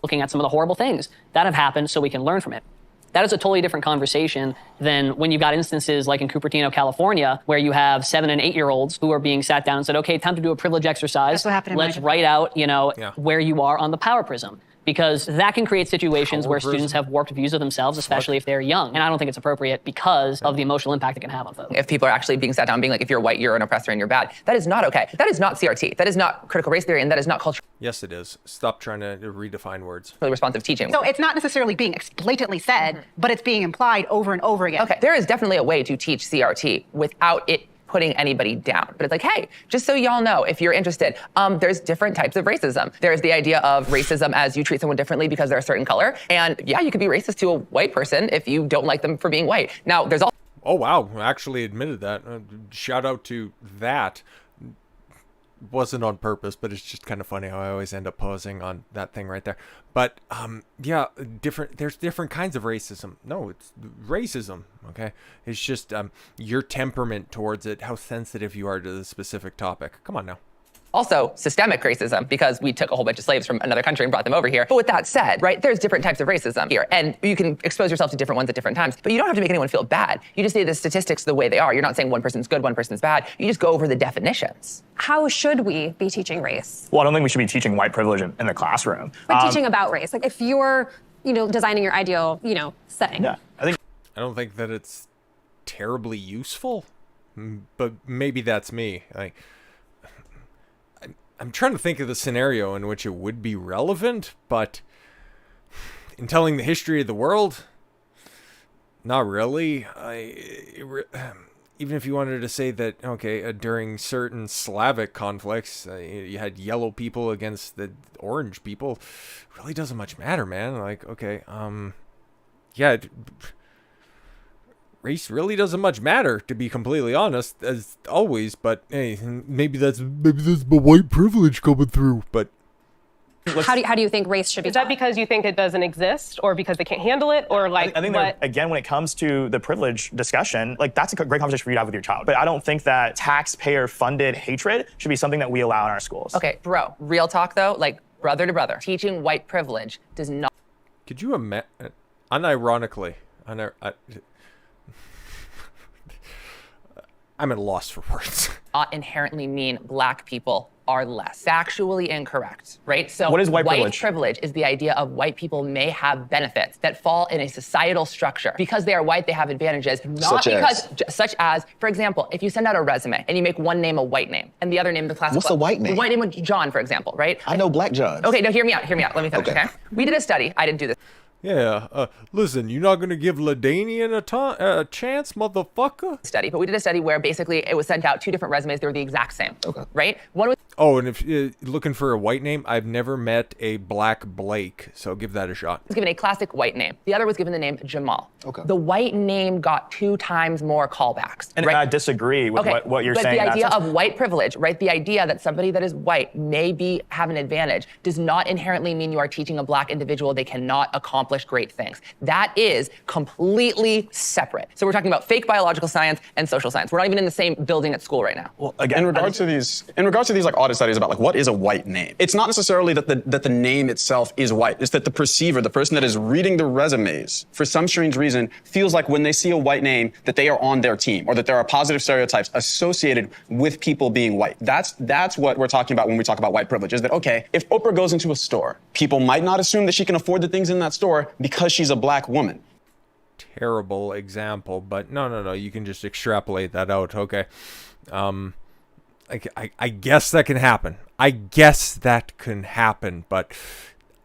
Looking at some of the horrible things that have happened so we can learn from it. That is a totally different conversation than when you've got instances like in Cupertino, California, where you have 7- and 8-year-olds who are being sat down and said, okay, time to do a privilege exercise. That's what happened. Let's write out, where you are on the power prism. Because that can create situations where students have warped views of themselves, especially if they're young. And I don't think it's appropriate because of the emotional impact it can have on folks. If people are actually being sat down being like, if you're white, you're an oppressor and you're bad, that is not okay. That is not CRT. That is not critical race theory, and that is not culture. Yes, it is. Stop trying to redefine words. Really responsive teaching. So it's not necessarily being blatantly said, but it's being implied over and over again. Okay, there is definitely a way to teach CRT without it putting anybody down. But it's like, hey, just so y'all know, if you're interested, there's different types of racism. There's the idea of racism as you treat someone differently because they're a certain color. And yeah, you could be racist to a white person if you don't like them for being white. Now, there's all. Oh, wow. I actually admitted that. Shout out to that. Wasn't on purpose, but it's just kind of funny how I always end up pausing on that thing right there. But yeah, there's different kinds of racism. No, it's racism, okay? It's just your temperament towards it, how sensitive you are to the specific topic. Come on now. Also, systemic racism, because we took a whole bunch of slaves from another country and brought them over here. But with that said, right, there's different types of racism here. And you can expose yourself to different ones at different times. But you don't have to make anyone feel bad. You just need the statistics the way they are. You're not saying one person's good, one person's bad. You just go over the definitions. How should we be teaching race? Well, I don't think we should be teaching white privilege in the classroom. But teaching about race. Like if you're, designing your ideal, setting. Yeah, I don't think that it's terribly useful. But maybe that's me. I'm trying to think of the scenario in which it would be relevant, but in telling the history of the world, not really. even if you wanted to say that, okay, during certain Slavic conflicts, you had yellow people against the orange people, really doesn't much matter, man. Like, okay, yeah, race really doesn't much matter, to be completely honest, as always. But hey, maybe that's my white privilege coming through. But how do you think race should be? Is that because you think it doesn't exist, or because they can't handle it, or like? I think that, again, when it comes to the privilege discussion, like that's a great conversation for you to have with your child. But I don't think that taxpayer-funded hatred should be something that we allow in our schools. Okay, bro. Real talk though, like brother to brother, teaching white privilege does not. Could you imagine? Unironically, I'm at a loss for words. Not inherently mean black people are less. Factually incorrect, right? So what is white privilege? White privilege is the idea of white people may have benefits that fall in a societal structure. Because they are white, they have advantages. Not such as, for example, if you send out a resume and you make one name a white name and the other name the class. What's a white name? The white name was John, for example, right? I know Black John. Okay, no, hear me out. Let me finish, okay? We did a study. I didn't do this. Yeah, listen, you're not going to give Ladanian a chance, motherfucker? Study, but we did a study where basically it was sent out 2 different resumes. They were the exact same, right? One was. Oh, and if you're looking for a white name, I've never met a black Blake, so give that a shot. Was given a classic white name. The other was given the name Jamal. Okay. The white name got 2 times more callbacks. And right? I disagree with what you're saying. But the idea of white privilege, right? The idea that somebody that is white may have an advantage does not inherently mean you are teaching a black individual they cannot accomplish great things. That is completely separate. So we're talking about fake biological science and social science. We're not even in the same building at school right now. Well, again, in regards to these like audit studies about like what is a white name, it's not necessarily that the name itself is white. It's that the perceiver, the person that is reading the resumes, for some strange reason, feels like when they see a white name that they are on their team, or that there are positive stereotypes associated with people being white. That's what we're talking about when we talk about white privilege. Is that okay? If Oprah goes into a store, people might not assume that she can afford the things in that store because she's a black woman. Terrible example, but no, you can just extrapolate that out. Okay. I guess that can happen. But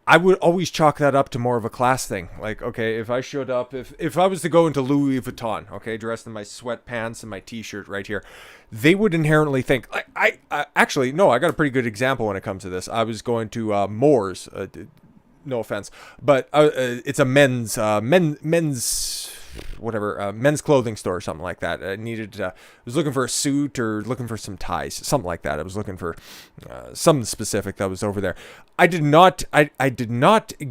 I would always chalk that up to more of a class thing. Like, okay, if I showed up, if I was to go into Louis Vuitton, okay, dressed in my sweatpants and my t-shirt right here, they would inherently think, I actually, no, I got a pretty good example when it comes to this. I was going to Moore's, no offense, but it's a men's clothing store or something like that. I was looking for a suit or looking for some ties, something like that. I was looking for something specific that was over there. I did not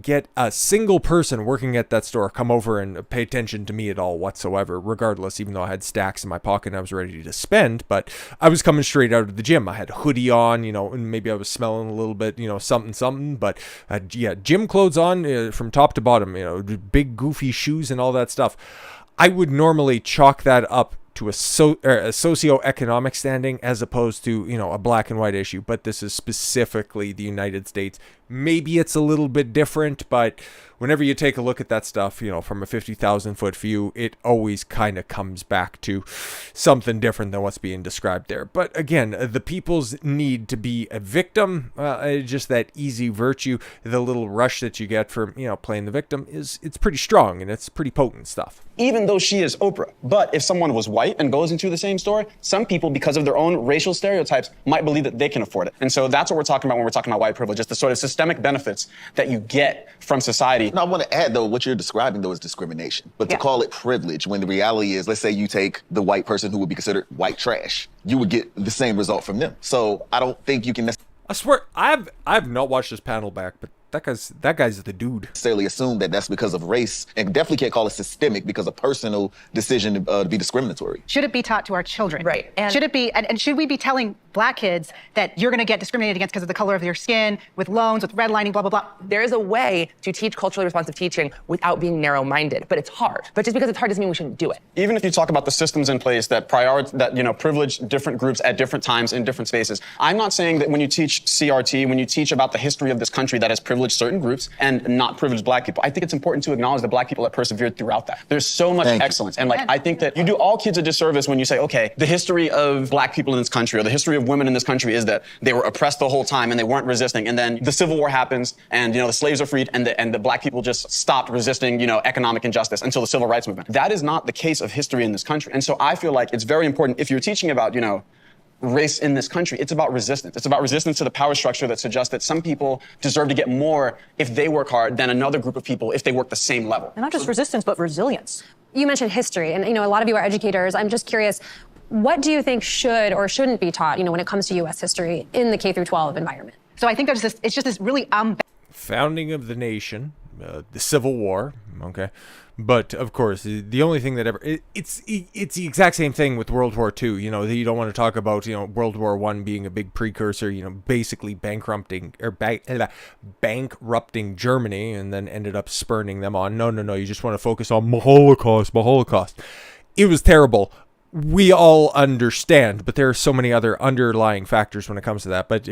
get a single person working at that store come over and pay attention to me at all whatsoever, regardless, even though I had stacks in my pocket and I was ready to spend. But I was coming straight out of the gym. I had a hoodie on, and maybe I was smelling a little bit, something, but gym clothes on from top to bottom, big goofy shoes and all that stuff. I would normally chalk that up to a socioeconomic standing as opposed to, a black and white issue. But this is specifically the United States. Maybe it's a little bit different, but whenever you take a look at that stuff, from a 50,000 foot view, it always kind of comes back to something different than what's being described there. But again, the people's need to be a victim, just that easy virtue, the little rush that you get from, playing the victim it's pretty strong and it's pretty potent stuff. Even though she is Oprah. But if someone was white and goes into the same store, some people, because of their own racial stereotypes, might believe that they can afford it. And so that's what we're talking about when we're talking about white privilege. It's the sort of systemic benefits that you get from society. Now, I want to add, though, what you're describing, though, is discrimination. But to call it privilege, when the reality is, let's say you take the white person who would be considered white trash, you would get the same result from them. So I don't think you can I swear, I've not watched this panel back, but that guy's the dude. Necessarily assume that that's because of race, and definitely can't call it systemic because of personal decision to be discriminatory. Should it be taught to our children? Right. And should it be, and should we be telling black kids that you're going to get discriminated against because of the color of your skin, with loans, with redlining, blah, blah, blah? There is a way to teach culturally responsive teaching without being narrow-minded, but it's hard. But just because it's hard doesn't mean we shouldn't do it. Even if you talk about the systems in place that privilege different groups at different times in different spaces, I'm not saying that when you teach CRT, when you teach about the history of this country that has privileged privilege certain groups and not privilege black people. I think it's important to acknowledge the black people that persevered throughout that. There's so much excellence. And like, I think that you do all kids a disservice when you say, okay, the history of black people in this country or the history of women in this country is that they were oppressed the whole time and they weren't resisting. And then the Civil War happens and, the slaves are freed and the black people just stopped resisting, economic injustice until the Civil Rights Movement. That is not the case of history in this country. And so I feel like it's very important if you're teaching about, race in this country, it's about resistance. It's about resistance to the power structure that suggests that some people deserve to get more if they work hard than another group of people if they work the same level. And not just resistance, but resilience. You mentioned history, and a lot of you are educators. I'm just curious, what do you think should or shouldn't be taught, when it comes to U.S. history in the K through 12 environment? So I think it's just this really founding of the nation, the Civil War, okay. But of course, the only thing that it's the exact same thing with World War II. You don't want to talk about World War I being a big precursor. Basically bankrupting Germany and then ended up spurning them on. No. You just want to focus on Holocaust. It was terrible. We all understand, but there are so many other underlying factors when it comes to that. But,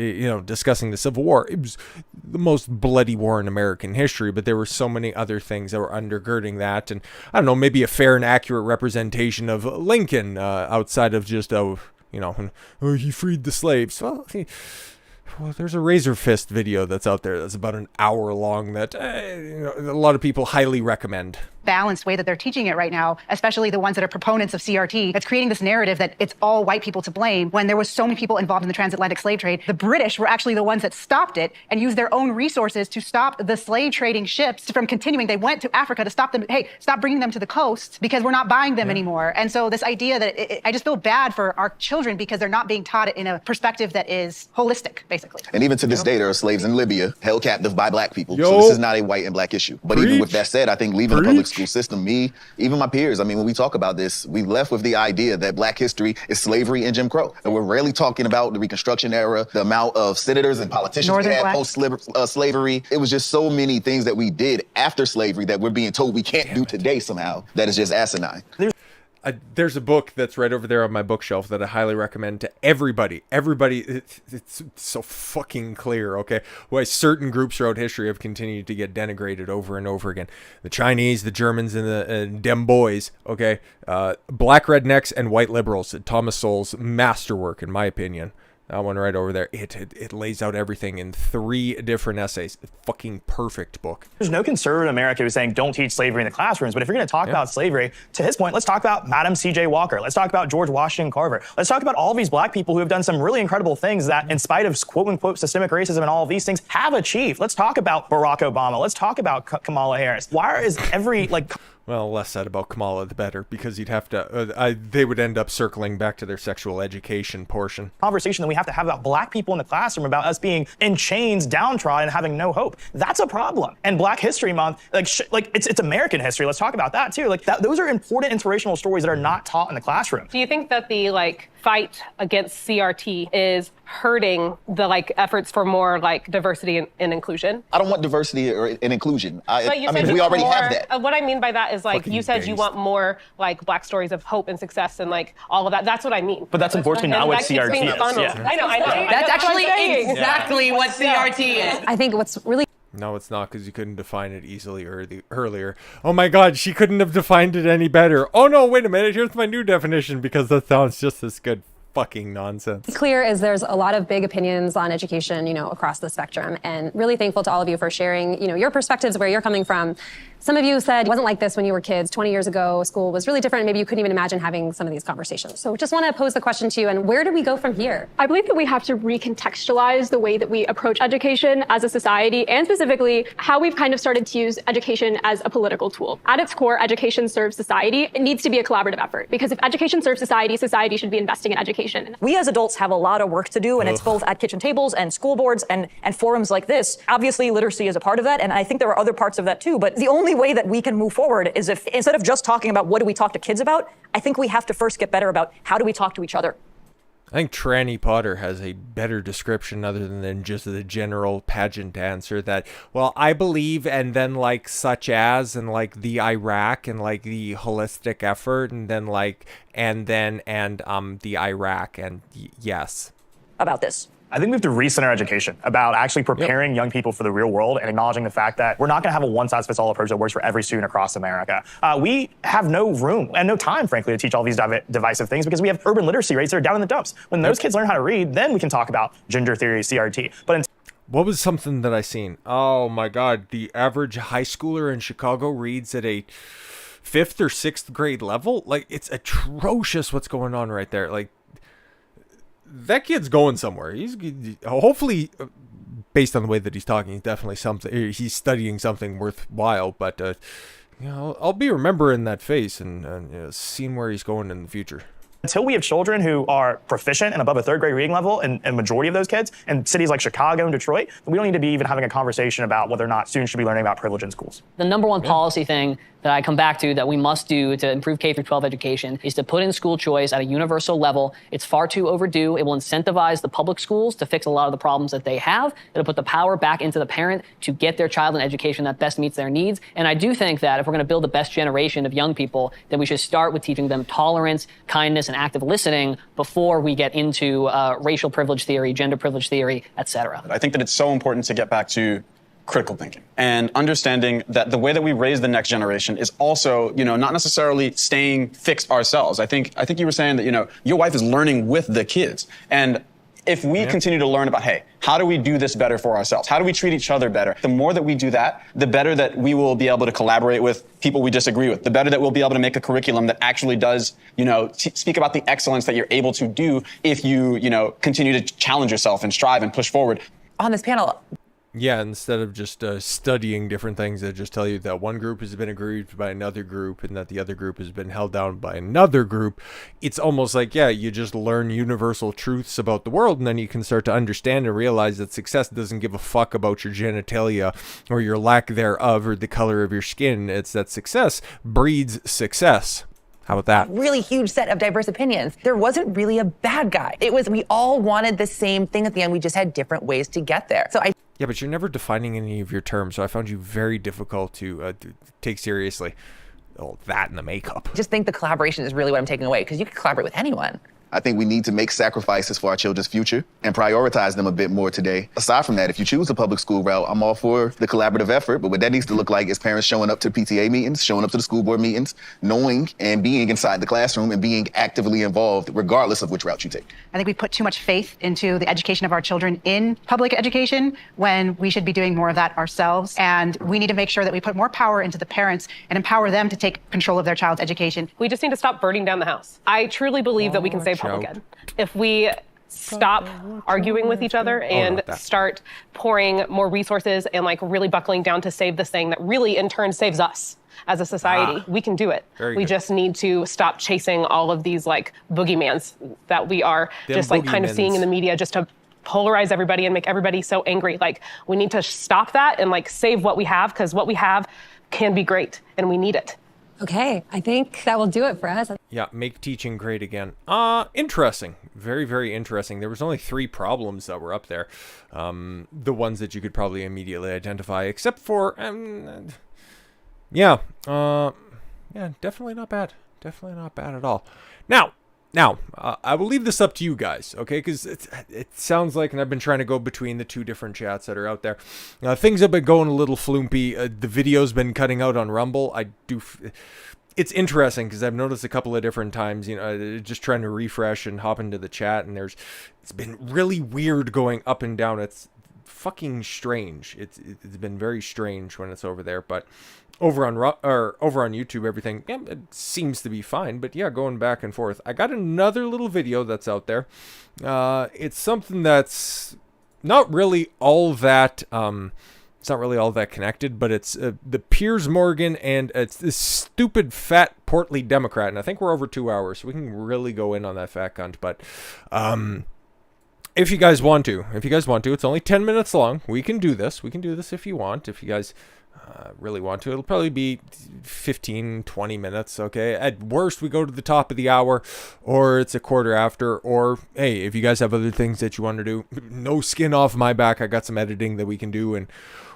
discussing the Civil War, it was the most bloody war in American history, but there were so many other things that were undergirding that. And I don't know, maybe a fair and accurate representation of Lincoln outside of just, he freed the slaves. Well, there's a Razor Fist video that's out there that's about an hour long that a lot of people highly recommend. Balanced way that they're teaching it right now, especially the ones that are proponents of CRT, that's creating this narrative that it's all white people to blame when there was so many people involved in the transatlantic slave trade. The British were actually the ones that stopped it and used their own resources to stop the slave trading ships from continuing. They went to Africa to stop them. Hey, stop bringing them to the coast because we're not buying them anymore. And so this idea that I just feel bad for our children because they're not being taught it in a perspective that is holistic, basically. And even to this day, there are slaves in Libya held captive by black people. So this is not a white and black issue. But even with that said, I think leaving the public school system, even my peers, when we talk about this, we left with the idea that black history is slavery and Jim Crow. And we're rarely talking about the Reconstruction era, the amount of senators and politicians we had post-slavery. It was just so many things that we did after slavery that we're being told we can't do today somehow. That is just asinine. There's a book that's right over there on my bookshelf that I highly recommend to everybody. It's so fucking clear, okay? Why certain groups throughout history have continued to get denigrated over and over again. The Chinese, the Germans, and the dem boys, okay? Black rednecks and white liberals. Thomas Sowell's masterwork, in my opinion. That one right over there. It lays out everything in 3 different essays. Fucking perfect book. There's no conservative in America who's saying don't teach slavery in the classrooms. But if you're going to talk about slavery, to his point, let's talk about Madam C.J. Walker. Let's talk about George Washington Carver. Let's talk about all these black people who have done some really incredible things that, in spite of quote unquote systemic racism and all of these things, have achieved. Let's talk about Barack Obama. Let's talk about Kamala Harris. Why is every Well, less said about Kamala, the better, because you'd have to, they would end up circling back to their sexual education portion. Conversation that we have to have about black people in the classroom, about us being in chains, downtrodden, and having no hope. That's a problem. And Black History Month, it's American history. Let's talk about that too. Those are important inspirational stories that are not taught in the classroom. Do you think that the fight against CRT is hurting the efforts for more diversity and inclusion? I don't want diversity and inclusion. We already have that. What I mean by that is you said you want more black stories of hope and success and all of that. That's what I mean. But that's unfortunately not what CRT is. Yeah. I know. That's actually exactly what CRT is. I think what's really No, it's not, because you couldn't define it easily earlier. Oh my god, she couldn't have defined it any better. Oh no, wait a minute, here's my new definition, because that sounds just as good. Fucking nonsense. Clear is there's a lot of big opinions on education, across the spectrum, and really thankful to all of you for sharing, your perspectives, where you're coming from. Some of you said it wasn't like this when you were kids. 20 years ago, school was really different. Maybe you couldn't even imagine having some of these conversations. So just want to pose the question to you, and where do we go from here? I believe that we have to recontextualize the way that we approach education as a society, and specifically how we've kind of started to use education as a political tool. At its core, education serves society. It needs to be a collaborative effort, because if education serves society, society should be investing in education. We as adults have a lot of work to do, and it's both at kitchen tables and school boards and forums like this. Obviously, literacy is a part of that, and I think there are other parts of that too. But the only way that we can move forward is if, instead of just talking about what do we talk to kids about, I think we have to first get better about how do we talk to each other. I think Tranny Potter has a better description other than just the general pageant answer that, well, I believe, and then such as, and the Iraq, and the holistic effort, and then and the Iraq, and yes. About this. I think we have to recenter education about actually preparing young people for the real world and acknowledging the fact that we're not going to have a one-size-fits-all approach that works for every student across America. We have no room and no time, frankly, to teach all these divisive things because we have urban literacy rates that are down in the dumps. When those kids learn how to read, then we can talk about gender theory, CRT. But what was something that I seen? Oh my God, the average high schooler in Chicago reads at a 5th or 6th grade level. Like, it's atrocious what's going on right there. Like, that kid's going somewhere. He's hopefully, based on the way that he's talking, he's studying something worthwhile. But I'll be remembering that face and seeing where he's going in the future. Until we have children who are proficient and above a 3rd grade reading level, and majority of those kids in cities like Chicago and Detroit, we don't need to be even having a conversation about whether or not students should be learning about privilege in schools. The number one policy thing that I come back to that we must do to improve K through 12 education is to put in school choice at a universal level. It's far too overdue. It will incentivize the public schools to fix a lot of the problems that they have. It'll put the power back into the parent to get their child an education that best meets their needs. And I do think that if we're going to build the best generation of young people, then we should start with teaching them tolerance, kindness, and active listening before we get into racial privilege theory, gender privilege theory, etc. I think that it's so important to get back to critical thinking and understanding that the way that we raise the next generation is also, not necessarily staying fixed ourselves. I think you were saying that, your wife is learning with the kids. And if we continue to learn about, hey, how do we do this better for ourselves? How do we treat each other better? The more that we do that, the better that we will be able to collaborate with people we disagree with. The better that we'll be able to make a curriculum that actually does, speak about the excellence that you're able to do if you, continue to challenge yourself and strive and push forward. On this panel, yeah, instead of just studying different things that just tell you that one group has been aggrieved by another group and that the other group has been held down by another group, it's almost like, you just learn universal truths about the world, and then you can start to understand and realize that success doesn't give a fuck about your genitalia or your lack thereof or the color of your skin. It's that success breeds success. How about that? Really huge set of diverse opinions. There wasn't really a bad guy. It was, we all wanted the same thing at the end. We just had different ways to get there. Yeah, but you're never defining any of your terms, so I found you very difficult to take seriously. Oh, that and the makeup. Just think the collaboration is really what I'm taking away, because you can collaborate with anyone. I think we need to make sacrifices for our children's future and prioritize them a bit more today. Aside from that, if you choose the public school route, I'm all for the collaborative effort, but what that needs to look like is parents showing up to PTA meetings, showing up to the school board meetings, knowing and being inside the classroom and being actively involved regardless of which route you take. I think we put too much faith into the education of our children in public education when we should be doing more of that ourselves. And we need to make sure that we put more power into the parents and empower them to take control of their child's education. We just need to stop burning down the house. I truly believe that we can save public ed. If we stop arguing with each other and start pouring more resources and really buckling down to save this thing that really in turn saves us as a society, we can do it. We just need to stop chasing all of these boogeymans that we are just kind of seeing in the media just to polarize everybody and make everybody so angry. We need to stop that and save what we have, because what we have can be great and we need it. Okay, I think that will do it for us. Yeah, make teaching great again. Interesting. Very, very interesting. There was only 3 problems that were up there. The ones that you could probably immediately identify, except for, definitely not bad. Definitely not bad at all. Now, I will leave this up to you guys, okay? Because it sounds like, and I've been trying to go between the 2 different chats that are out there. Things have been going a little floopy. The video's been cutting out on Rumble. It's interesting because I've noticed a couple of different times, just trying to refresh and hop into the chat, and it's been really weird going up and down. It's fucking strange. It's been very strange when it's over there, but over on YouTube, everything it seems to be fine. But yeah, going back and forth. I got another little video that's out there. It's something that's not really all that. It's not really all that connected, but it's the Piers Morgan and it's this stupid fat portly Democrat. And I think we're over 2 hours, so we can really go in on that fat cunt. But if you guys want to, it's only 10 minutes long. We can do this. We can do this if you want. If you guys really want to, it'll probably be 15, 20 minutes. Okay. At worst, we go to the top of the hour, or it's a quarter after, or hey, if you guys have other things that you want to do, no skin off my back. I got some editing that we can do, and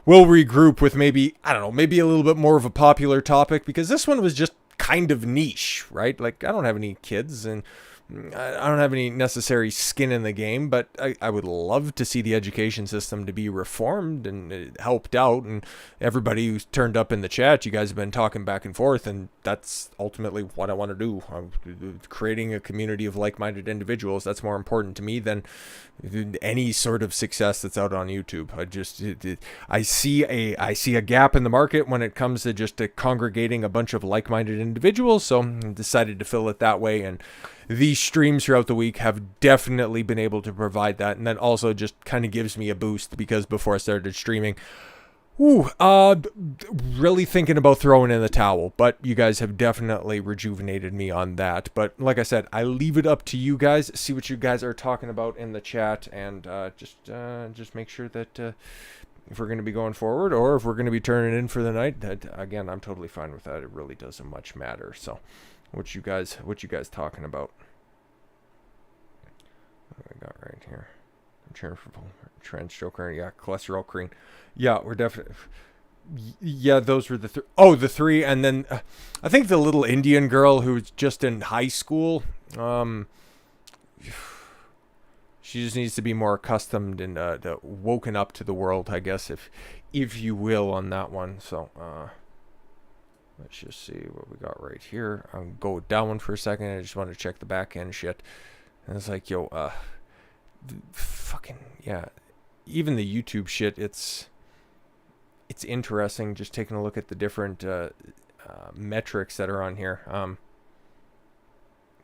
we'll regroup with maybe a little bit more of a popular topic, because this one was just kind of niche, right? I don't have any kids, and I don't have any necessary skin in the game, but I would love to see the education system to be reformed and helped out. And everybody who's turned up in the chat, you guys have been talking back and forth, and that's ultimately what I want to do. Creating a community of like-minded individuals, that's more important to me than any sort of success that's out on YouTube. I see a gap in the market when it comes to just congregating a bunch of like-minded individuals, so I decided to fill it that way, and these streams throughout the week have definitely been able to provide that. And that also just kind of gives me a boost, because before I started streaming, really thinking about throwing in the towel, but you guys have definitely rejuvenated me on that. But like I said, I leave it up to you guys. See what you guys are talking about in the chat, and just make sure that if we're going to be going forward, or if we're going to be turning in for the night, that, again, I'm totally fine with that. It really doesn't much matter. So what you guys talking about? What do I got right here? Trend stroker, yeah, cholesterol cream. Yeah, we're definitely. Yeah, those were the three. Oh, the three, and then I think the little Indian girl who's just in high school. She just needs to be more accustomed and woken up to the world, I guess, if you will, on that one. So let's just see what we got right here. I'll go down one for a second. I just want to check the back end shit. And it's like, yo, fucking yeah. Even the YouTube shit, it's interesting just taking a look at the different metrics that are on here.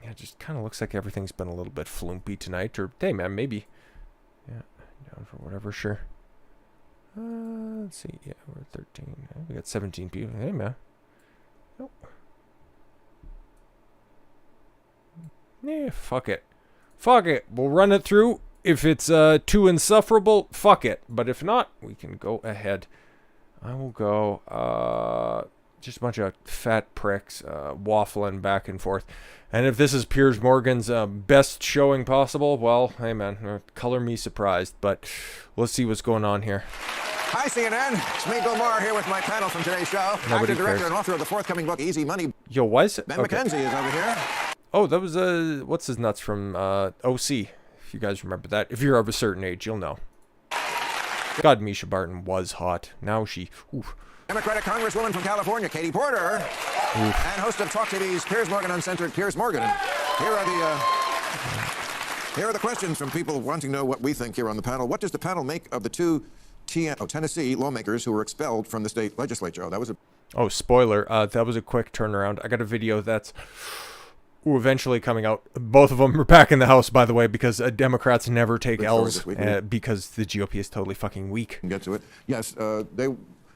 Yeah, it just kind of looks like everything's been a little bit flumpy tonight. Or, hey, man, maybe. Yeah, down for whatever, sure. Let's see. Yeah, we're 13. We got 17 people. Hey, man. Nope. Yeah, fuck it. Fuck it. We'll run it through. If it's too insufferable, fuck it. But if not, we can go ahead. I will go just a bunch of fat pricks waffling back and forth. And if this is Piers Morgan's best showing possible, well, hey, man, color me surprised. But let's see what's going on here. Hi, CNN. It's me, Bill Maher, here with my panel from today's show. Nobody Actor, director, cares. and author of the forthcoming book, Easy Money. Yo, why is it? Ben McKenzie is over here. Oh, that was what's his nuts from OC. If you guys remember that. If you're of a certain age, you'll know. God, Misha Barton was hot. Now she... Oof. Democratic Congresswoman from California, Katie Porter. Oof. And host of Talk TV's Piers Morgan Uncensored, Piers Morgan. And here are the questions from people wanting to know what we think here on the panel. What does the panel make of the two Tennessee lawmakers who were expelled from the state legislature? Oh, that was a... Oh, spoiler. That was a quick turnaround. I got a video that's... eventually coming out. Both of them are back in the House, by the way, because Democrats never take L's because the GOP is totally fucking weak. Get to it. Yes,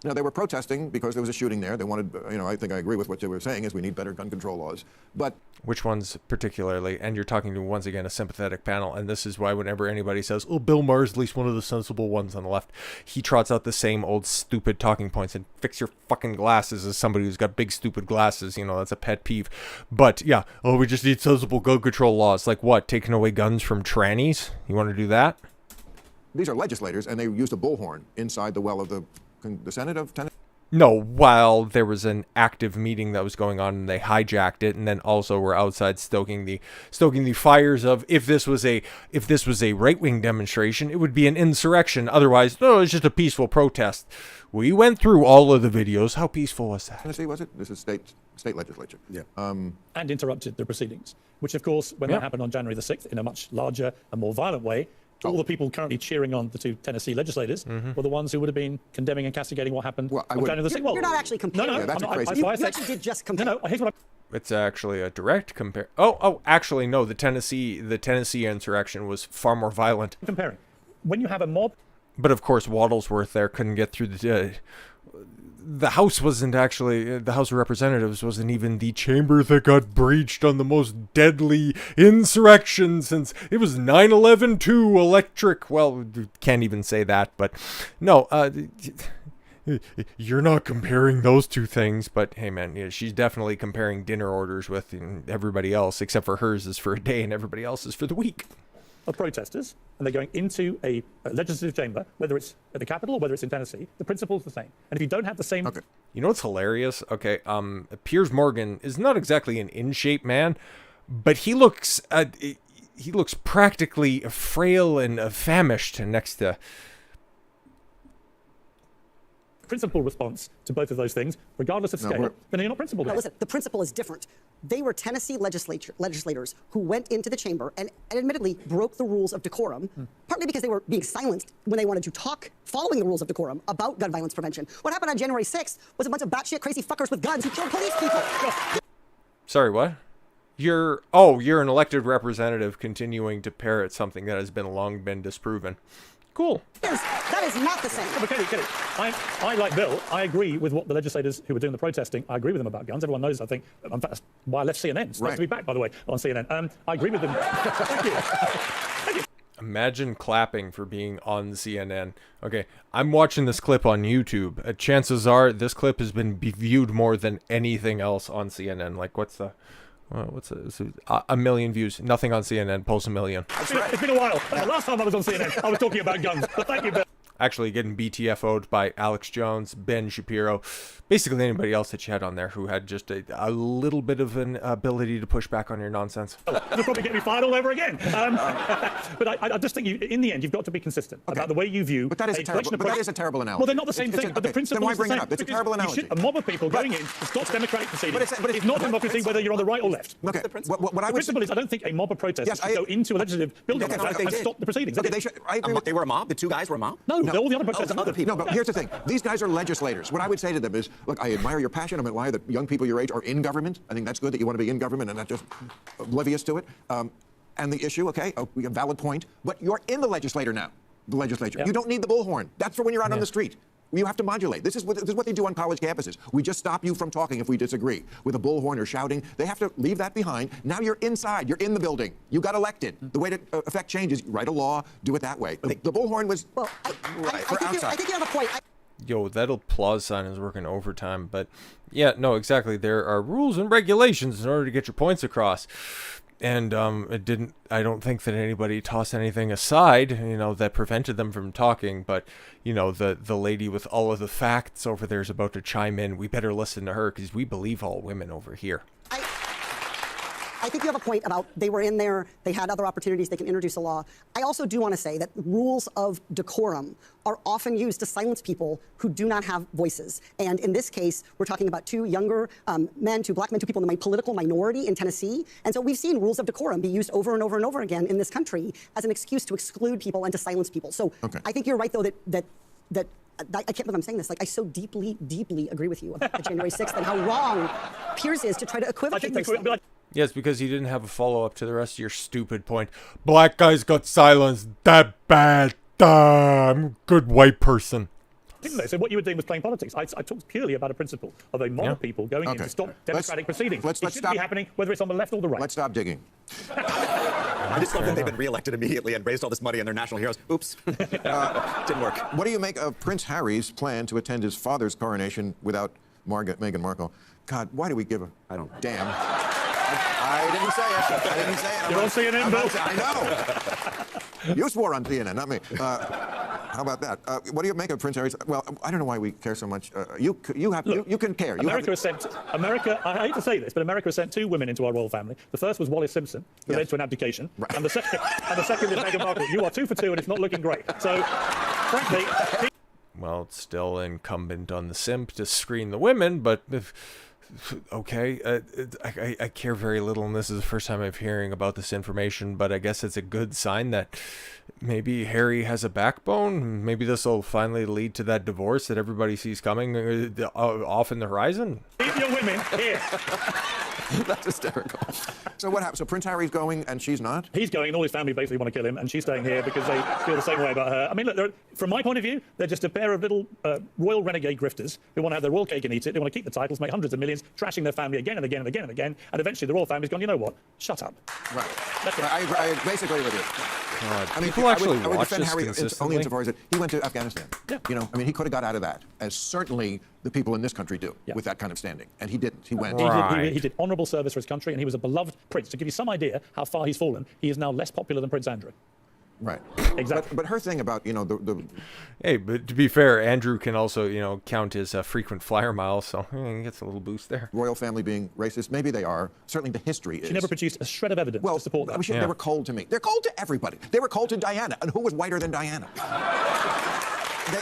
they were protesting because there was a shooting there. They wanted, I think I agree with what they were saying, is we need better gun control laws. But which ones particularly? And you're talking to, once again, a sympathetic panel. And this is why whenever anybody says, oh, Bill Maher's at least one of the sensible ones on the left, he trots out the same old stupid talking points. And fix your fucking glasses as somebody who's got big stupid glasses. That's a pet peeve. But yeah, we just need sensible gun control laws. Like what? Taking away guns from trannies? You want to do that? These are legislators, and they used a bullhorn inside the well of the Senate of Tennessee. No, while there was an active meeting that was going on, and they hijacked it, and then also were outside stoking the fires of if this was a right-wing demonstration, it would be an insurrection. Otherwise, no, it's just a peaceful protest. We went through all of the videos. How peaceful was that? Tennessee, was it? This is state legislature. Yeah. And interrupted the proceedings, which of course, when that happened on January the 6th, in a much larger and more violent way, all the people currently cheering on the two Tennessee legislators were the ones who would have been condemning and castigating what happened on January the 6th. You're not actually comparing. No, that's crazy. You actually did just compare. No, here's what it's actually a direct compare. Oh, actually, no. The Tennessee insurrection was far more violent. Comparing. When you have a mob. But of course, Waddlesworth there couldn't get through the House wasn't actually, the House of Representatives wasn't even the chamber that got breached on the most deadly insurrection since it was 9/11/2 electric. Well, can't even say that, but no, you're not comparing those two things. But hey, man, yeah, she's definitely comparing dinner orders with everybody else, except for hers is for a day and everybody else is for the week. Of protesters, and they're going into a legislative chamber, whether it's at the Capitol or whether it's in Tennessee, the principle's the same. And if you don't have the same... You know what's hilarious? Okay, Piers Morgan is not exactly an in-shape man, but he looks practically frail and famished next to. Principal response to both of those things, regardless of scale, then you're not principled. No, listen, the principle is different. They were Tennessee legislators who went into the chamber and admittedly broke the rules of decorum, partly because they were being silenced when they wanted to talk, following the rules of decorum, about gun violence prevention. What happened on January 6th was a bunch of batshit crazy fuckers with guns who killed police people. Sorry, what? You're an elected representative continuing to parrot something that has long been disproven. Cool. That is not the same. But Katie, I like Bill. I agree with what the legislators who were doing the protesting. I agree with them about guns. Everyone knows, I think. In fact, that's why I left CNN. It's nice to be back, by the way, on CNN. I agree with them. Thank you. Thank you. Imagine clapping for being on CNN. Okay, I'm watching this clip on YouTube. Chances are this clip has been viewed more than anything else on CNN. Like, what's a million views? Nothing on CNN pulls a million. It's been a while. Last time I was on CNN, I was talking about guns. But thank you, Bill. Actually getting BTFO'd by Alex Jones, Ben Shapiro, basically anybody else that you had on there who had just a little bit of an ability to push back on your nonsense. They'll probably get me fired all over again. But I just think in the end, you've got to be consistent about the way you view. But that is a terrible analogy. Well, they're not the same thing. But the principle then why is the bring same. it up? It's a terrible analogy. A mob of people going in to stop democratic proceedings. But it's not democracy whether you're on the right or left. Okay. The principle is I don't think a mob of protesters should go into a legislative building and stop the proceedings. Okay, I agree with they were a mob? The two guys were a mob? No, all the other protesters. No, but here's the thing. These guys are legislators. What I would say to them is, look, I admire your passion. I admire that young people your age are in government. I think that's good that you want to be in government and not just oblivious to it. And the issue, okay, we have a valid point, but you're in the legislature now. The legislature. Yeah. You don't need the bullhorn. That's for when you're out on the street. You have to modulate. This is what they do on college campuses. We just stop you from talking if we disagree. With a bullhorn or shouting, they have to leave that behind. Now you're inside. You're in the building. You got elected. The way to affect change is write a law, do it that way. The bullhorn was I think you have a point. Yo, that applause sign is working overtime. But yeah, no, exactly. There are rules and regulations in order to get your points across. And I don't think that anybody tossed anything aside, that prevented them from talking. But, the lady with all of the facts over there is about to chime in. We better listen to her because we believe all women over here. I think you have a point about they were in there, they had other opportunities, they can introduce a law. I also do want to say that rules of decorum are often used to silence people who do not have voices. And in this case, we're talking about two younger men, two black men, two people in the political minority in Tennessee. And so we've seen rules of decorum be used over and over and over again in this country as an excuse to exclude people and to silence people. So I think you're right, though, that I can't believe I'm saying this. Like, I so deeply, deeply agree with you about the January 6th and how wrong Piers is to try to equivocate these things. Yes, because he didn't have a follow-up to the rest of your stupid point. Black guys got silenced that bad. Good white person. Didn't they? So what you were doing was playing politics. I talked purely about a principle of a mob of people going in to stop democratic proceedings. It shouldn't be happening whether it's on the left or the right. Let's stop digging. I just love that they've been reelected immediately and raised all this money and they're national heroes. Oops. Didn't work. What do you make of Prince Harry's plan to attend his father's coronation without Meghan Markle? God, why do we give a... I don't... Damn. I didn't say it. I didn't say it. You're on CNN, Bill. I know. You swore on CNN, not me. How about that? What do you make of Prince Harry's? Well, I don't know why we care so much. You can care. America I hate to say this, but America has sent two women into our royal family. The first was Wallis Simpson, who led to an abdication. Right. And the second is Meghan Markle. You are 2 for 2, and it's not looking great. So, frankly... Well, it's still incumbent on the simp to screen the women, but... Okay, I care very little, and this is the first time I'm hearing about this information, but I guess it's a good sign that maybe Harry has a backbone. Maybe this will finally lead to that divorce that everybody sees coming off in the horizon. Keep your women here. That's hysterical. So what happened? So Prince Harry's going and she's not? He's going and all his family basically want to kill him, and she's staying here because they feel the same way about her. I mean, look, from my point of view, they're just a pair of little royal renegade grifters who want to have their royal cake and eat it. They want to keep the titles, make hundreds of millions, trashing their family again and again and again and again, and eventually the royal family's gone, you know what? Shut up. Right. I basically agree with you. God, I mean, people actually I would watch defend this Harry consistently. only insofar as that he went to Afghanistan. Yeah. I mean, he could have got out of that, as certainly the people in this country do with that kind of standing. And he didn't. He went. He did honourable service for his country, and he was a beloved prince. To give you some idea how far he's fallen, he is now less popular than Prince Andrew. Right. Exactly. But her thing about, the Hey, but to be fair, Andrew can also, count his frequent flyer miles, so he gets a little boost there. royal family being racist, maybe they are. Certainly the history is. She never produced a shred of evidence to support that. They were cold to me. They're cold to everybody. They were cold to Diana. And who was whiter than Diana?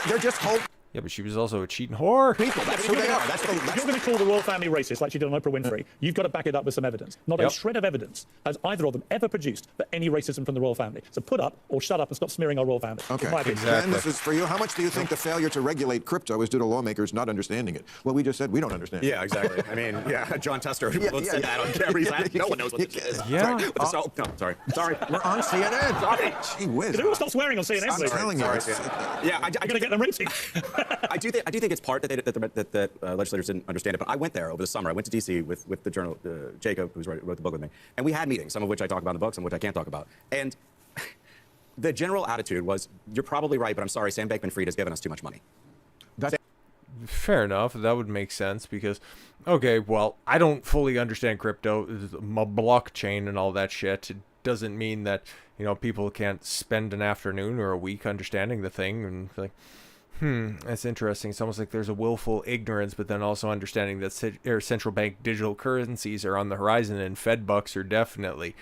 They're just cold. Yeah, but she was also a cheating whore. People, that's who they are. If you're going to call the royal family racist like she did on Oprah Winfrey, you've got to back it up with some evidence. Not a shred of evidence has either of them ever produced for any racism from the royal family. So put up or shut up and stop smearing our royal family. Okay, Exactly. Ben, this is for you. How much do you think the failure to regulate crypto is due to lawmakers not understanding it? Well, we just said we don't understand it. Yeah, exactly. I mean, John Tester won't say that on camera. He's like, no one knows what this is. Yeah. Sorry. We're on CNN. Sorry. Gee whiz. Did everyone stop swearing on CNN? I'm telling you. Yeah, I got to get them ratings. I do think it's part that legislators didn't understand it. But I went there over the summer. I went to D.C. with the journal Jacob, who wrote the book with me, and we had meetings, some of which I talk about in the book, some of which I can't talk about. And the general attitude was, "You're probably right, but I'm sorry, Sam Bankman-Fried has given us too much money." Fair enough. That would make sense because, okay, well, I don't fully understand crypto, blockchain and all that shit. It doesn't mean that, people can't spend an afternoon or a week understanding the thing and like, that's interesting. It's almost like there's a willful ignorance, but then also understanding that central bank digital currencies are on the horizon and Fed bucks are definitely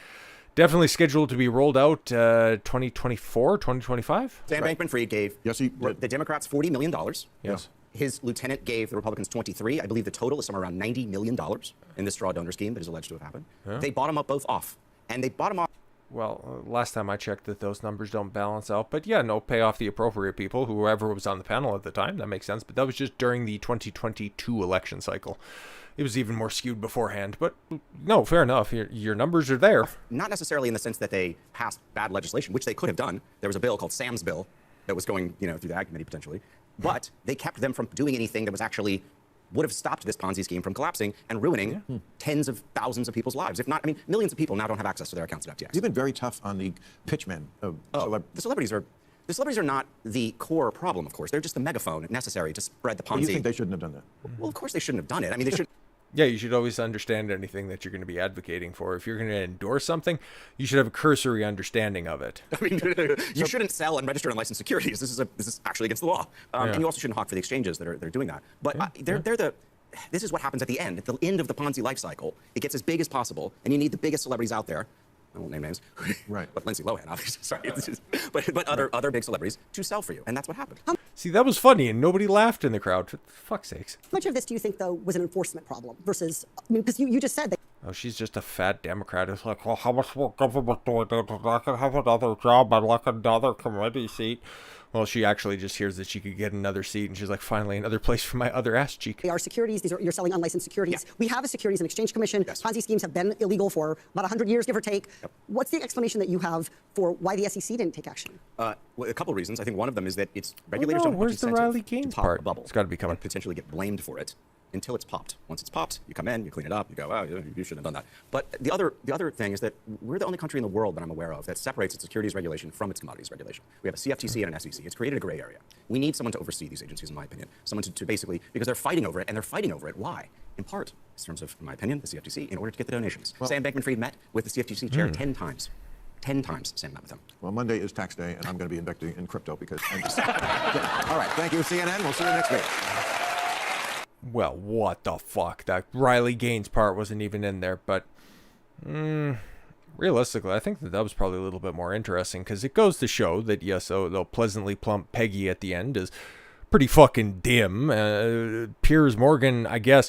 scheduled to be rolled out 2024, 2025. Sam Bankman-Fried gave the Democrats $40 million. Yes. His lieutenant gave the Republicans 23. I believe the total is somewhere around $90 million in this straw donor scheme that is alleged to have happened. Yeah. They bought them up both off. And they bought them off. Well, last time I checked that those numbers don't balance out. But yeah, no, pay off the appropriate people, whoever was on the panel at the time. That makes sense. But that was just during the 2022 election cycle. It was even more skewed beforehand. But no, fair enough. Your numbers are there. Not necessarily in the sense that they passed bad legislation, which they could have done. There was a bill called Sam's Bill that was going, through the Ag Committee potentially. But they kept them from doing anything that was actually would have stopped this Ponzi scheme from collapsing and ruining tens of thousands of people's lives. If not, millions of people now don't have access to their accounts at FTX. You've been very tough on the pitchmen of the celebrities are not the core problem, of course. They're just the megaphone necessary to spread the Ponzi. You think they shouldn't have done that? Well, of course they shouldn't have done it. I mean, they should. Yeah, you should always understand anything that you're going to be advocating for. If you're going to endorse something, you should have a cursory understanding of it. I mean, you shouldn't sell and register unlicensed securities. This is actually against the law. And you also shouldn't hawk for the exchanges that are doing that. But this is what happens at the end of the Ponzi life cycle. It gets as big as possible, and you need the biggest celebrities out there. I won't name names. Right. But Lindsay Lohan, obviously. Sorry. But other big celebrities to sell for you, and that's what happened. See, that was funny, and nobody laughed in the crowd. For fuck's sakes. How much of this do you think, though, was an enforcement problem versus, because you just said that. Oh, she's just a fat Democrat. It's like, well, how much more government do I do? I can have another job. I'd like another committee seat. Well, she actually just hears that she could get another seat, and she's like, finally, another place for my other ass cheek. They are securities. You're selling unlicensed securities. Yeah. We have a Securities and Exchange Commission. Yes. Ponzi schemes have been illegal for about 100 years, give or take. Yep. What's the explanation that you have for why the SEC didn't take action? Well, a couple of reasons. I think one of them is that it's regulators don't have where's the Riley Gaines part? A bubble. It's got to be coming. And potentially get blamed for it until it's popped. Once it's popped, you come in, you clean it up, you go, oh, you shouldn't have done that. But the other thing is that we're the only country in the world that I'm aware of that separates its securities regulation from its commodities regulation. We have a CFTC and an SEC. It's created a gray area. We need someone to oversee these agencies, in my opinion. Someone to basically, because they're fighting over it, and they're fighting over it. Why? In part, in terms of, in my opinion, the CFTC, in order to get the donations. Well, Sam Bankman-Fried met with the CFTC chair 10 times. 10 times Sam met with him. Well, Monday is tax day, and I'm going to be investing in crypto because I'm just... Yeah. All right, thank you, CNN. We'll see you next week. Well, what the fuck? That Riley Gaines part wasn't even in there, but realistically, I think that was probably a little bit more interesting because it goes to show that, yes, the pleasantly plump Peggy at the end is pretty fucking dim. Piers Morgan, I guess,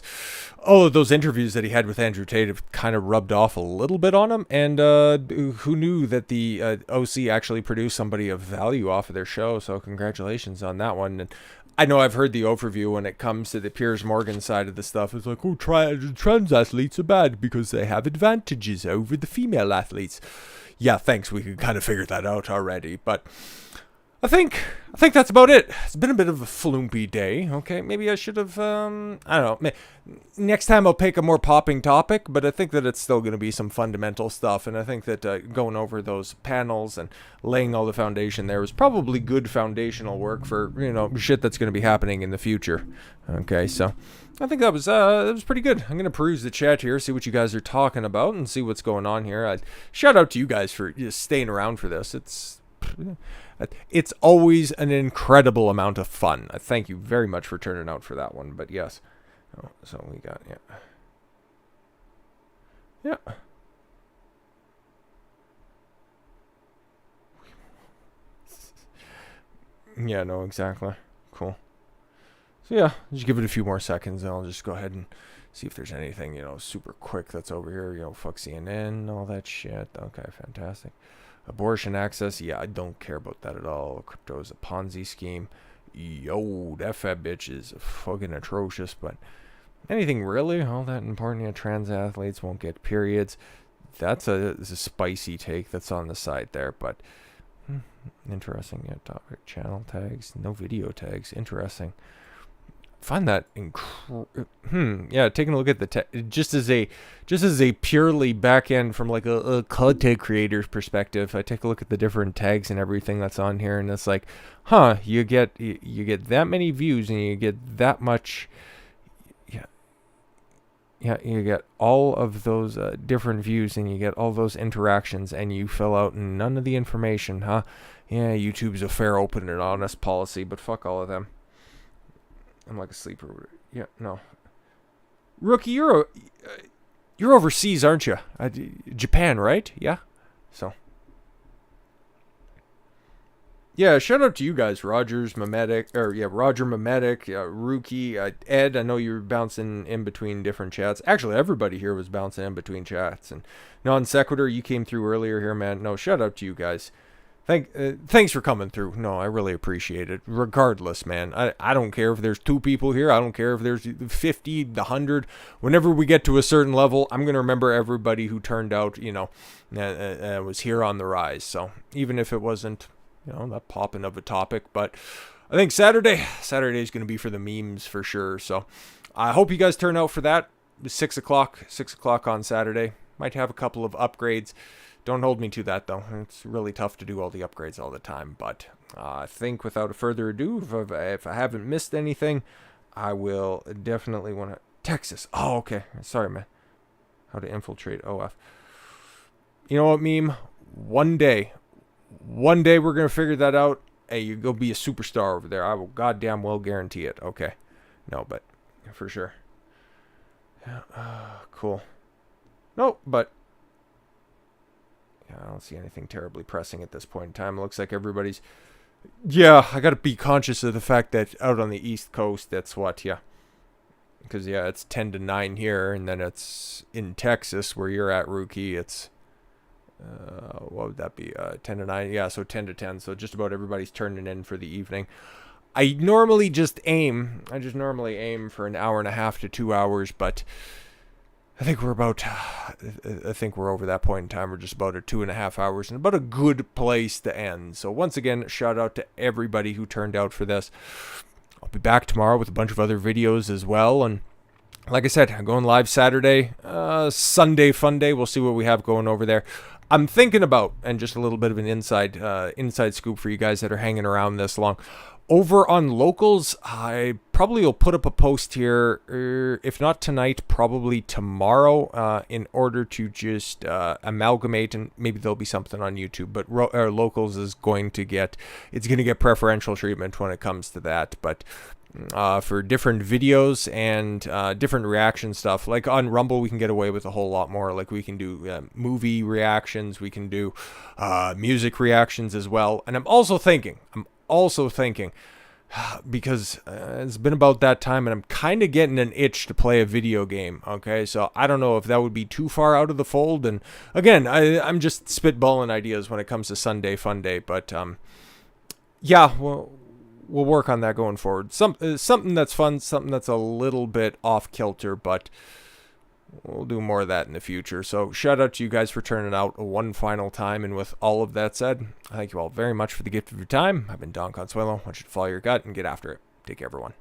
all of those interviews that he had with Andrew Tate have kind of rubbed off a little bit on him. And who knew that the OC actually produced somebody of value off of their show? So congratulations on that one. And I know I've heard the overview when it comes to the Piers Morgan side of the stuff. It's like, oh, trans athletes are bad because they have advantages over the female athletes. Yeah, thanks. We could kind of figure that out already. But I think that's about it. It's been a bit of a flumpy day. Okay, maybe I should have, I don't know. Next time I'll pick a more popping topic, but I think that it's still going to be some fundamental stuff. And I think that going over those panels and laying all the foundation there was probably good foundational work for, shit that's going to be happening in the future. Okay, so I think that was pretty good. I'm going to peruse the chat here, see what you guys are talking about, and see what's going on here. Shout out to you guys for just staying around for this. It's it's always an incredible amount of fun. Thank you very much for turning out for that one. But yes, so we got yeah. Yeah, no, exactly. Cool. So yeah, just give it a few more seconds and I'll just go ahead and see if there's anything, super quick that's over here. Fuck CNN, all that shit. Okay, fantastic. Abortion access, yeah, I don't care about that at all. Crypto is a Ponzi scheme. Yo, that fat bitch is fucking atrocious, but anything really all that important? Yeah, trans athletes won't get periods. That's a spicy take that's on the side there, but interesting. Yeah, topic, channel tags, no video tags. Interesting. Find that yeah, taking a look at the just as a purely back end from like a content creator's perspective, I take a look at the different tags and everything that's on here, and it's like, you get that many views and you get that much. Yeah, you get all of those different views and you get all those interactions and you fill out none of the information, huh? Yeah, YouTube's a fair, open, and honest policy, but fuck all of them. I'm like a sleeper. Yeah, no. Rookie, you're overseas, aren't you? Japan, right? Yeah. So. Yeah, shout out to you guys, Roger Mametic, Rookie, Ed. I know you were bouncing in between different chats. Actually, everybody here was bouncing in between chats. And Non Sequitur, you came through earlier here, man. No, shout out to you guys. Thanks for coming through. No, I really appreciate it. Regardless, man, I don't care if there's 2 people here. I don't care if there's 50, 100. Whenever we get to a certain level, I'm going to remember everybody who turned out, was here on the rise. So even if it wasn't, that popping of a topic, but I think Saturday is going to be for the memes for sure. So I hope you guys turn out for that. 6 o'clock on Saturday. Might have a couple of upgrades. Don't hold me to that, though. It's really tough to do all the upgrades all the time. But I think without further ado, if I haven't missed anything, I will definitely want to... Texas. Oh, okay. Sorry, man. How to infiltrate OF. You know what, meme? One day we're going to figure that out. Hey, you go be a superstar over there. I will goddamn well guarantee it. Okay. No, but for sure. Yeah, cool. No, but... I don't see anything terribly pressing at this point in time. It looks like everybody's... Yeah, I got to be conscious of the fact that out on the East Coast, that's what, yeah. Because, yeah, it's 10 to 9 here, and then it's in Texas where you're at, Rookie. It's, what would that be? 10 to 9? Yeah, so 10 to 10. So just about everybody's turning in for the evening. I normally just aim for an hour and a half to 2 hours, but... I think we're over that point in time. We're just about at 2.5 hours and about a good place to end. So once again, shout out to everybody who turned out for this. I'll be back tomorrow with a bunch of other videos as well. And like I said, I'm going live Saturday, Sunday fun day. We'll see what we have going over there. I'm thinking about, and just a little bit of an inside scoop for you guys that are hanging around this long. Over on Locals, I probably will put up a post here, if not tonight, probably tomorrow, in order to just amalgamate, and maybe there'll be something on YouTube. But Locals is going to get preferential treatment when it comes to that. But for different videos and different reaction stuff, like on Rumble, we can get away with a whole lot more. Like we can do movie reactions, we can do music reactions as well. And I'm also thinking, because it's been about that time and I'm kind of getting an itch to play a video game, okay? So I don't know if that would be too far out of the fold. And again, I'm just spitballing ideas when it comes to Sunday Fun Day. But yeah, we'll work on that going forward. Something that's fun, something that's a little bit off kilter, but we'll do more of that in the future. So shout out to you guys for turning out one final time. And with all of that said, I thank you all very much for the gift of your time. I've been Don Consuelo. I want you to follow your gut and get after it. Take care, everyone.